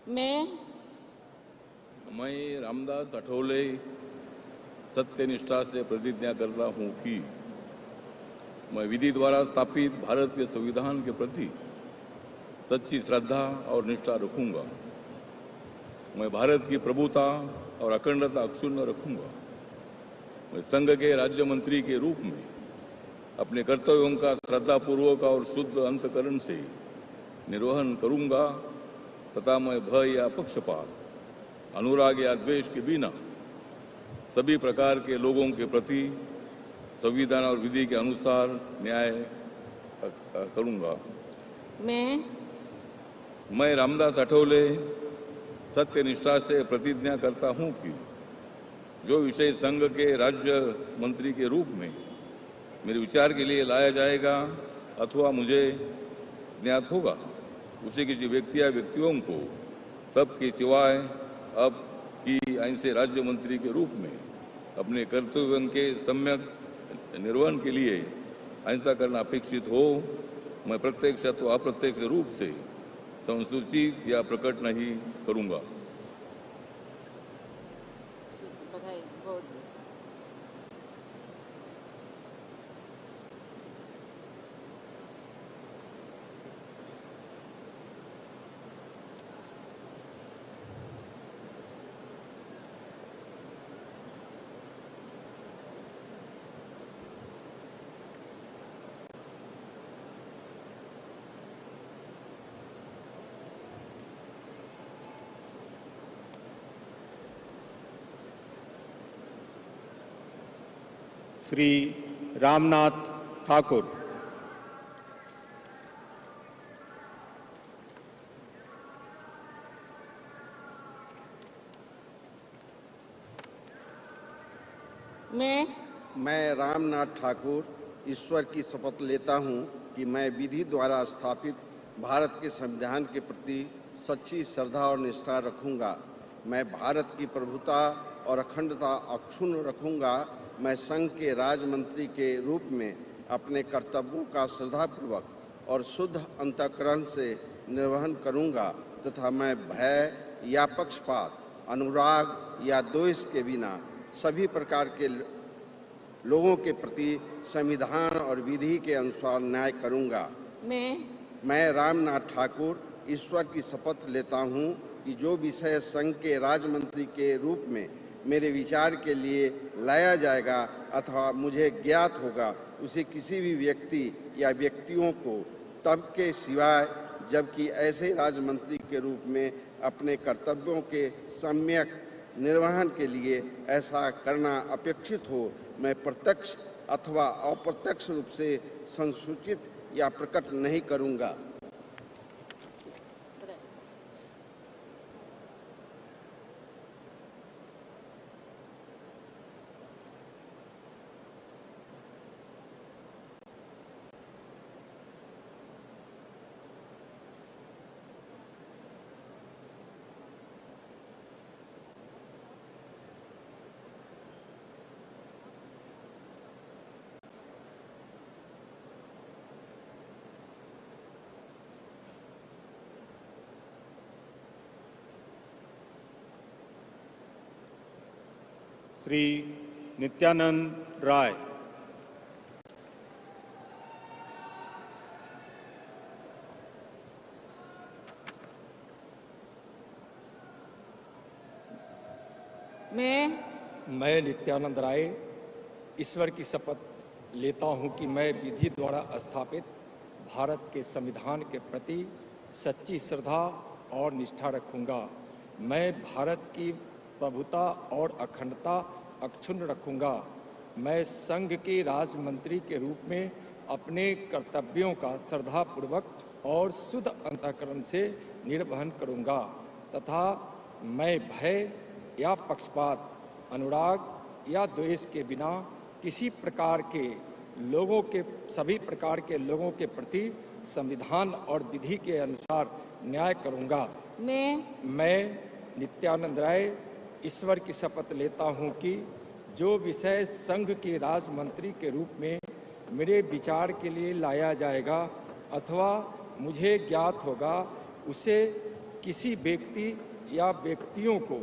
Speaker 20: मैं रामदास अठौले सत्यनिष्ठा से प्रतिज्ञा करता हूँ कि मैं विधि द्वारा स्थापित भारत के संविधान के प्रति सच्ची श्रद्धा और निष्ठा रखूंगा। मैं भारत की प्रभुता और अखंडता अक्षुण्ण रखूंगा। मैं संघ के राज्य मंत्री के रूप में अपने कर्तव्यों का श्रद्धापूर्वक और शुद्ध अंतःकरण से निर्वहन करूंगा तथा मैं भय या पक्षपात, अनुराग या द्वेष के बिना सभी प्रकार के लोगों के प्रति संविधान और विधि के अनुसार न्याय करूंगा। मैं रामदास अठौले सत्यनिष्ठा से प्रतिज्ञा करता हूं कि जो विषय संघ के राज्य मंत्री के रूप में मेरे विचार के लिए लाया जाएगा अथवा मुझे ज्ञात होगा, उसे किसी व्यक्ति या व्यक्तियों को तब के सिवाय अब की ऐसे राज्य मंत्री के रूप में अपने कर्तव्यों के सम्यक निर्वहन के लिए ऐसा करना अपेक्षित हो, मैं प्रत्यक्ष अथवा अप्रत्यक्ष रूप से संसूचित या प्रकट नहीं करूंगा।
Speaker 3: श्री रामनाथ ठाकुर।
Speaker 21: मैं रामनाथ ठाकुर ईश्वर की शपथ लेता हूं कि मैं विधि द्वारा स्थापित भारत के संविधान के प्रति सच्ची श्रद्धा और निष्ठा रखूंगा। मैं भारत की प्रभुता और अखंडता अक्षुण्ण रखूंगा। मैं संघ के राज्य मंत्री के रूप में अपने कर्तव्यों का श्रद्धापूर्वक और शुद्ध अंतःकरण से निर्वहन करूंगा तथा मैं भय या पक्षपात, अनुराग या द्वेष के बिना सभी प्रकार के लोगों के प्रति संविधान और विधि के अनुसार न्याय करूंगा। मैं रामनाथ ठाकुर ईश्वर की शपथ लेता हूं कि जो विषय संघ के राज्य मंत्री के रूप में मेरे विचार के लिए लाया जाएगा अथवा मुझे ज्ञात होगा, उसे किसी भी व्यक्ति या व्यक्तियों को तब के सिवाय जबकि ऐसे राज्य मंत्री के रूप में अपने कर्तव्यों के सम्यक निर्वहन के लिए ऐसा करना अपेक्षित हो, मैं प्रत्यक्ष अथवा अप्रत्यक्ष रूप से संसूचित या प्रकट नहीं करूँगा।
Speaker 8: श्री नित्यानंद राय।
Speaker 1: मैं नित्यानंद राय ईश्वर की शपथ लेता हूं कि मैं विधि द्वारा स्थापित भारत के संविधान के प्रति सच्ची श्रद्धा और निष्ठा रखूंगा। मैं भारत की प्रभुता और अखंडता अक्षुण्ण रखूंगा। मैं संघ के राज्य मंत्री के रूप में अपने कर्तव्यों का श्रद्धापूर्वक और शुद्ध अंतःकरण से निर्वहन करूंगा तथा मैं भय या पक्षपात, अनुराग या द्वेष के बिना किसी प्रकार के सभी प्रकार के लोगों के प्रति संविधान और विधि के अनुसार न्याय करूंगा। मैं नित्यानंद राय ईश्वर की शपथ लेता हूं कि जो विषय संघ के राज्य मंत्री के रूप में मेरे विचार के लिए लाया जाएगा अथवा मुझे ज्ञात होगा, उसे किसी व्यक्ति या व्यक्तियों को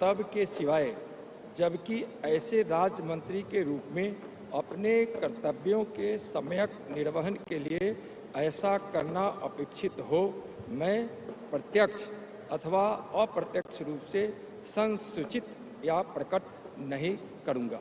Speaker 1: तब के सिवाय, जबकि ऐसे राज्य मंत्री के रूप में अपने कर्तव्यों के सम्यक निर्वहन के लिए ऐसा करना अपेक्षित हो, मैं प्रत्यक्ष अथवा अप्रत्यक्ष रूप से संसूचित या प्रकट नहीं करूंगा।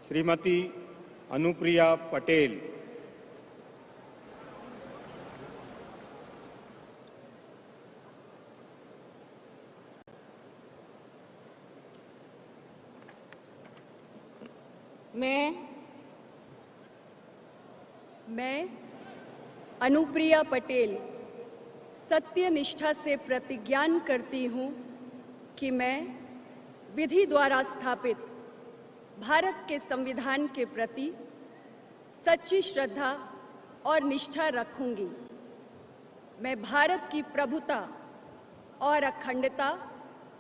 Speaker 8: श्रीमती अनुप्रिया पटेल।
Speaker 2: मैं अनुप्रिया पटेल सत्य निष्ठा से प्रतिज्ञान करती हूँ कि मैं विधि द्वारा स्थापित भारत के संविधान के प्रति सच्ची श्रद्धा और निष्ठा रखूंगी। मैं भारत की प्रभुता और अखंडता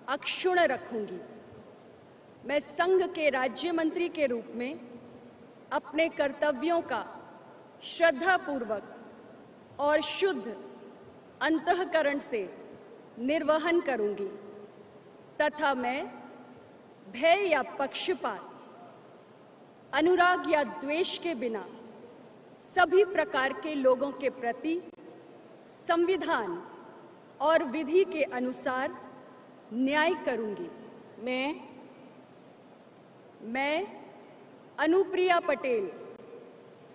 Speaker 2: अक्षुण्ण रखूंगी। मैं संघ के राज्य मंत्री के रूप में अपने कर्तव्यों का श्रद्धापूर्वक और शुद्ध अंतःकरण से निर्वहन करूंगी तथा मैं भय या पक्षपात, अनुराग या द्वेष के बिना सभी प्रकार के लोगों के प्रति संविधान और विधि के अनुसार न्याय करूंगी। मैं अनुप्रिया पटेल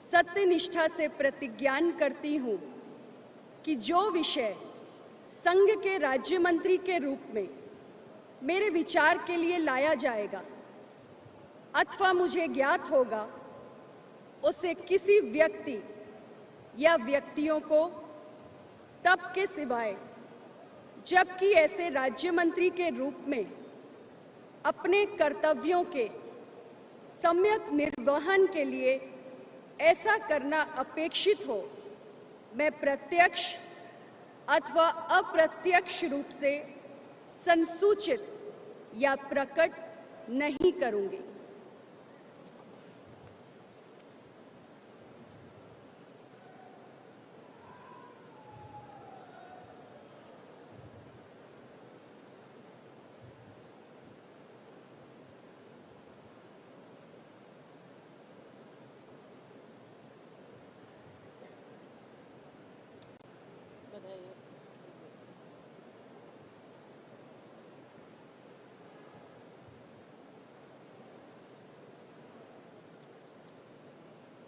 Speaker 2: सत्यनिष्ठा से प्रतिज्ञान करती हूँ कि जो विषय संघ के राज्य मंत्री के रूप में मेरे विचार के लिए लाया जाएगा अथवा मुझे ज्ञात होगा, उसे किसी व्यक्ति या व्यक्तियों को तब के सिवाय, जबकि ऐसे राज्य मंत्री के रूप में अपने कर्तव्यों के सम्यक निर्वहन के लिए ऐसा करना अपेक्षित हो, मैं प्रत्यक्ष अथवा अप्रत्यक्ष रूप से संसूचित या प्रकट नहीं करूंगी।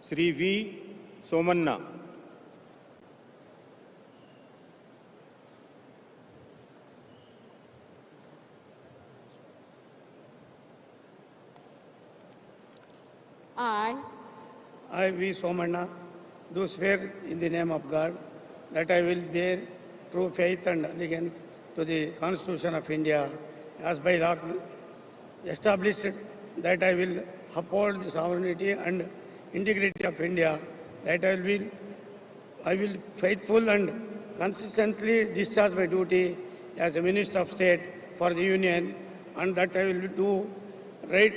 Speaker 19: Shri V Somanna.
Speaker 6: I, V. Somanna, do swear in the name of God that I will bear true faith and allegiance to the Constitution of India as by law established, that I will uphold the sovereignty and integrity of India, that I will faithful and consistently discharge my duty as a Minister of State for the Union, and that I will do right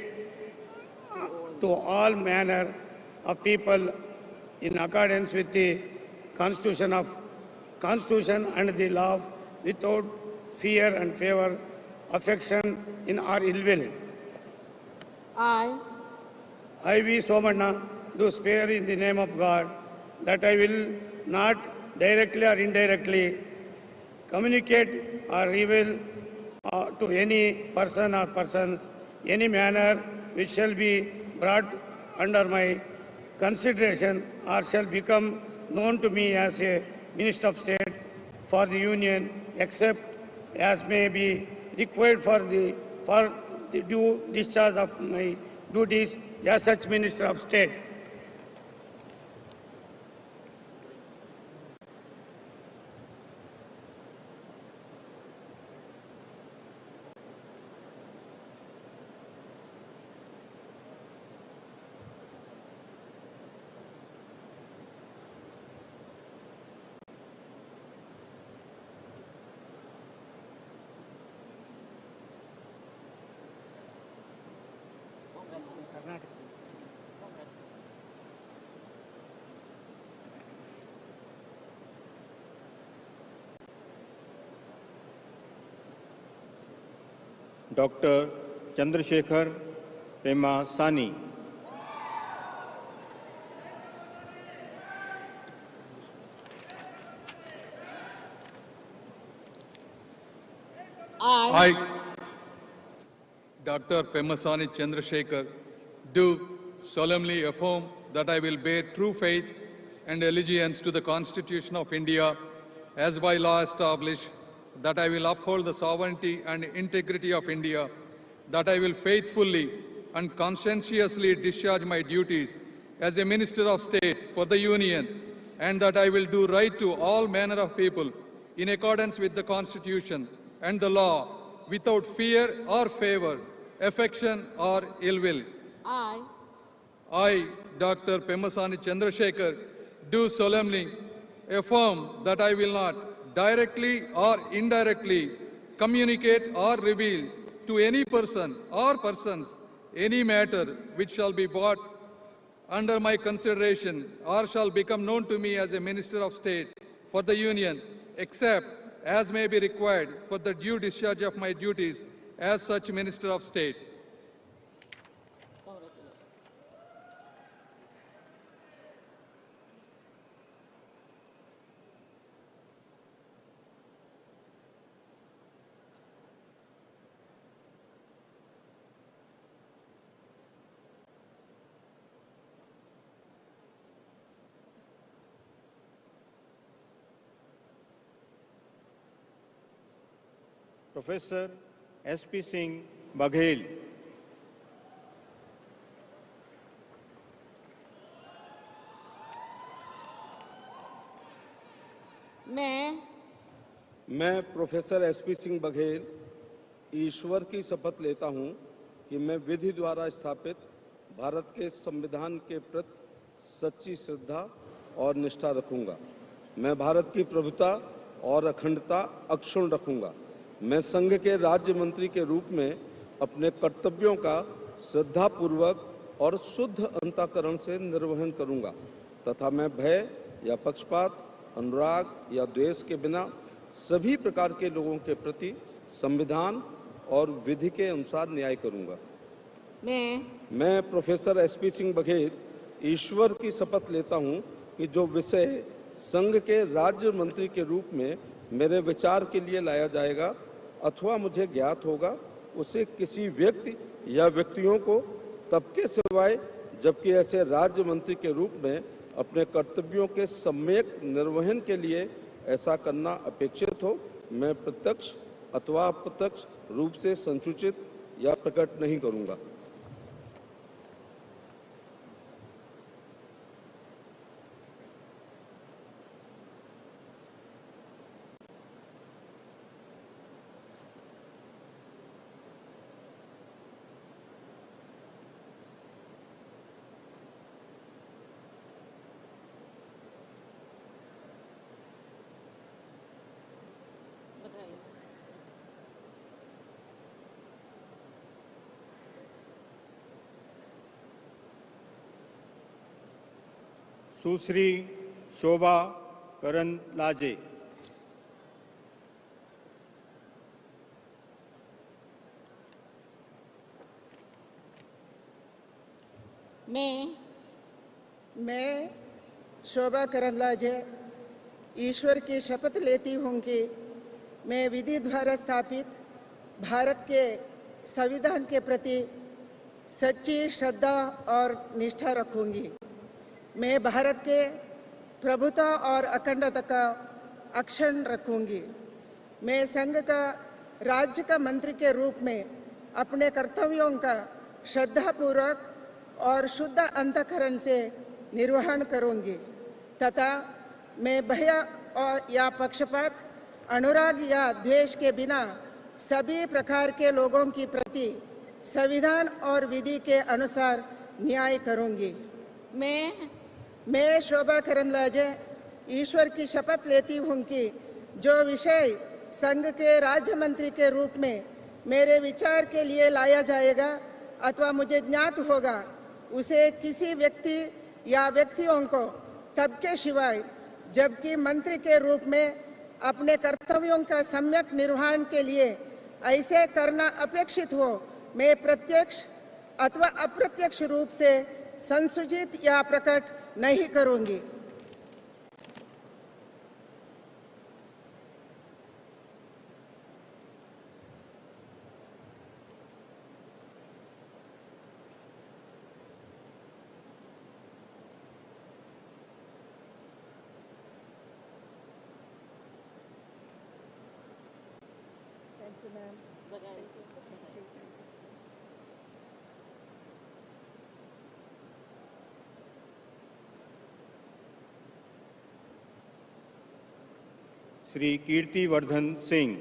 Speaker 6: to all manner of people in accordance with the Constitution and the law, without fear and favor, affection, in or ill will. I, V. Somanna, do swear in the name of God that I will not directly or indirectly communicate or reveal to any person or persons any manner which shall be brought under my consideration or shall become known to me as a Minister of State for the Union, except as may be required for the due discharge of my duties as such Minister of State.
Speaker 19: Doctor Chandrashekhar Pemmasani.
Speaker 4: I, Dr. Pemasani Chandrasekhar, do solemnly affirm that I will bear true faith and allegiance to the Constitution of India as by law established, that I will uphold the sovereignty and integrity of India, that I will faithfully and conscientiously discharge my duties as a Minister of State for the Union, and that I will do right to all manner of people in accordance with the Constitution and the law, without fear or favor, affection or ill will. I, Dr. Pemasani Chandrasekhar, do solemnly affirm that I will not directly or indirectly communicate or reveal to any person or persons any matter which shall be brought under my consideration or shall become known to me as a Minister of State for the Union, except as may be required for the due discharge of my duties as such Minister of State.
Speaker 19: Professor SP Singh Baghel.
Speaker 21: मैं professor SP Singh Baghel ईश्वर की शपथ लेता हूं कि मैं विधि द्वारा स्थापित भारत के संविधान के प्रति सच्ची श्रद्धा और निष्ठा रखूंगा। मैं भारत की प्रभुता और अखंडता अक्षुण्ण रखूंगा। मैं संघ के राज्य मंत्री के रूप में अपने कर्तव्यों का श्रद्धापूर्वक और शुद्ध अंतःकरण से निर्वहन करूंगा तथा मैं भय या पक्षपात, अनुराग या द्वेष के बिना सभी प्रकार के लोगों के प्रति संविधान और विधि के अनुसार न्याय करूंगा। मैं प्रोफेसर एसपी सिंह बघेल ईश्वर की शपथ लेता हूं कि जो विषय संघ के राज्य मंत्री के रूप में मेरे विचार के लिए लाया जाएगा अथवा मुझे ज्ञात होगा, उसे किसी व्यक्ति या व्यक्तियों को तब के सिवाय जबकि ऐसे राज्य मंत्री के रूप में अपने कर्तव्यों के सम्यक निर्वहन के लिए ऐसा करना अपेक्षित हो, मैं प्रत्यक्ष अथवा अप्रत्यक्ष रूप से संसूचित या प्रकट नहीं करूंगा।
Speaker 3: सुश्री शोभा करंदलाजे।
Speaker 9: मैं शोभा करंदलाजे ईश्वर की शपथ लेती हूँ कि मैं विधि द्वारा स्थापित भारत के संविधान के प्रति सच्ची श्रद्धा और निष्ठा रखूंगी। मैं भारत के प्रभुता और अखंडता का अक्षुण्ण रखूंगी। मैं संघ का राज्य का मंत्री के रूप में अपने कर्तव्यों का श्रद्धापूर्वक और शुद्ध अंतःकरण से निर्वहन करूंगी तथा मैं भय या पक्षपात, अनुराग या द्वेष के बिना सभी प्रकार के लोगों की प्रति संविधान और विधि के अनुसार न्याय करूंगी। मैं शोभा करंदलाजे ईश्वर की शपथ लेती हूँ कि जो विषय संघ के राज्य मंत्री के रूप में मेरे विचार के लिए लाया जाएगा अथवा मुझे ज्ञात होगा, उसे किसी व्यक्ति या व्यक्तियों को तब के सिवाय जबकि मंत्री के रूप में अपने कर्तव्यों का सम्यक निर्वहन के लिए ऐसे करना अपेक्षित हो, मैं प्रत्यक्ष अथवा अप्रत्यक्ष रूप से संसूचित या प्रकट नहीं करूंगी।
Speaker 3: श्री कीर्तिवर्धन सिंह।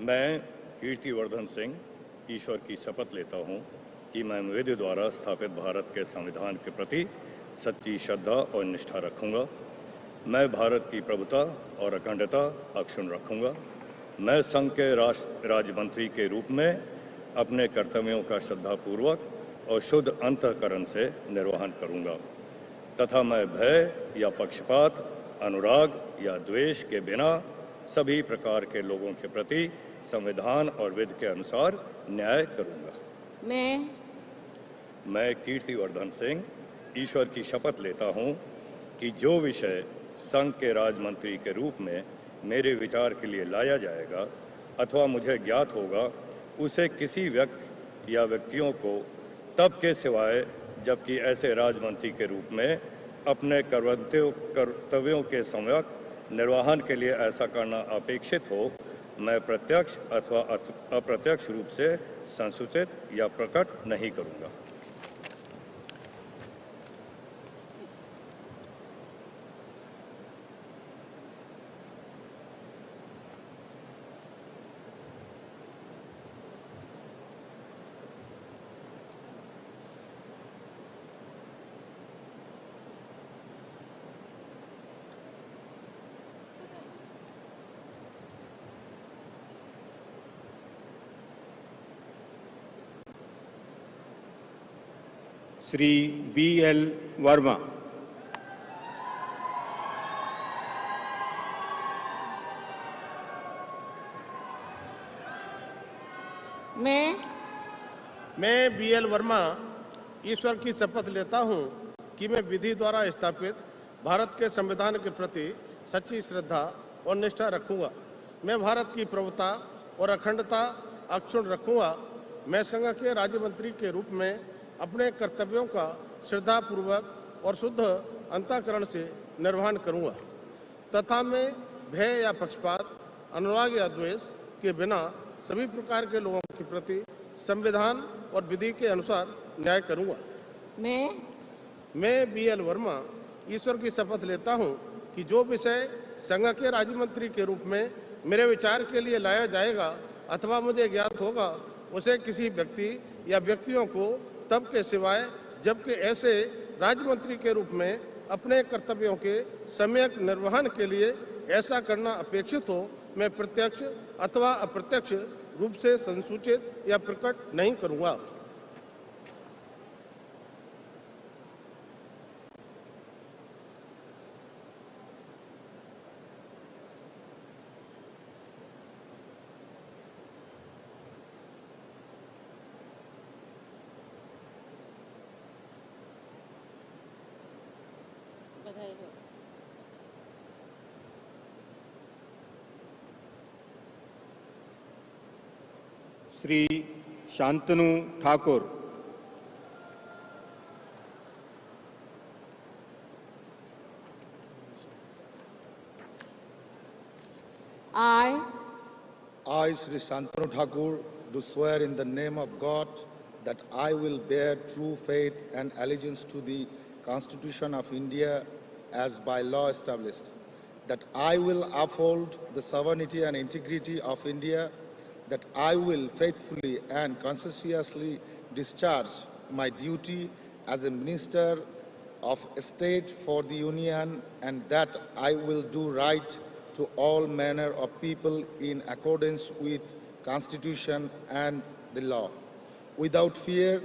Speaker 5: मैं कीर्तिवर्धन सिंह ईश्वर की शपथ लेता हूँ कि मैं विधि द्वारा स्थापित भारत के संविधान के प्रति सच्ची श्रद्धा और निष्ठा रखूँगा। मैं भारत की प्रभुता और अखंडता अक्षुण्ण रखूँगा। मैं संघ के राज्य मंत्री के रूप में अपने कर्तव्यों का श्रद्धापूर्वक और शुद्ध अंतःकरण से निर्वहन करूँगा तथा मैं भय या पक्षपात, अनुराग या द्वेष के बिना सभी प्रकार के लोगों के प्रति संविधान और विधि के अनुसार न्याय करूँगा। मैं कीर्तिवर्धन सिंह ईश्वर की शपथ लेता हूँ कि जो विषय संघ के राज्य मंत्री के रूप में मेरे विचार के लिए लाया जाएगा अथवा मुझे ज्ञात होगा, उसे किसी व्यक्ति या व्यक्तियों को तब के सिवाय जबकि ऐसे राजमंत्री के रूप में अपने कर्तव्यों के सम्यक निर्वहन के लिए ऐसा करना अपेक्षित हो, मैं प्रत्यक्ष अथवा अप्रत्यक्ष रूप से संसूचित या प्रकट नहीं करूँगा।
Speaker 3: श्री B.L. वर्मा।
Speaker 7: मैं B.L. वर्मा ईश्वर की शपथ लेता हूं कि मैं विधि द्वारा स्थापित भारत के संविधान के प्रति सच्ची श्रद्धा और निष्ठा रखूंगा। मैं भारत की प्रभुता और अखंडता अक्षुण्ण रखूंगा। मैं संघ के राज्य मंत्री के रूप में अपने कर्तव्यों का श्रद्धापूर्वक और शुद्ध अंतःकरण से निर्वहन करूंगा तथा मैं भय या पक्षपात, अनुराग या द्वेष के बिना सभी प्रकार के लोगों के प्रति संविधान और विधि के अनुसार न्याय करूंगा। मैं B.L. वर्मा ईश्वर की शपथ लेता हूं कि जो विषय संघ के राज्य मंत्री के रूप में मेरे विचार के लिए लाया जाएगा अथवा मुझे ज्ञात होगा उसे किसी व्यक्ति या व्यक्तियों को तब के सिवाय जबकि ऐसे राज्य मंत्री के रूप में अपने कर्तव्यों के सम्यक निर्वहन के लिए ऐसा करना अपेक्षित हो, मैं प्रत्यक्ष अथवा अप्रत्यक्ष रूप से संसूचित या प्रकट नहीं करूंगा।
Speaker 3: Shri Shantanu Thakur.
Speaker 14: I, Sri Shantanu Thakur, do swear in the name of God that I will bear true faith and allegiance to the Constitution of India as by law established, that I will uphold the sovereignty and integrity of India, that I will faithfully and conscientiously discharge my duty as a Minister of State for the Union, and that I will do right to all manner of people in accordance with Constitution and the law, without fear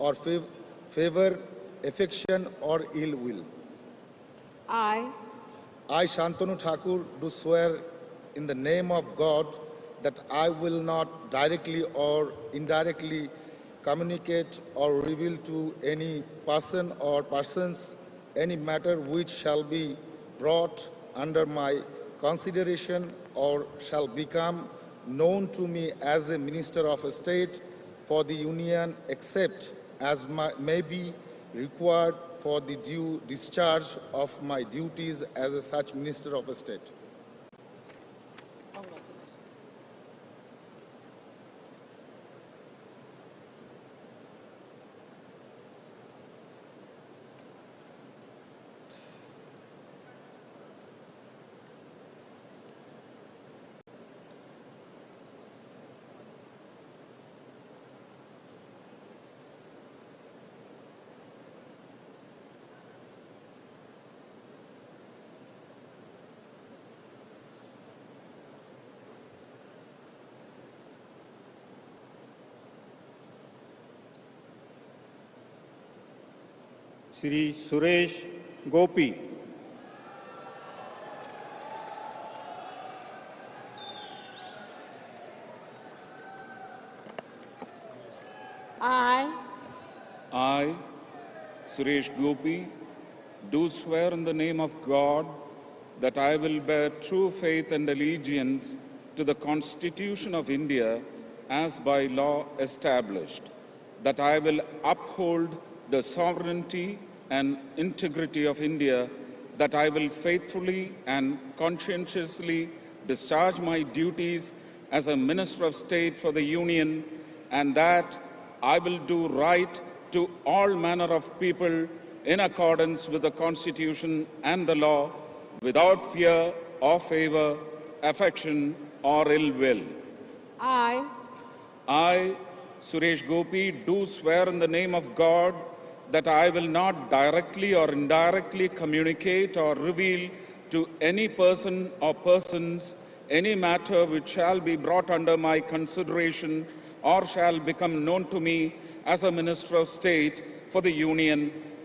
Speaker 14: or favor, affection or ill will. I, Shantanu Thakur, do swear in the name of God that I will not directly or indirectly communicate or reveal to any person or persons any matter which shall be brought under my consideration or shall become known to me as a Minister of State for the Union, except as may be required for the due discharge of my duties as a such Minister of State.
Speaker 3: Shri Suresh Gopi.
Speaker 23: I, Suresh Gopi, do swear in the name of God that I will bear true faith and allegiance to the Constitution of India as by law established, that I will uphold the sovereignty and integrity of India, that I will faithfully and conscientiously discharge my duties as a Minister of State for the Union, and that I will do right to all manner of people in accordance with the Constitution and the law, without fear or favor, affection or ill will. I, Suresh Gopi, do swear in the name of God that I will not directly or indirectly communicate or reveal to any person or persons any matter which shall be brought under my consideration or shall become known to me as a Minister of State for the Union,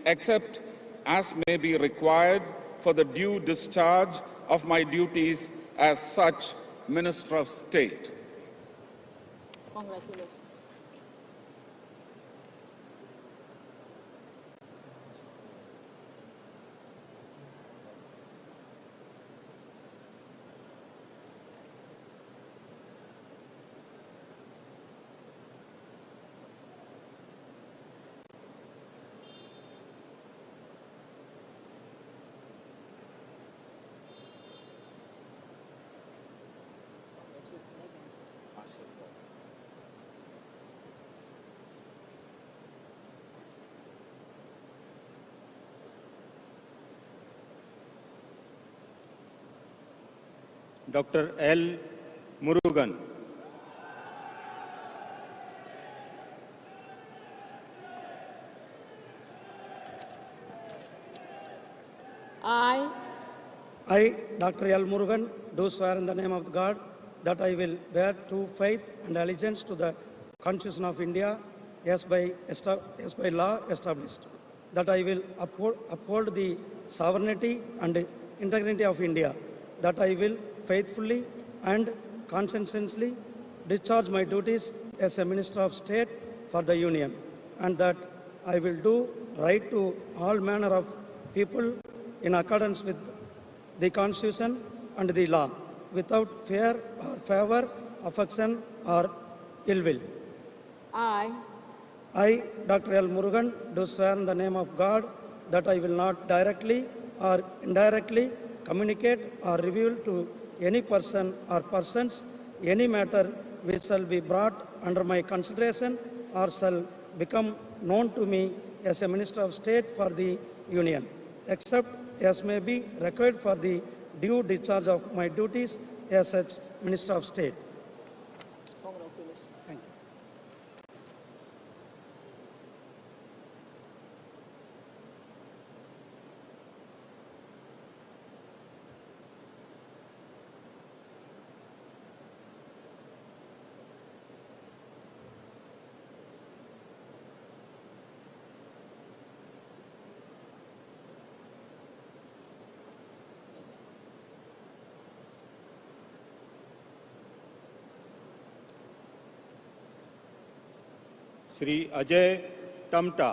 Speaker 23: except as may be required for the due discharge of my duties as such Minister of State.
Speaker 13: Congratulations.
Speaker 3: Doctor L Murugan.
Speaker 17: I, Dr. L. Murugan, do swear in the name of God that I will bear true faith and allegiance to the Constitution of India as by law established, that I will uphold the sovereignty and integrity of India, that I will faithfully and conscientiously discharge my duties as a Minister of State for the Union, and that I will do right to all manner of people in accordance with the Constitution and the law, without fear or favor, affection or ill will. I, Dr. L. Murugan, do swear in the name of God that I will not directly or indirectly communicate or reveal to any person or persons any matter which shall be brought under my consideration or shall become known to me as a Minister of State for the Union, except as may be required for the due discharge of my duties as such Minister of State.
Speaker 13: Congratulations.
Speaker 17: Thank you.
Speaker 3: Shri Ajay Tamta.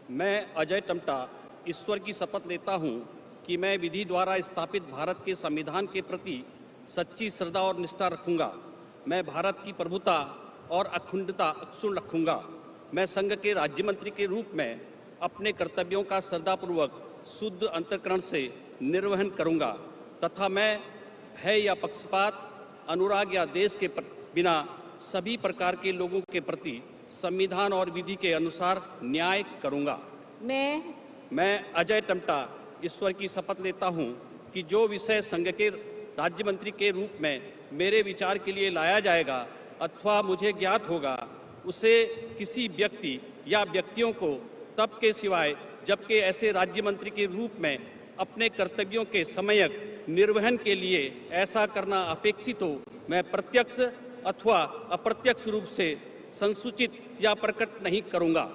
Speaker 22: मैं अजय टमटा ईश्वर की शपथ लेता हूं कि मैं विधि द्वारा स्थापित भारत के संविधान के प्रति सच्ची श्रद्धा और निष्ठा रखूंगा। मैं भारत की प्रभुता और अखंडता अक्षुण्ण रखूंगा। मैं संघ के राज्य मंत्री के रूप में अपने कर्तव्यों का श्रद्धापूर्वक शुद्ध अंतःकरण से निर्वहन करूंगा तथा मैं भय या पक्षपात, अनुराग या देश के बिना सभी प्रकार के लोगों के प्रति संविधान और विधि के अनुसार न्याय करूंगा। मैं अजय टमटा ईश्वर की शपथ लेता हूं कि जो विषय संघ के राज्य मंत्री के रूप में मेरे विचार के लिए लाया जाएगा अथवा मुझे ज्ञात होगा, उसे किसी व्यक्ति या व्यक्तियों को तब के सिवाय जबकि ऐसे राज्य मंत्री के रूप में अपने कर्तव्यों के सम्यक निर्वहन के लिए ऐसा करना अपेक्षित हो, मैं प्रत्यक्ष अथवा अप्रत्यक्ष रूप से संसूचित या प्रकट नहीं करूंगा।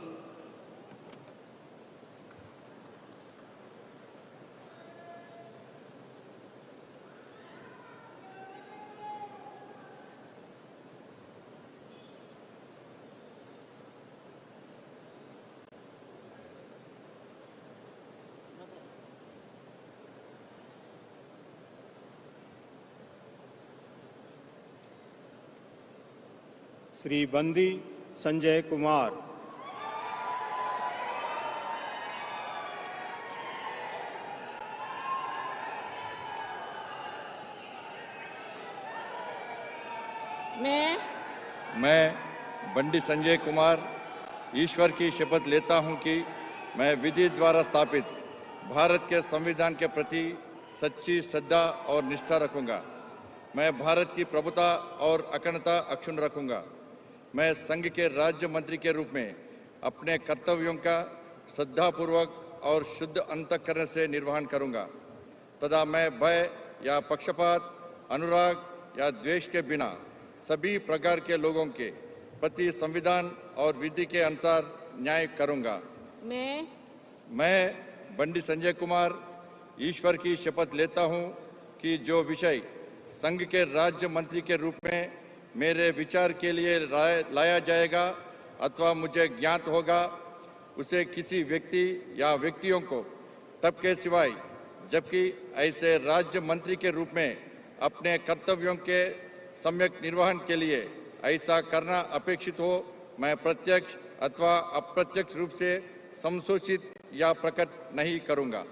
Speaker 3: श्री बंदी संजय कुमार।
Speaker 1: मैं बंडी संजय कुमार ईश्वर की शपथ लेता हूं कि मैं विधि द्वारा स्थापित भारत के संविधान के प्रति सच्ची श्रद्धा और निष्ठा रखूंगा। मैं भारत की प्रभुता और अखंडता अक्षुण्ण रखूंगा। मैं संघ के राज्य मंत्री के रूप में अपने कर्तव्यों का श्रद्धापूर्वक और शुद्ध अंतःकरण से निर्वहन करूंगा तथा मैं भय
Speaker 11: या पक्षपात, अनुराग या द्वेष के बिना सभी प्रकार के लोगों के प्रति संविधान और विधि के अनुसार न्याय करूंगा। मैं बंडी संजय कुमार ईश्वर की शपथ लेता हूं कि जो विषय संघ के राज्य मंत्री के रूप में मेरे विचार के लिए लाया जाएगा अथवा मुझे ज्ञात होगा, उसे किसी व्यक्ति या व्यक्तियों को तब के सिवाय जबकि ऐसे राज्य मंत्री के रूप में अपने कर्तव्यों के सम्यक निर्वहन के लिए ऐसा करना अपेक्षित हो, मैं प्रत्यक्ष अथवा अप्रत्यक्ष रूप से संशोधित या प्रकट नहीं करूंगा।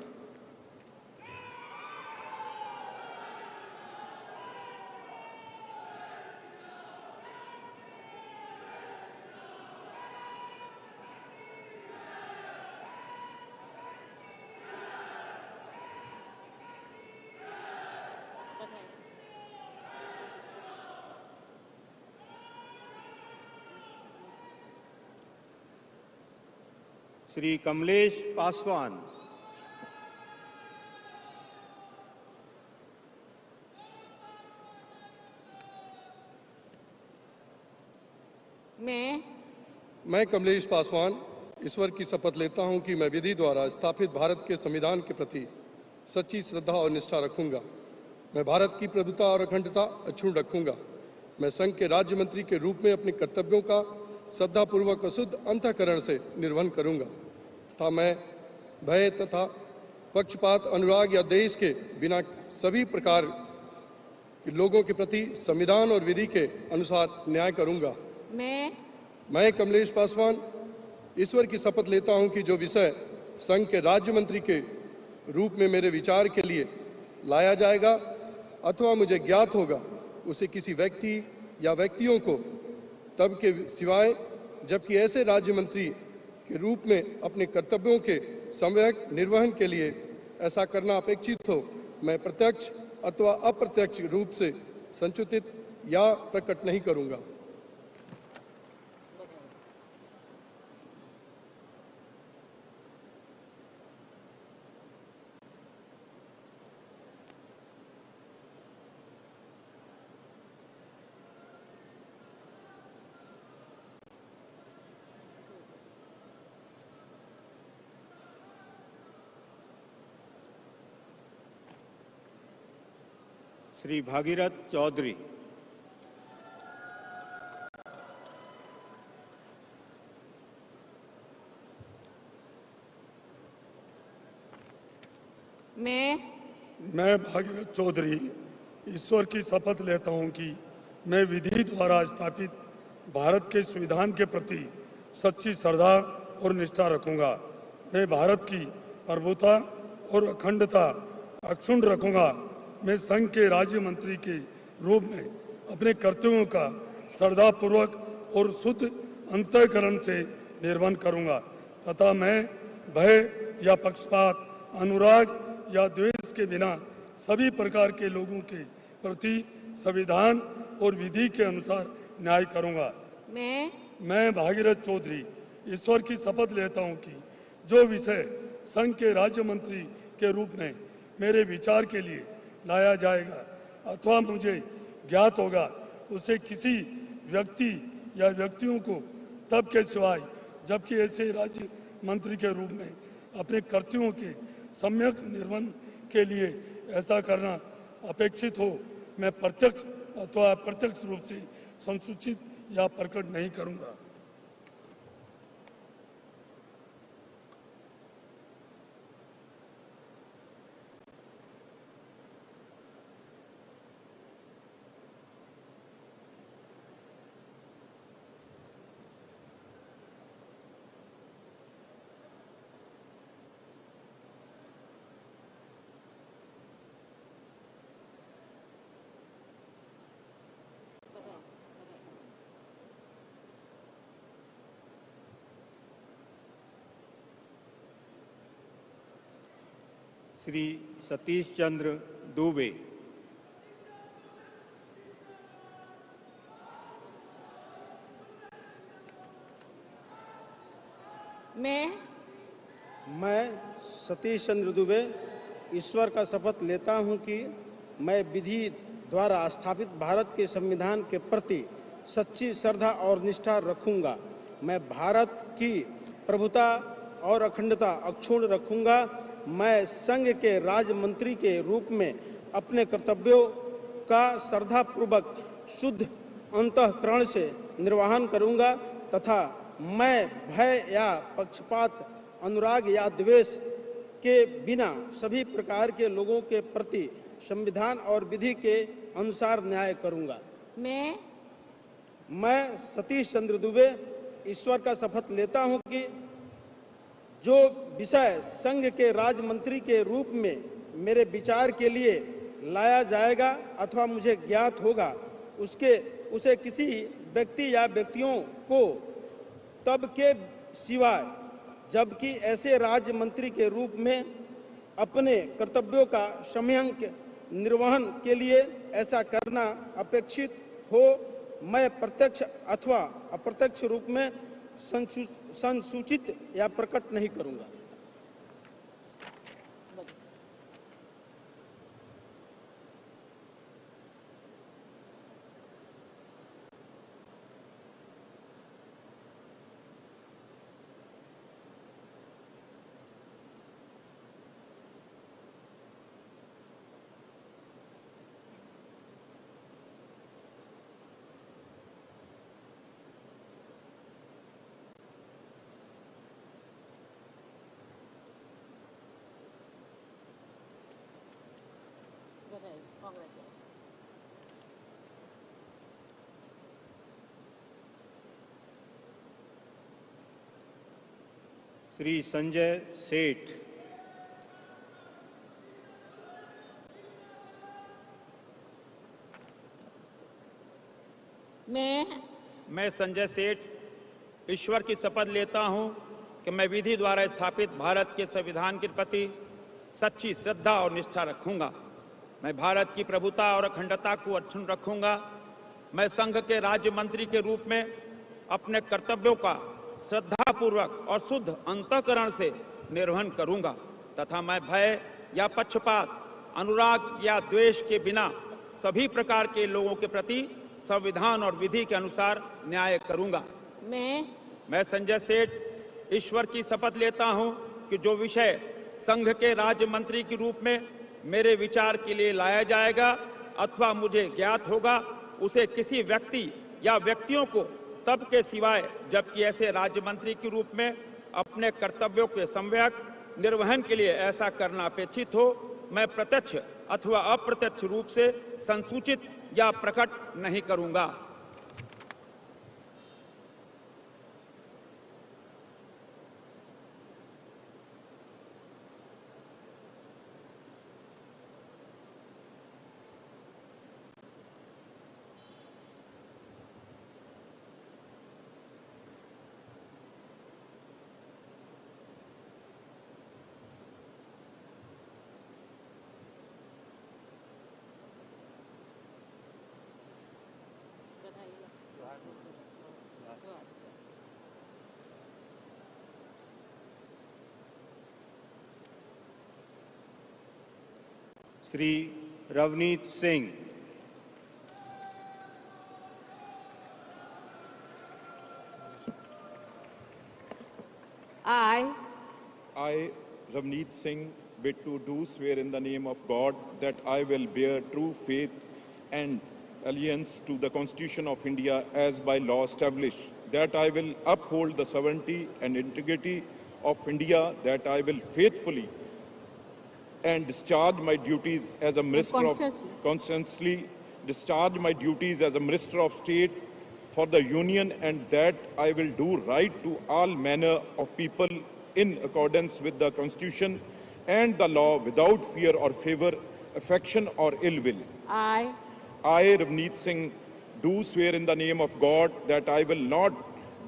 Speaker 3: श्री कमलेश पासवान।
Speaker 15: मैं कमलेश पासवान ईश्वर की शपथ लेता हूं कि मैं विधि द्वारा स्थापित भारत के संविधान के प्रति सच्ची श्रद्धा और निष्ठा रखूंगा। मैं भारत की प्रभुता और अखंडता अक्षुण्ण रखूंगा। मैं संघ के राज्य मंत्री के रूप में अपने कर्तव्यों का श्रद्धापूर्वक और शुद्ध अंतःकरण से निर्वहन करूंगा तथा मैं भय तथा पक्षपात, अनुराग या देश के बिना सभी प्रकार के लोगों के प्रति संविधान और विधि के अनुसार न्याय करूंगा। मैं कमलेश पासवान ईश्वर की शपथ लेता हूं कि जो विषय संघ के राज्य मंत्री के रूप में मेरे विचार के लिए लाया जाएगा अथवा मुझे ज्ञात होगा, उसे किसी व्यक्ति या व्यक्तियों को तब के सिवाय जबकि ऐसे राज्य मंत्री के रूप में अपने कर्तव्यों के सम्यक निर्वहन के लिए ऐसा करना अपेक्षित हो, मैं प्रत्यक्ष अथवा अप्रत्यक्ष रूप से संशोधित या प्रकट नहीं करूंगा।
Speaker 3: श्री भागीरथ चौधरी।
Speaker 6: मैं भागीरथ चौधरी ईश्वर की शपथ लेता हूं कि मैं विधि द्वारा स्थापित भारत के संविधान के प्रति सच्ची श्रद्धा और निष्ठा रखूंगा। मैं भारत की प्रभुता और अखंडता अक्षुण्ण रखूंगा। मैं संघ के राज्य मंत्री के रूप में अपने कर्तव्यों का श्रद्धापूर्वक और शुद्ध अंतःकरण से निर्वहन करूंगा तथा मैं भय या पक्षपात, अनुराग या द्वेष के बिना सभी प्रकार के लोगों के प्रति संविधान और विधि के अनुसार न्याय करूंगा। मैं भागीरथ चौधरी ईश्वर की शपथ लेता हूं कि जो विषय संघ के राज्य मंत्री के रूप में मेरे विचार के लिए लाया जाएगा अथवा मुझे ज्ञात होगा, उसे किसी व्यक्ति या व्यक्तियों को तब के सिवाय जबकि ऐसे राज्य मंत्री के रूप में अपने कर्तव्यों के सम्यक निर्वहन के लिए ऐसा करना अपेक्षित हो, मैं प्रत्यक्ष अथवा अप्रत्यक्ष रूप से संसूचित या प्रकट नहीं करूंगा।
Speaker 3: श्री सतीश चंद्र दुबे।
Speaker 16: मैं सतीश चंद्र दुबे ईश्वर का शपथ लेता हूं कि
Speaker 12: मैं विधि द्वारा स्थापित भारत के संविधान के प्रति सच्ची श्रद्धा और निष्ठा रखूंगा। मैं भारत की प्रभुता और अखंडता अक्षुण्ण रखूंगा। मैं संघ के राज्य मंत्री के रूप में अपने कर्तव्यों का श्रद्धापूर्वक शुद्ध अंतःकरण से निर्वहन करूंगा तथा मैं भय या पक्षपात, अनुराग या द्वेष के बिना सभी प्रकार के लोगों के प्रति संविधान और विधि के अनुसार न्याय करूंगा। मैं सतीश चंद्र दुबे ईश्वर का शपथ लेता हूं कि जो विषय संघ के राज्य मंत्री के रूप में मेरे विचार के लिए लाया जाएगा अथवा मुझे ज्ञात होगा उसे किसी व्यक्ति या व्यक्तियों को तब के सिवाय जबकि ऐसे राज्य मंत्री के रूप में अपने कर्तव्यों का सम्यक निर्वहन के लिए ऐसा करना अपेक्षित हो, मैं प्रत्यक्ष अथवा अप्रत्यक्ष रूप में संसूचित या प्रकट नहीं करूंगा।
Speaker 13: Congratulations.
Speaker 3: श्री संजय सेठ।
Speaker 16: मैं संजय सेठ ईश्वर की शपथ लेता हूं कि मैं विधि द्वारा स्थापित भारत के संविधान के प्रति सच्ची श्रद्धा और निष्ठा रखूंगा। मैं भारत की प्रभुता और अखंडता को अक्षुण्ण रखूंगा। मैं संघ के राज्य मंत्री के रूप में अपने कर्तव्यों का श्रद्धापूर्वक और शुद्ध अंतःकरण से निर्वहन करूंगा तथा मैं भय या पक्षपात, अनुराग या द्वेष के बिना सभी प्रकार के लोगों के प्रति संविधान और विधि के अनुसार न्याय करूंगा। मैं संजय सेठ ईश्वर की शपथ लेता हूं कि जो विषय संघ के राज्य मंत्री के रूप में मेरे विचार के लिए लाया जाएगा अथवा मुझे ज्ञात होगा उसे किसी व्यक्ति या व्यक्तियों को तब के सिवाय जबकि ऐसे राज्य मंत्री के रूप में अपने कर्तव्यों के सम्यक निर्वहन के लिए ऐसा करना अपेक्षित हो, मैं प्रत्यक्ष अथवा अप्रत्यक्ष रूप से संसूचित या प्रकट नहीं करूंगा।
Speaker 3: Shri Ravneet Singh.
Speaker 18: I, Ravneet Singh, bid to do swear in the name of God that I will bear true faith and allegiance to the Constitution of India as by law established, that I will uphold the sovereignty and integrity of India, that I will faithfully and discharge my duties as a Minister of conscientiously discharge my duties as a Minister of State for the Union, and that I will do right to all manner of people in accordance with the Constitution and the law without fear or favor, affection or ill will. I, Ravneet Singh, do swear in the name of God that I will not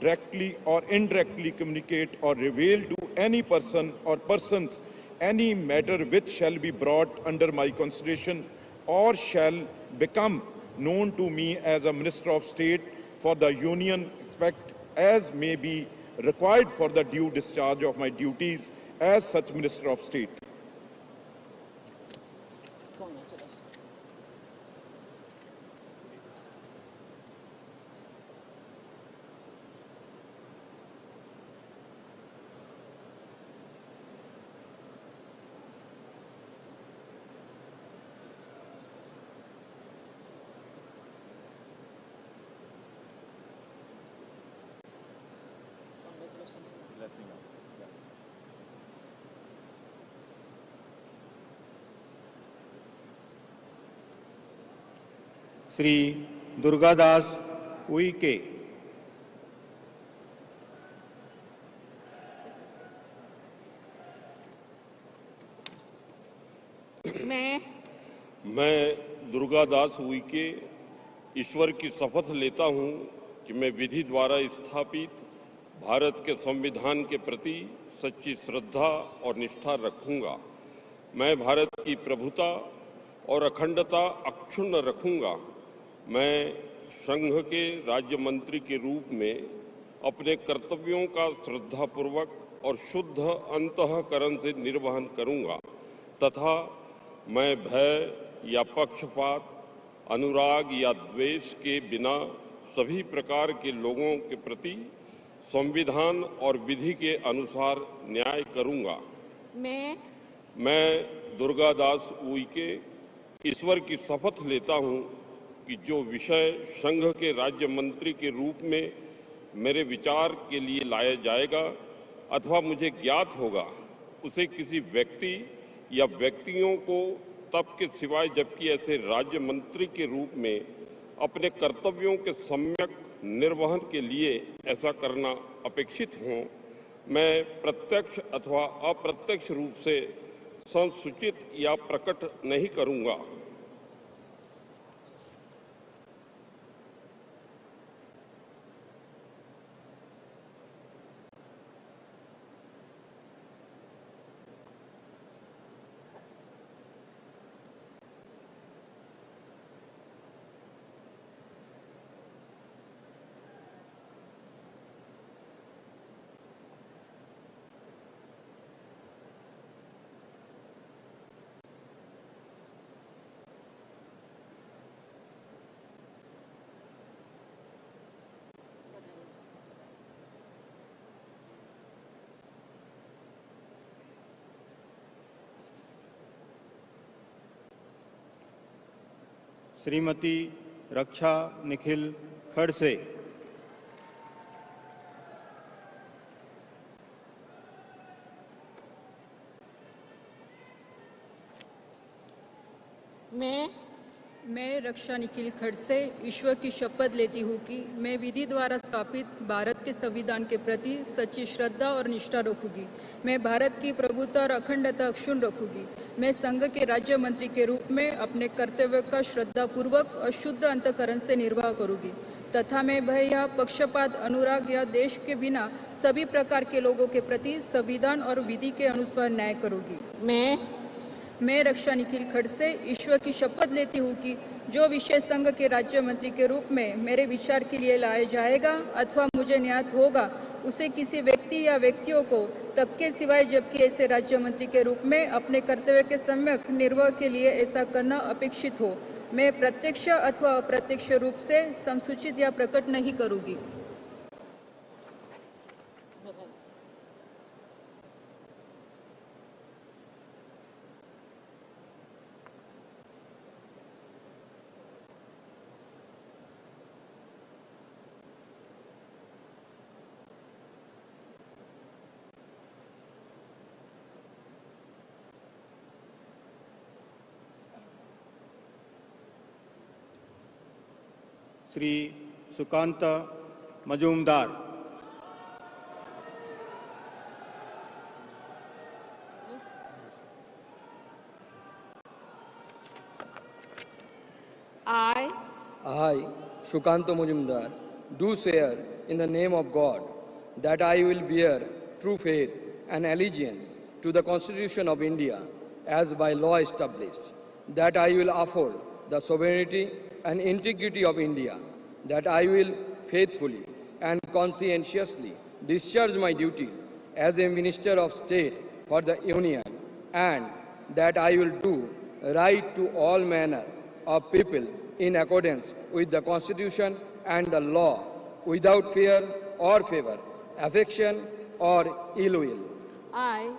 Speaker 18: directly or indirectly communicate or reveal to any person or persons any matter which shall be brought under my consideration or shall become known to me as a Minister of State for the Union, except as may be required for the due discharge of my duties as such Minister of State.
Speaker 3: Shri Durgadas Uikey.
Speaker 8: मैं दुर्गादास उइके ईश्वर की शपथ लेता हूँ कि मैं विधि द्वारा स्थापित भारत के संविधान के प्रति सच्ची श्रद्धा और निष्ठा रखूंगा। मैं भारत की प्रभुता और अखंडता अक्षुण्ण रखूंगा। मैं संघ के राज्य मंत्री के रूप में अपने कर्तव्यों का श्रद्धापूर्वक और शुद्ध अंतःकरण से निर्वहन करूंगा तथा मैं भय या पक्षपात, अनुराग या द्वेष के बिना सभी प्रकार के लोगों के प्रति संविधान और विधि के अनुसार न्याय करूंगा। मैं दुर्गादास उइके ईश्वर की शपथ लेता हूं कि जो विषय संघ के राज्य मंत्री के रूप में मेरे विचार के लिए लाया जाएगा अथवा मुझे ज्ञात होगा, उसे किसी व्यक्ति या व्यक्तियों को तब के सिवाय जबकि ऐसे राज्य मंत्री के रूप में अपने कर्तव्यों के सम्यक निर्वहन के लिए ऐसा करना अपेक्षित हो, मैं प्रत्यक्ष अथवा अप्रत्यक्ष रूप से संसूचित या प्रकट नहीं करूंगा।
Speaker 3: श्रीमती रक्षा निखिल खड़से।
Speaker 10: मैं रक्षा निखिल खड़से ईश्वर की शपथ लेती हूँ कि मैं विधि द्वारा स्थापित भारत के संविधान के प्रति सच्ची श्रद्धा और निष्ठा रखूंगी। मैं भारत की प्रभुता और अखंडता अक्षुण्ण रखूंगी। मैं संघ के राज्य मंत्री के रूप में अपने कर्तव्य का श्रद्धापूर्वक और शुद्ध अंतःकरण से निर्वाह करूंगी तथा मैं भय या पक्षपात, अनुराग या देश के बिना सभी प्रकार के लोगों के प्रति संविधान और विधि के अनुसार न्याय करूंगी। मैं रक्षा निखिल खड़से ईश्वर की शपथ लेती हूँ कि जो विषय संघ के राज्य मंत्री के रूप में मेरे विचार के लिए लाया जाएगा अथवा मुझे ज्ञात होगा, उसे किसी व्यक्ति या व्यक्तियों को तब के सिवाय जबकि ऐसे राज्य मंत्री के रूप में अपने कर्तव्य के सम्यक निर्वाह के लिए ऐसा करना अपेक्षित हो, मैं प्रत्यक्ष अथवा अप्रत्यक्ष रूप से संसूचित या प्रकट नहीं करूँगी।
Speaker 3: Shri Sukanta Majumdar.
Speaker 20: I, Shukanto Mujumdar, do swear in the name of God that I will bear true faith and allegiance to the Constitution of India as by law established, that I will uphold the sovereignty and integrity of India, that I will faithfully and conscientiously discharge my duties as a Minister of State for the Union, and that I will do right to all manner of people in accordance with the Constitution and the law, without fear or favor, affection or ill will. I,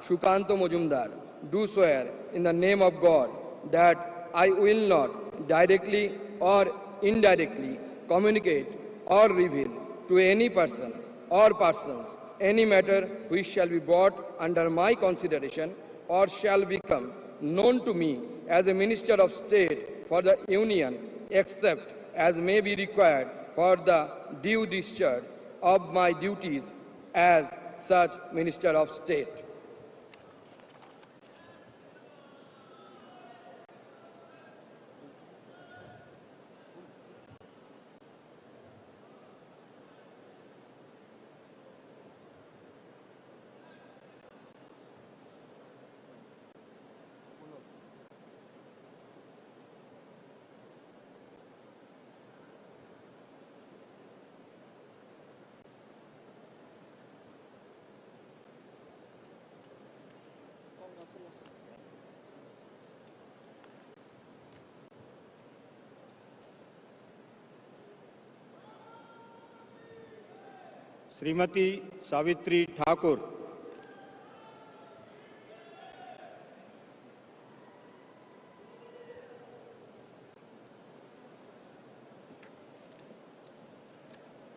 Speaker 20: Shukanto Mujumdar, do swear in the name of God that I will not directly or indirectly communicate or reveal to any person or persons any matter which shall be brought under my consideration or shall become known to me as a Minister of State for the Union, except as may be required for the due discharge of my duties as such Minister of State.
Speaker 3: Shrimati Savitri Thakur.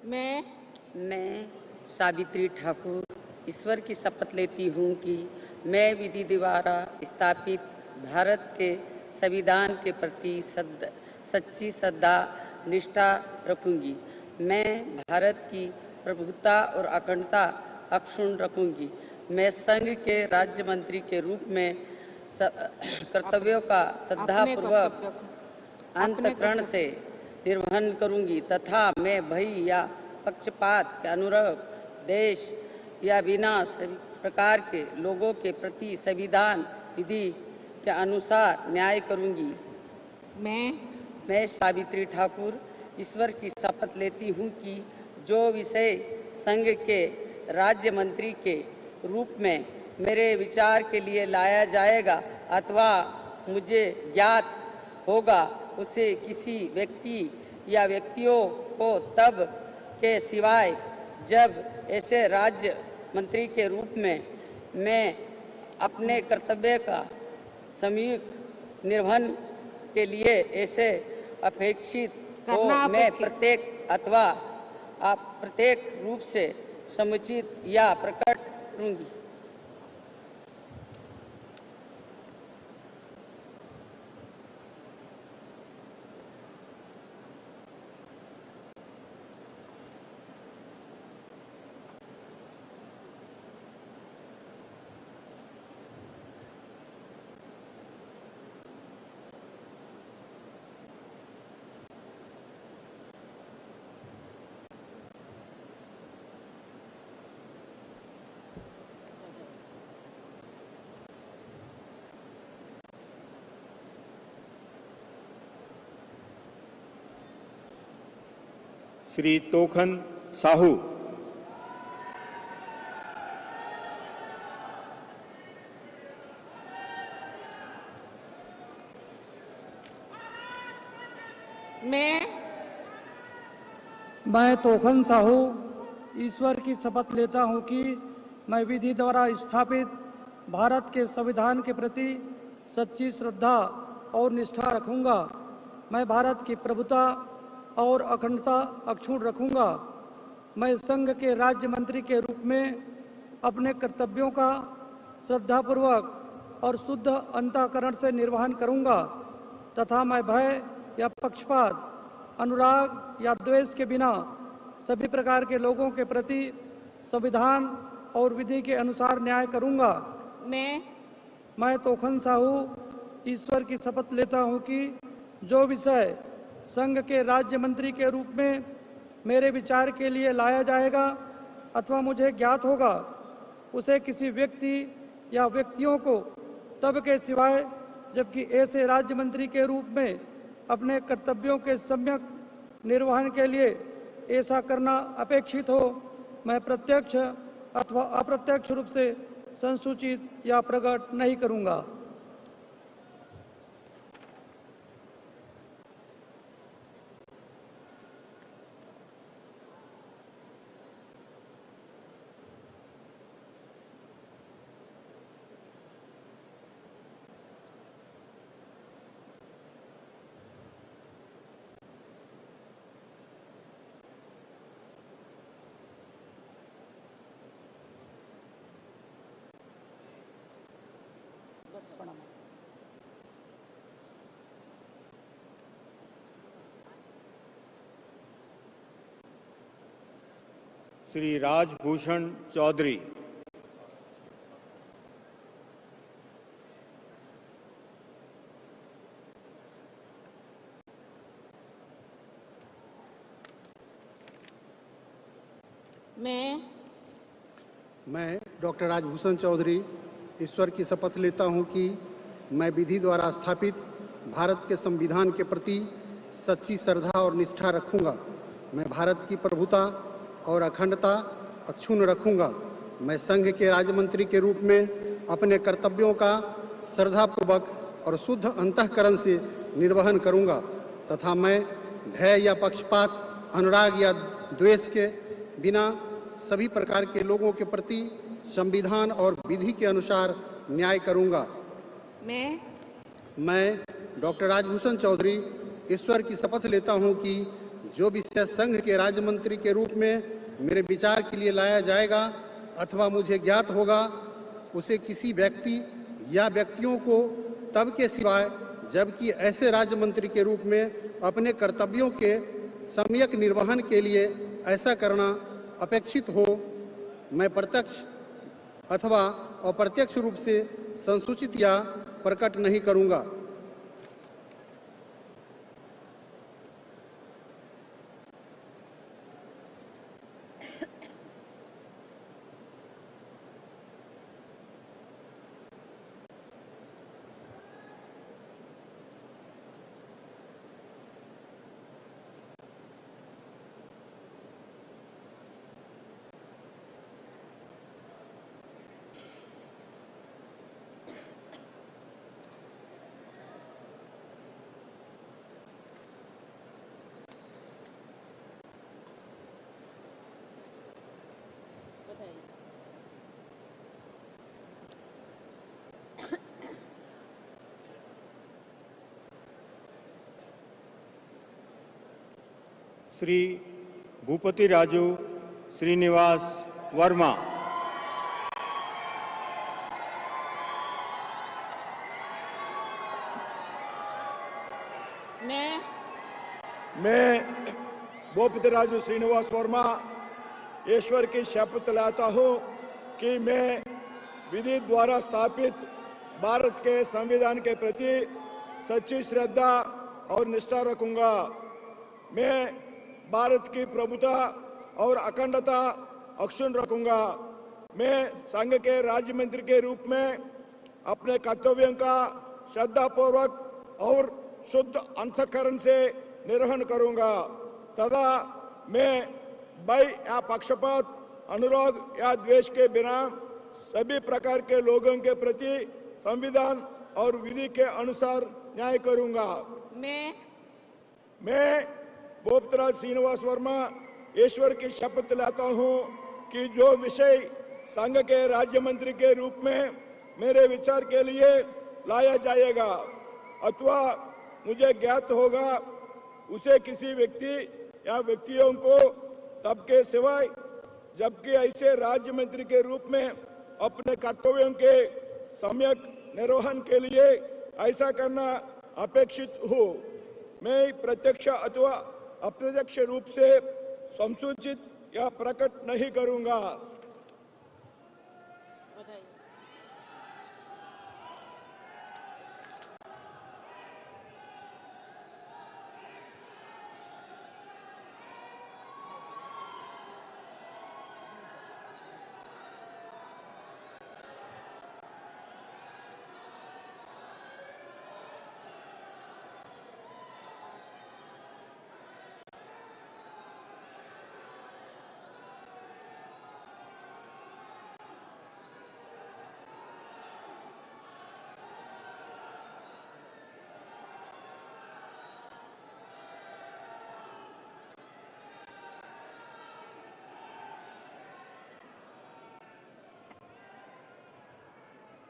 Speaker 13: मैं सावित्री ठाकुर ईश्वर की शपथ लेती हूँ कि मैं विधि द्वारा स्थापित भारत के संविधान के प्रति सच्ची श्रद्धा निष्ठा रखूंगी। मैं भारत की प्रभुता और अखंडता अक्षुण्ण रखूंगी। मैं संघ के राज्य मंत्री के रूप में कर्तव्यों का श्रद्धापूर्वक अंतःकरण से निर्वहन करूंगी तथा मैं भय या पक्षपात के अनुरूप देश या बिना सभी प्रकार के लोगों के प्रति संविधान विधि के अनुसार न्याय करूंगी। मैं सावित्री ठाकुर ईश्वर की शपथ लेती हूँ कि जो विषय संघ के राज्य मंत्री के रूप में मेरे विचार के लिए लाया जाएगा अथवा मुझे ज्ञात होगा उसे किसी व्यक्ति या व्यक्तियों को तब के सिवाय जब ऐसे राज्य मंत्री के रूप में मैं अपने कर्तव्य का सम्यक निर्वहन के लिए ऐसे अपेक्षित हो मैं प्रत्येक अथवा अप्रत्यक्ष रूप से समुचित या प्रकट करूंगी।
Speaker 3: श्री तोखन साहू।
Speaker 17: मैं तोखन साहू ईश्वर की शपथ लेता हूं कि मैं विधि द्वारा स्थापित भारत के संविधान के प्रति सच्ची श्रद्धा और निष्ठा रखूंगा। मैं भारत की प्रभुता और अखंडता अक्षुण्ण रखूंगा। मैं संघ के राज्य मंत्री के रूप में अपने कर्तव्यों का श्रद्धापूर्वक और शुद्ध अंतःकरण से निर्वहन करूंगा तथा मैं भय या पक्षपात, अनुराग या द्वेष के बिना सभी प्रकार के लोगों के प्रति संविधान और विधि के अनुसार न्याय करूंगा। मैं तोखन साहू ईश्वर की शपथ लेता हूं कि जो विषय संघ के राज्य मंत्री के रूप में मेरे विचार के लिए लाया जाएगा अथवा मुझे ज्ञात होगा उसे किसी व्यक्ति या व्यक्तियों को तब के सिवाय जबकि ऐसे राज्य मंत्री के रूप में अपने कर्तव्यों के सम्यक निर्वहन के लिए ऐसा करना अपेक्षित हो मैं प्रत्यक्ष अथवा अप्रत्यक्ष रूप से संसूचित या प्रकट नहीं करूंगा।
Speaker 3: श्री राजभूषण चौधरी।
Speaker 2: मैं डॉक्टर राजभूषण चौधरी ईश्वर की शपथ लेता हूं कि मैं विधि द्वारा स्थापित भारत के संविधान के प्रति सच्ची श्रद्धा और निष्ठा रखूंगा। मैं भारत की प्रभुता और अखंडता अक्षुण्ण रखूंगा। मैं संघ के राज्य मंत्री के रूप में अपने कर्तव्यों का श्रद्धापूर्वक और शुद्ध अंतःकरण से निर्वहन करूंगा तथा मैं भय या पक्षपात, अनुराग या द्वेष के बिना सभी प्रकार के लोगों के प्रति संविधान और विधि के अनुसार न्याय करूंगा। मैं डॉक्टर राजभूषण चौधरी ईश्वर की शपथ लेता हूं कि जो विषय संघ के राज्य मंत्री के रूप में मेरे विचार के लिए लाया जाएगा अथवा मुझे ज्ञात होगा, उसे किसी व्यक्ति या व्यक्तियों को तब के सिवाय जबकि ऐसे राज्य मंत्री के रूप में अपने कर्तव्यों के सम्यक निर्वहन के लिए ऐसा करना अपेक्षित हो, मैं प्रत्यक्ष अथवा अप्रत्यक्ष रूप से संसूचित या प्रकट नहीं करूंगा।
Speaker 3: श्री भूपति राजू श्रीनिवास वर्मा।
Speaker 4: मैं भूपति राजू श्रीनिवास वर्मा ईश्वर की शपथ लेता हूँ कि मैं विधि द्वारा स्थापित भारत के संविधान के प्रति सच्ची श्रद्धा और निष्ठा रखूंगा। मैं भारत की प्रभुता और अखंडता अक्षुण्ण रखूंगा। मैं संघ के राज्य मंत्री के रूप में अपने कर्तव्यों का श्रद्धापूर्वक और शुद्ध अंतःकरण से निर्वहन करूंगा तथा मैं भय या पक्षपात, अनुराग या द्वेष के बिना सभी प्रकार के लोगों के प्रति संविधान और विधि के अनुसार न्याय करूंगा। मैं भूपतराज श्रीनिवास वर्मा ईश्वर की शपथ लेता हूं कि जो विषय संघ के राज्य मंत्री के रूप में मेरे विचार के लिए लाया जाएगा अथवा मुझे ज्ञात होगा, उसे किसी व्यक्ति या व्यक्तियों को तब के सिवाय जबकि ऐसे राज्य मंत्री के रूप में अपने कर्तव्यों के सम्यक निर्वहन के लिए ऐसा करना अपेक्षित हो, मैं प्रत्यक्ष अथवा अप्रत्यक्ष रूप से संसूचित या प्रकट नहीं करूंगा।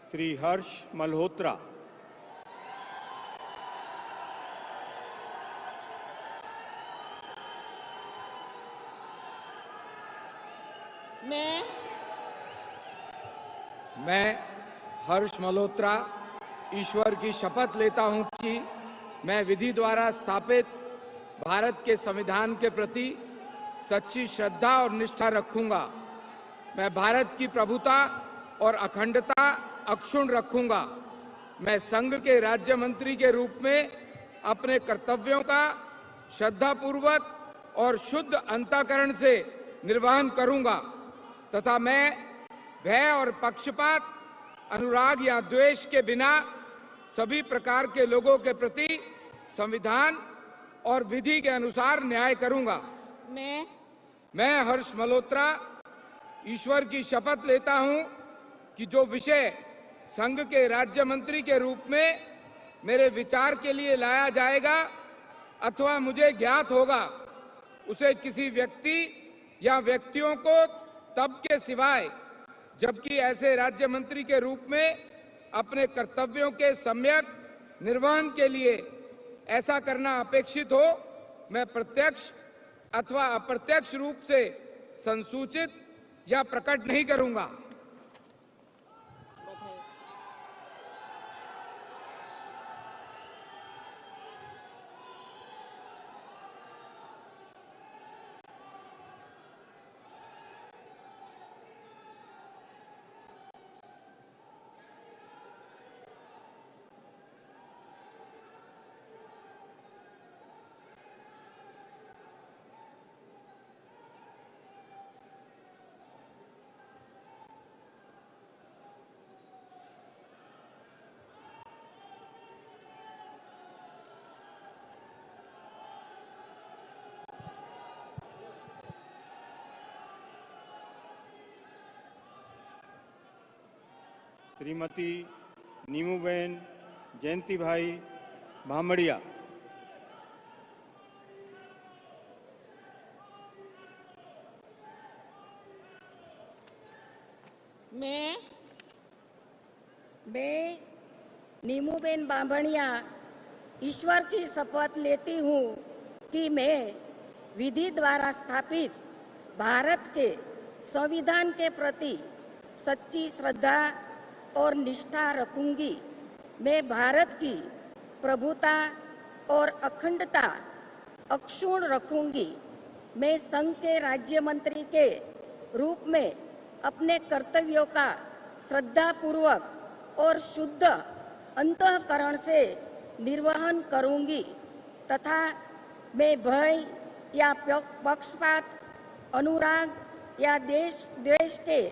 Speaker 3: श्री हर्ष मल्होत्रा।
Speaker 1: मैं हर्ष मल्होत्रा ईश्वर की शपथ लेता हूं कि मैं विधि द्वारा स्थापित भारत के संविधान के प्रति
Speaker 9: सच्ची श्रद्धा और निष्ठा रखूंगा। मैं भारत की प्रभुता और अखंडता अक्षुण्ण रखूंगा। मैं संघ के राज्य मंत्री के रूप में अपने कर्तव्यों का श्रद्धापूर्वक और शुद्ध अंतःकरण से निर्वहन करूंगा तथा मैं भय और पक्षपात, अनुराग या द्वेष के बिना सभी प्रकार के लोगों के प्रति संविधान और विधि के अनुसार न्याय करूंगा। मैं हर्ष मल्होत्रा ईश्वर की शपथ लेता हूं कि जो विषय संघ के राज्य मंत्री के रूप में मेरे विचार के लिए लाया जाएगा अथवा मुझे ज्ञात होगा, उसे किसी व्यक्ति या व्यक्तियों को तब के सिवाय जबकि ऐसे राज्य मंत्री के रूप में अपने कर्तव्यों के सम्यक निर्वहन के लिए ऐसा करना अपेक्षित हो, मैं प्रत्यक्ष अथवा अप्रत्यक्ष रूप से संसूचित या प्रकट नहीं करूंगा।
Speaker 19: श्रीमती नीमूबेन जयंती भाई भामड़िया।
Speaker 21: मैं नीमूबेन बांभणिया ईश्वर की शपथ लेती हूँ कि मैं विधि द्वारा स्थापित भारत के संविधान के प्रति सच्ची श्रद्धा और निष्ठा रखूंगी। मैं भारत की प्रभुता और अखंडता अक्षुण्ण रखूंगी। मैं संघ के राज्य मंत्री के रूप में अपने कर्तव्यों का श्रद्धापूर्वक और शुद्ध अंतःकरण से निर्वहन करूंगी तथा मैं भय या पक्षपात, अनुराग या द्वेष के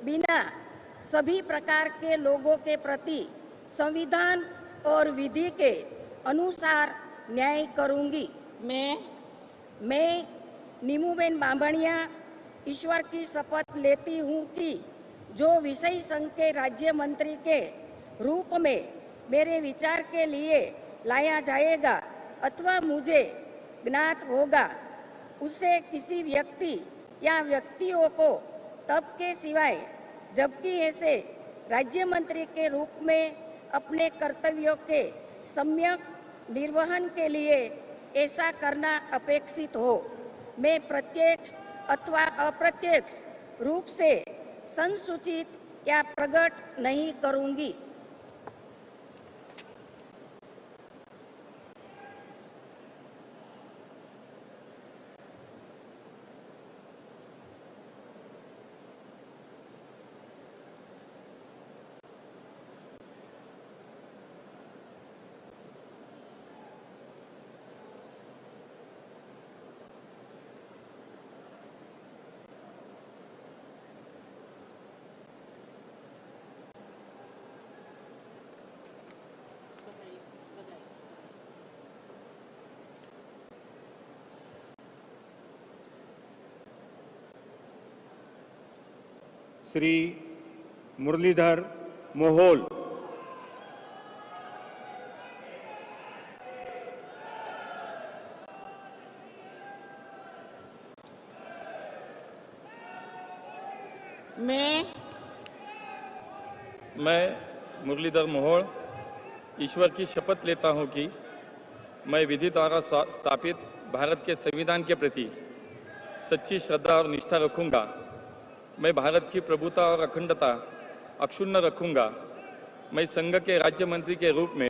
Speaker 21: बिना सभी प्रकार के लोगों के प्रति संविधान और विधि के अनुसार न्याय करूंगी। मैं नीमूबेन बांभणिया ईश्वर की शपथ लेती हूँ कि जो विषय संघ के राज्य मंत्री के रूप में मेरे विचार के लिए लाया जाएगा अथवा मुझे ज्ञात होगा, उसे किसी व्यक्ति या व्यक्तियों को तब के सिवाय जबकि ऐसे राज्य मंत्री के रूप में अपने कर्तव्यों के सम्यक निर्वहन के लिए ऐसा करना अपेक्षित हो, मैं प्रत्यक्ष अथवा अप्रत्यक्ष रूप से संसूचित या प्रकट नहीं करूंगी।
Speaker 19: श्री मुरलीधर मोहोल।
Speaker 24: मैं मुरलीधर मोहोल ईश्वर की शपथ लेता हूं कि मैं विधि द्वारा स्थापित भारत के संविधान के प्रति सच्ची श्रद्धा और निष्ठा रखूंगा। मैं भारत की प्रभुता और अखंडता अक्षुण्ण रखूंगा। मैं संघ के राज्य मंत्री के रूप में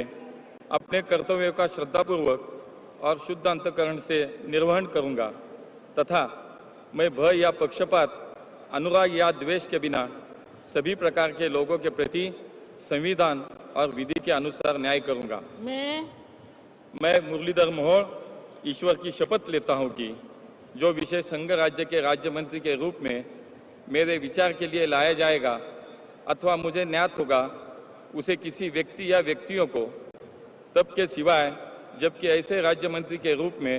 Speaker 24: अपने कर्तव्यों का श्रद्धापूर्वक और शुद्ध अंतःकरण से निर्वहन करूंगा तथा मैं भय या पक्षपात, अनुराग या द्वेष के बिना सभी प्रकार के लोगों के प्रति संविधान और विधि के अनुसार न्याय करूंगा। मैं मुरलीधर मोहोळ ईश्वर की शपथ लेता हूं कि जो विषय संघ राज्य के राज्य मंत्री के रूप में मेरे विचार के लिए लाया जाएगा अथवा मुझे ज्ञात होगा, उसे किसी व्यक्ति या व्यक्तियों को तब के सिवाय जबकि ऐसे राज्य मंत्री के रूप में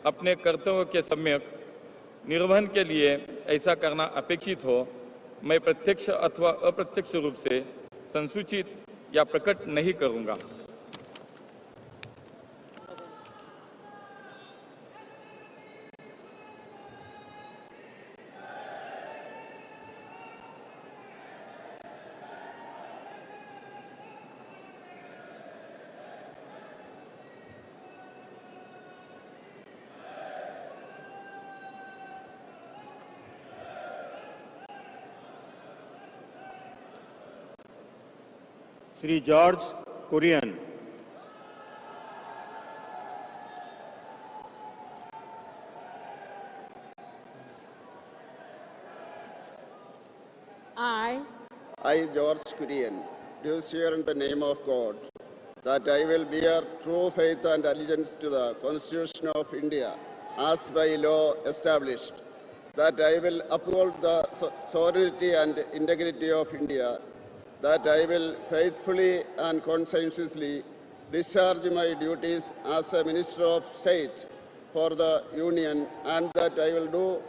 Speaker 24: अपने कर्तव्यों के सम्यक निर्वहन के लिए ऐसा करना अपेक्षित हो, मैं प्रत्यक्ष अथवा अप्रत्यक्ष रूप से संसूचित या प्रकट नहीं करूंगा।
Speaker 19: Shri George Kurian.
Speaker 5: I, George Kurian, do swear in the name of God that I will bear true faith and allegiance to the Constitution of India as by law established, that I will uphold the sovereignty and integrity of India, that I will faithfully and conscientiously discharge my duties as a Minister of State for the Union, and that I will do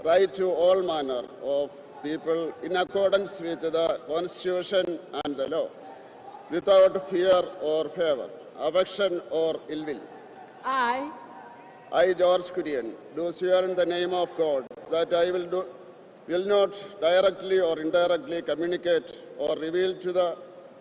Speaker 5: right to all manner of people in accordance with the Constitution and the law, without fear or favor, affection or ill will. I, George Kurian, do swear in the name of God that I will not directly or indirectly communicate or reveal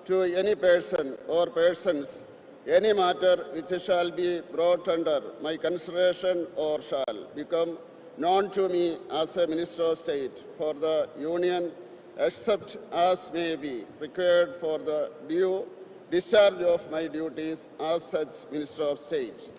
Speaker 5: to any person or persons any matter which shall be brought under my consideration or shall become known to me as a Minister of State for the Union, except as may be required for the due discharge of my duties as such Minister of State.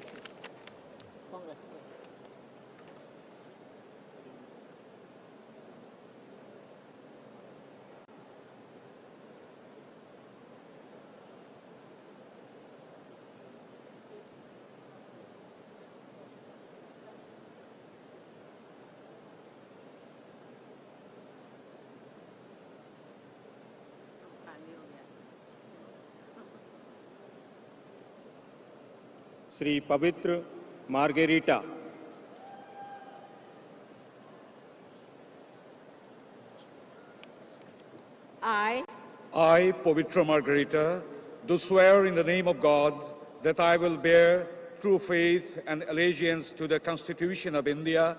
Speaker 19: Shri पवित्र margherita.
Speaker 7: I, Pavitra Margarita, do swear in the name of God that I will bear true faith and allegiance to the Constitution of India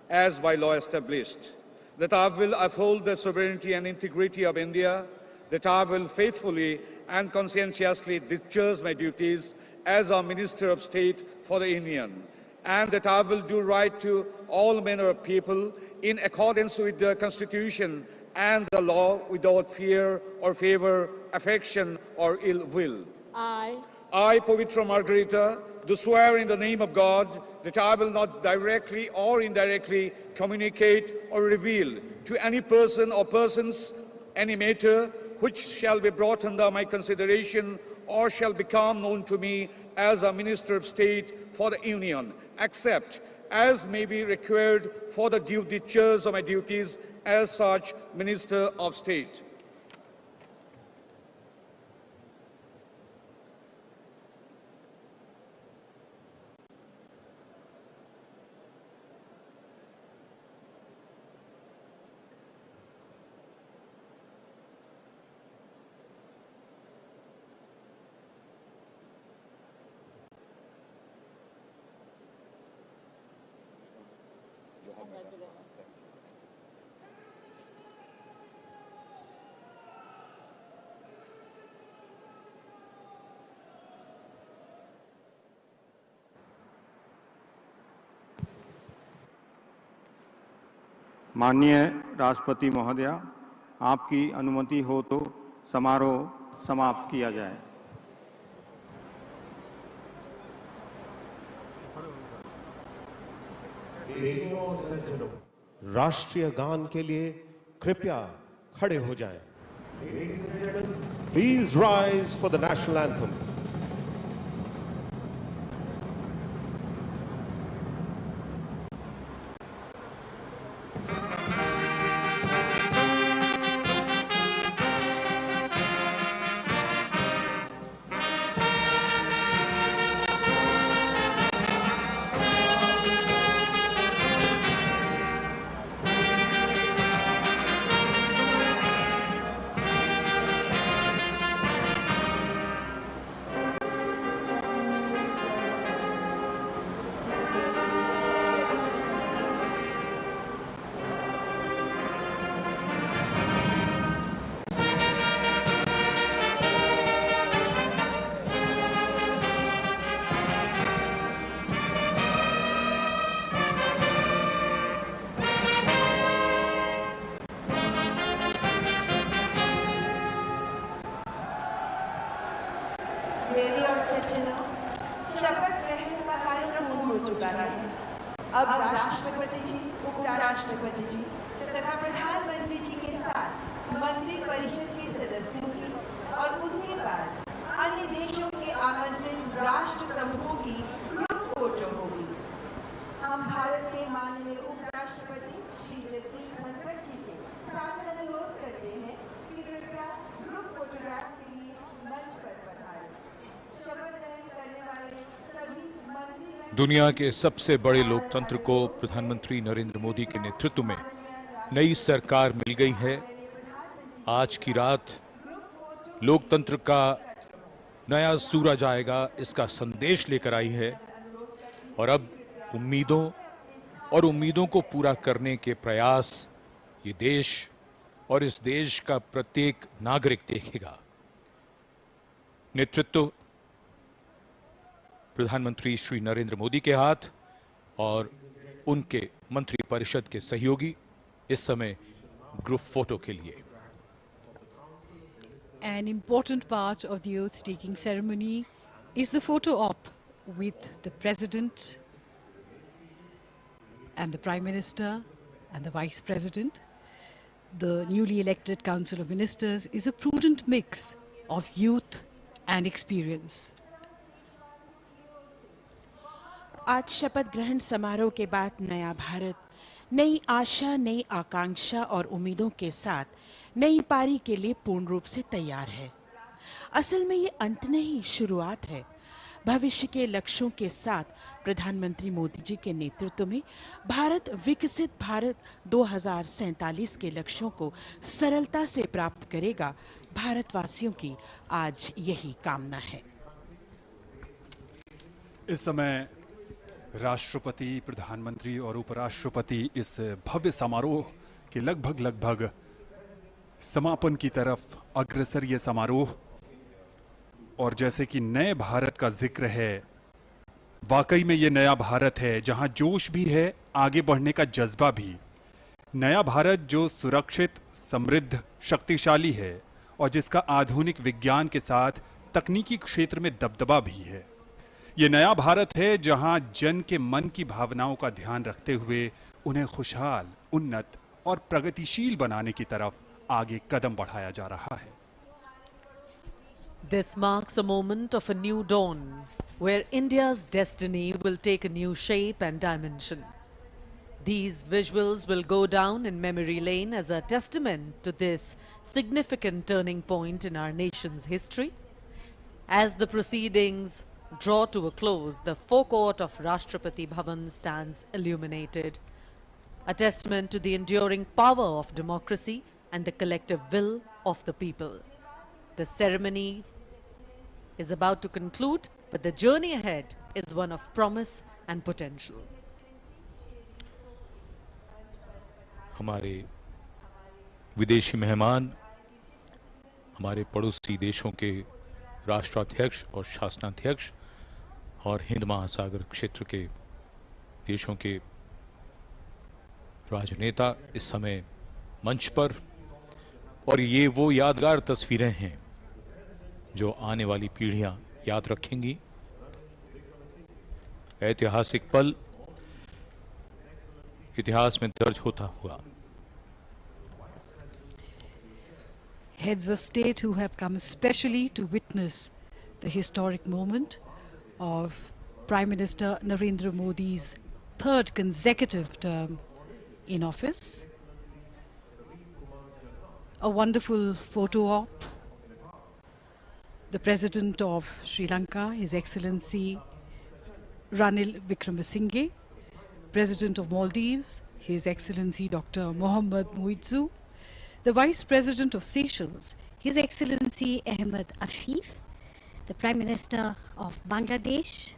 Speaker 7: as by law established, that I will uphold the sovereignty and integrity of India, that I will faithfully and conscientiously discharge my duties as a Minister of State for the Union, and that I will do right to all manner of people in accordance with the Constitution and the law without fear or favor, affection or ill will. I, Pavitra Margarita, do swear in the name of God that I will not directly or indirectly communicate or reveal to any person or persons any matter which shall be brought under my consideration or shall become known to me as a Minister of State for the Union, except as may be required for the due discharge of my duties as such Minister of State.
Speaker 19: माननीय राष्ट्रपति महोदया, आपकी अनुमति हो तो समारोह समाप्त किया जाए।
Speaker 11: राष्ट्रीय गान के लिए कृपया खड़े हो जाएं। Please rise for the national anthem.
Speaker 14: देवी और सज्जनों, शपथ ग्रहण का कार्यक्रम पूर्ण हो चुका है। अब राष्ट्रपति जी, उपराष्ट्रपति जी तथा प्रधानमंत्री जी के साथ मंत्री परिषद के सदस्यों की और उसके बाद अन्य देशों के आमंत्रित राष्ट्र प्रमुखों की ग्रुप फोटो होगी। हम भारत के माननीय उपराष्ट्रपति श्री जगदीप धनखड़ जी से सादर अनुरोध करते हैं कि कृपया ग्रुप फोटोग्राफ के लिए मंच पर पधारें। शपथ ग्रहण करने वाले सभी मंत्री
Speaker 22: दुनिया के सबसे बड़े लोकतंत्र को प्रधानमंत्री नरेंद्र मोदी के नेतृत्व में नई सरकार मिल गई है। आज की रात लोकतंत्र का नया सूरज आएगा, इसका संदेश लेकर आई है और अब उम्मीदों को पूरा करने के प्रयास ये देश और इस देश का प्रत्येक नागरिक देखेगा। नेतृत्व प्रधानमंत्री श्री नरेंद्र मोदी के हाथ और उनके मंत्री परिषद के सहयोगी इस समय ग्रुप फोटो के लिए।
Speaker 23: An important part of the oath-taking ceremony is the photo op with the President and the Prime Minister and the Vice President. The newly elected Council of Ministers is a prudent mix of youth and experience.
Speaker 25: आज शपथ ग्रहण समारोह के बाद नया भारत नई आशा, नई आकांक्षा और उम्मीदों के साथ नई पारी के लिए पूर्ण रूप से तैयार है। असल में ये अंत नहीं, शुरुआत है। भविष्य के लक्ष्यों के साथ प्रधानमंत्री मोदी जी के नेतृत्व में भारत विकसित भारत 2047 के लक्ष्यों को सरलता से प्राप्त करेगा। भारतवासियों की आज यही कामना है।
Speaker 26: इस समय राष्ट्रपति, प्रधानमंत्री और उपराष्ट्रपति इस भव्य समारोह के लगभग समापन की तरफ अग्रसर ये समारोह। और जैसे कि नए भारत का जिक्र है, वाकई में ये नया भारत है जहां जोश भी है, आगे बढ़ने का जज्बा भी। नया भारत जो सुरक्षित, समृद्ध, शक्तिशाली है और जिसका आधुनिक विज्ञान के साथ तकनीकी क्षेत्र में दबदबा भी है। ये नया भारत है जहां जन के मन की भावनाओं का ध्यान रखते हुए उन्हें खुशहाल, उन्नत और प्रगतिशील बनाने की तरफ आगे कदम बढ़ाया जा रहा है।
Speaker 27: This marks a moment of a new dawn, where India's destiny will take a new shape and dimension. These visuals will go down in memory lane as a testament to this significant turning point in our nation's history. As the proceedings draw to a close, the forecourt of Rashtrapati Bhavan stands illuminated, a testament to the enduring power of democracy and the collective will of the people. The ceremony is about to conclude, but the journey ahead is one of promise and potential.
Speaker 22: हमारे विदेशी मेहमान, हमारे पड़ोसी देशों के राष्ट्राध्यक्ष और शासनाध्यक्ष और हिंद महासागर क्षेत्र के देशों के राजनेता इस समय मंच पर, और ये वो यादगार तस्वीरें हैं जो आने वाली पीढ़ियां याद रखेंगी। ऐतिहासिक पल, इतिहास में दर्ज होता हुआ।
Speaker 23: Heads of state who have come especially to witness the historic moment of Prime Minister Narendra Modi's third consecutive term in office. A wonderful photo op. The President of Sri Lanka, His Excellency Ranil Wickremesinghe, President of Maldives, His Excellency Dr. Mohammad Muizzu, the Vice President of Seychelles,
Speaker 6: His Excellency Ahmed Afif, the Prime Minister of Bangladesh,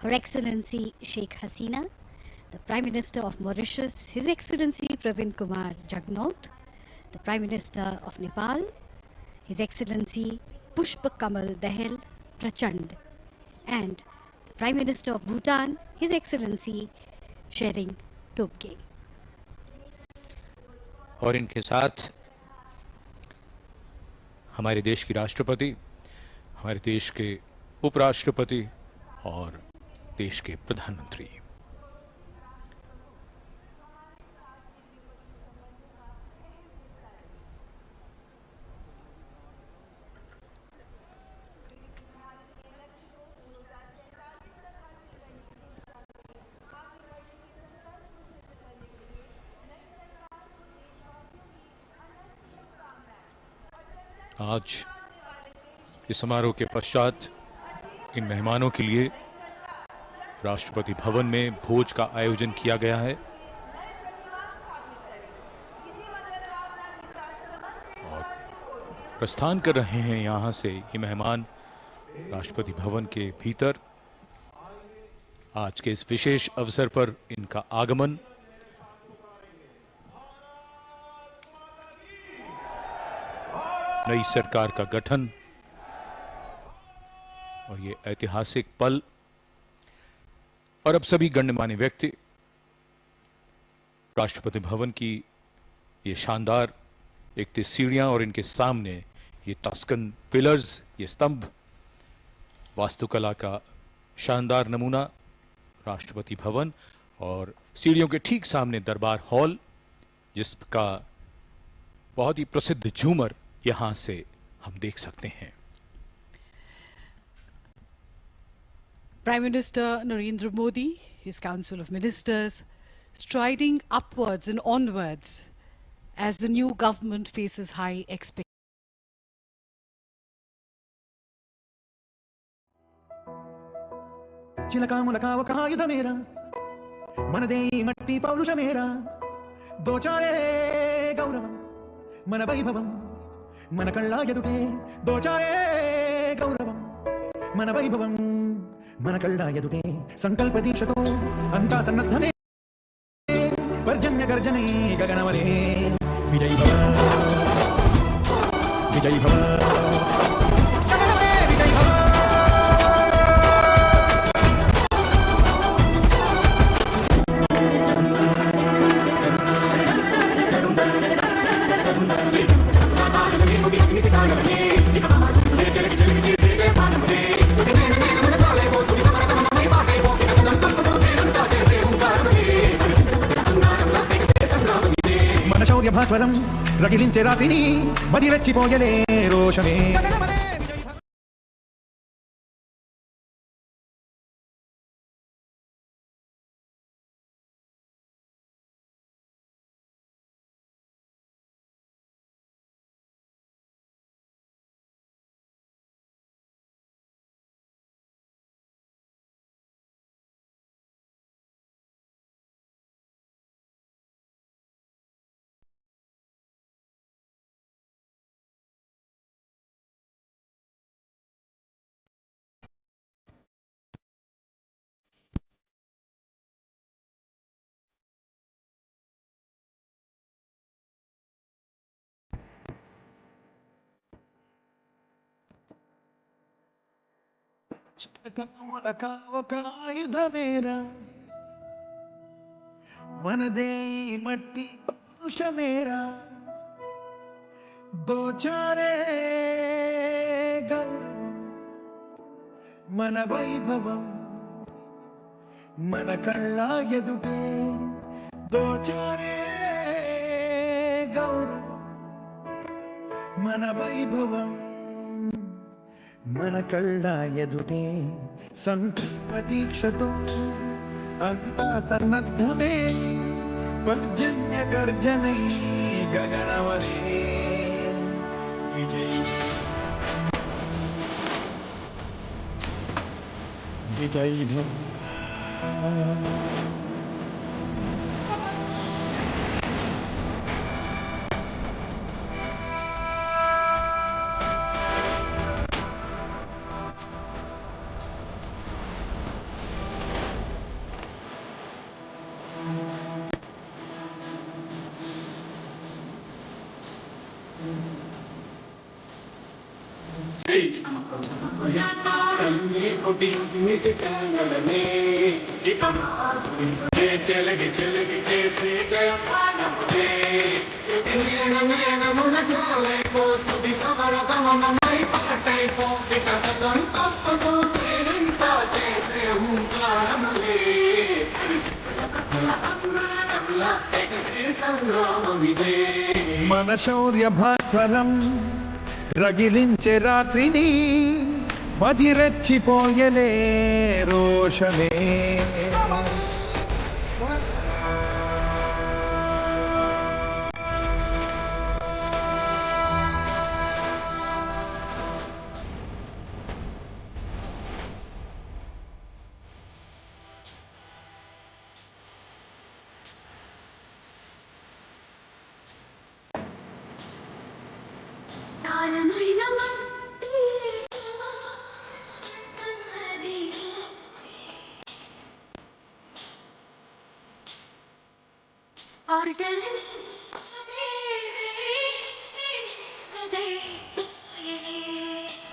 Speaker 6: Her Excellency Sheikh Hasina, the Prime Minister of Mauritius, His Excellency Pravin Kumar Jagnauth, the Prime Minister of Nepal, His Excellency Pushpa Kamal Dahal Prachand, and the Prime Minister of Bhutan, His Excellency Shering Tobgay.
Speaker 22: और इनके साथ हमारे देश की राष्ट्रपति, हमारे देश के उपराष्ट्रपति और देश के प्रधानमंत्री। आज इस समारोह के पश्चात इन मेहमानों के लिए राष्ट्रपति भवन में भोज का आयोजन किया गया है और प्रस्थान कर रहे हैं यहां से ये मेहमान राष्ट्रपति भवन के भीतर। आज के इस विशेष अवसर पर इनका आगमन नई सरकार का गठन और ये ऐतिहासिक पल, और अब सभी गण्यमान्य व्यक्ति राष्ट्रपति भवन की ये शानदार एक सीढ़ियां और इनके सामने ये टस्कन पिलर्स, ये स्तंभ, वास्तुकला का शानदार नमूना राष्ट्रपति भवन, और सीढ़ियों के ठीक सामने दरबार हॉल जिसका बहुत ही प्रसिद्ध झूमर यहां से हम देख सकते हैं।
Speaker 23: Prime Minister Narendra Modi, his Council of Ministers, striding upwards and onwards as the new government faces high expectations.
Speaker 8: చిలకా ములకా ఒక ఆయుధ మేరా మనదే ఈ మట్టి పౌరుష మేరా దోచారే గౌరవం మన వైభవం మన కళ్ళ ఎదుటే దోచారే గౌరవం మన వైభవం మన కళ్ళ ఎదుటే సంకల్ప దీక్షతో అంతా సన్నద్ధమే పర్జన్య గర్జనే గగనవనే విజయ్ భవ విజయ్ భవ భాస్వరం రగిలించే రాత్రిని మది రెచ్చిపోయలే రోషమే ఒక ఆయుధ మేరా మనదే మట్టి పురుష మేరా దోచారే మన వైభవం మన కళ్ళ ఎదుటే దోచారే గౌరవం మన వైభవం మన కళ్ళ ఎదుటే సంకల్ప దీక్షతో అంతా సన్నద్ధమే పర్జన్య గర్జనై గగనవరే విజయ్ విజయ్ మన శౌర్య భాస్వరం రగిలించే రాత్రిని మదిరెచ్చిపోయలే రోషమే
Speaker 10: జ్ఞానమైన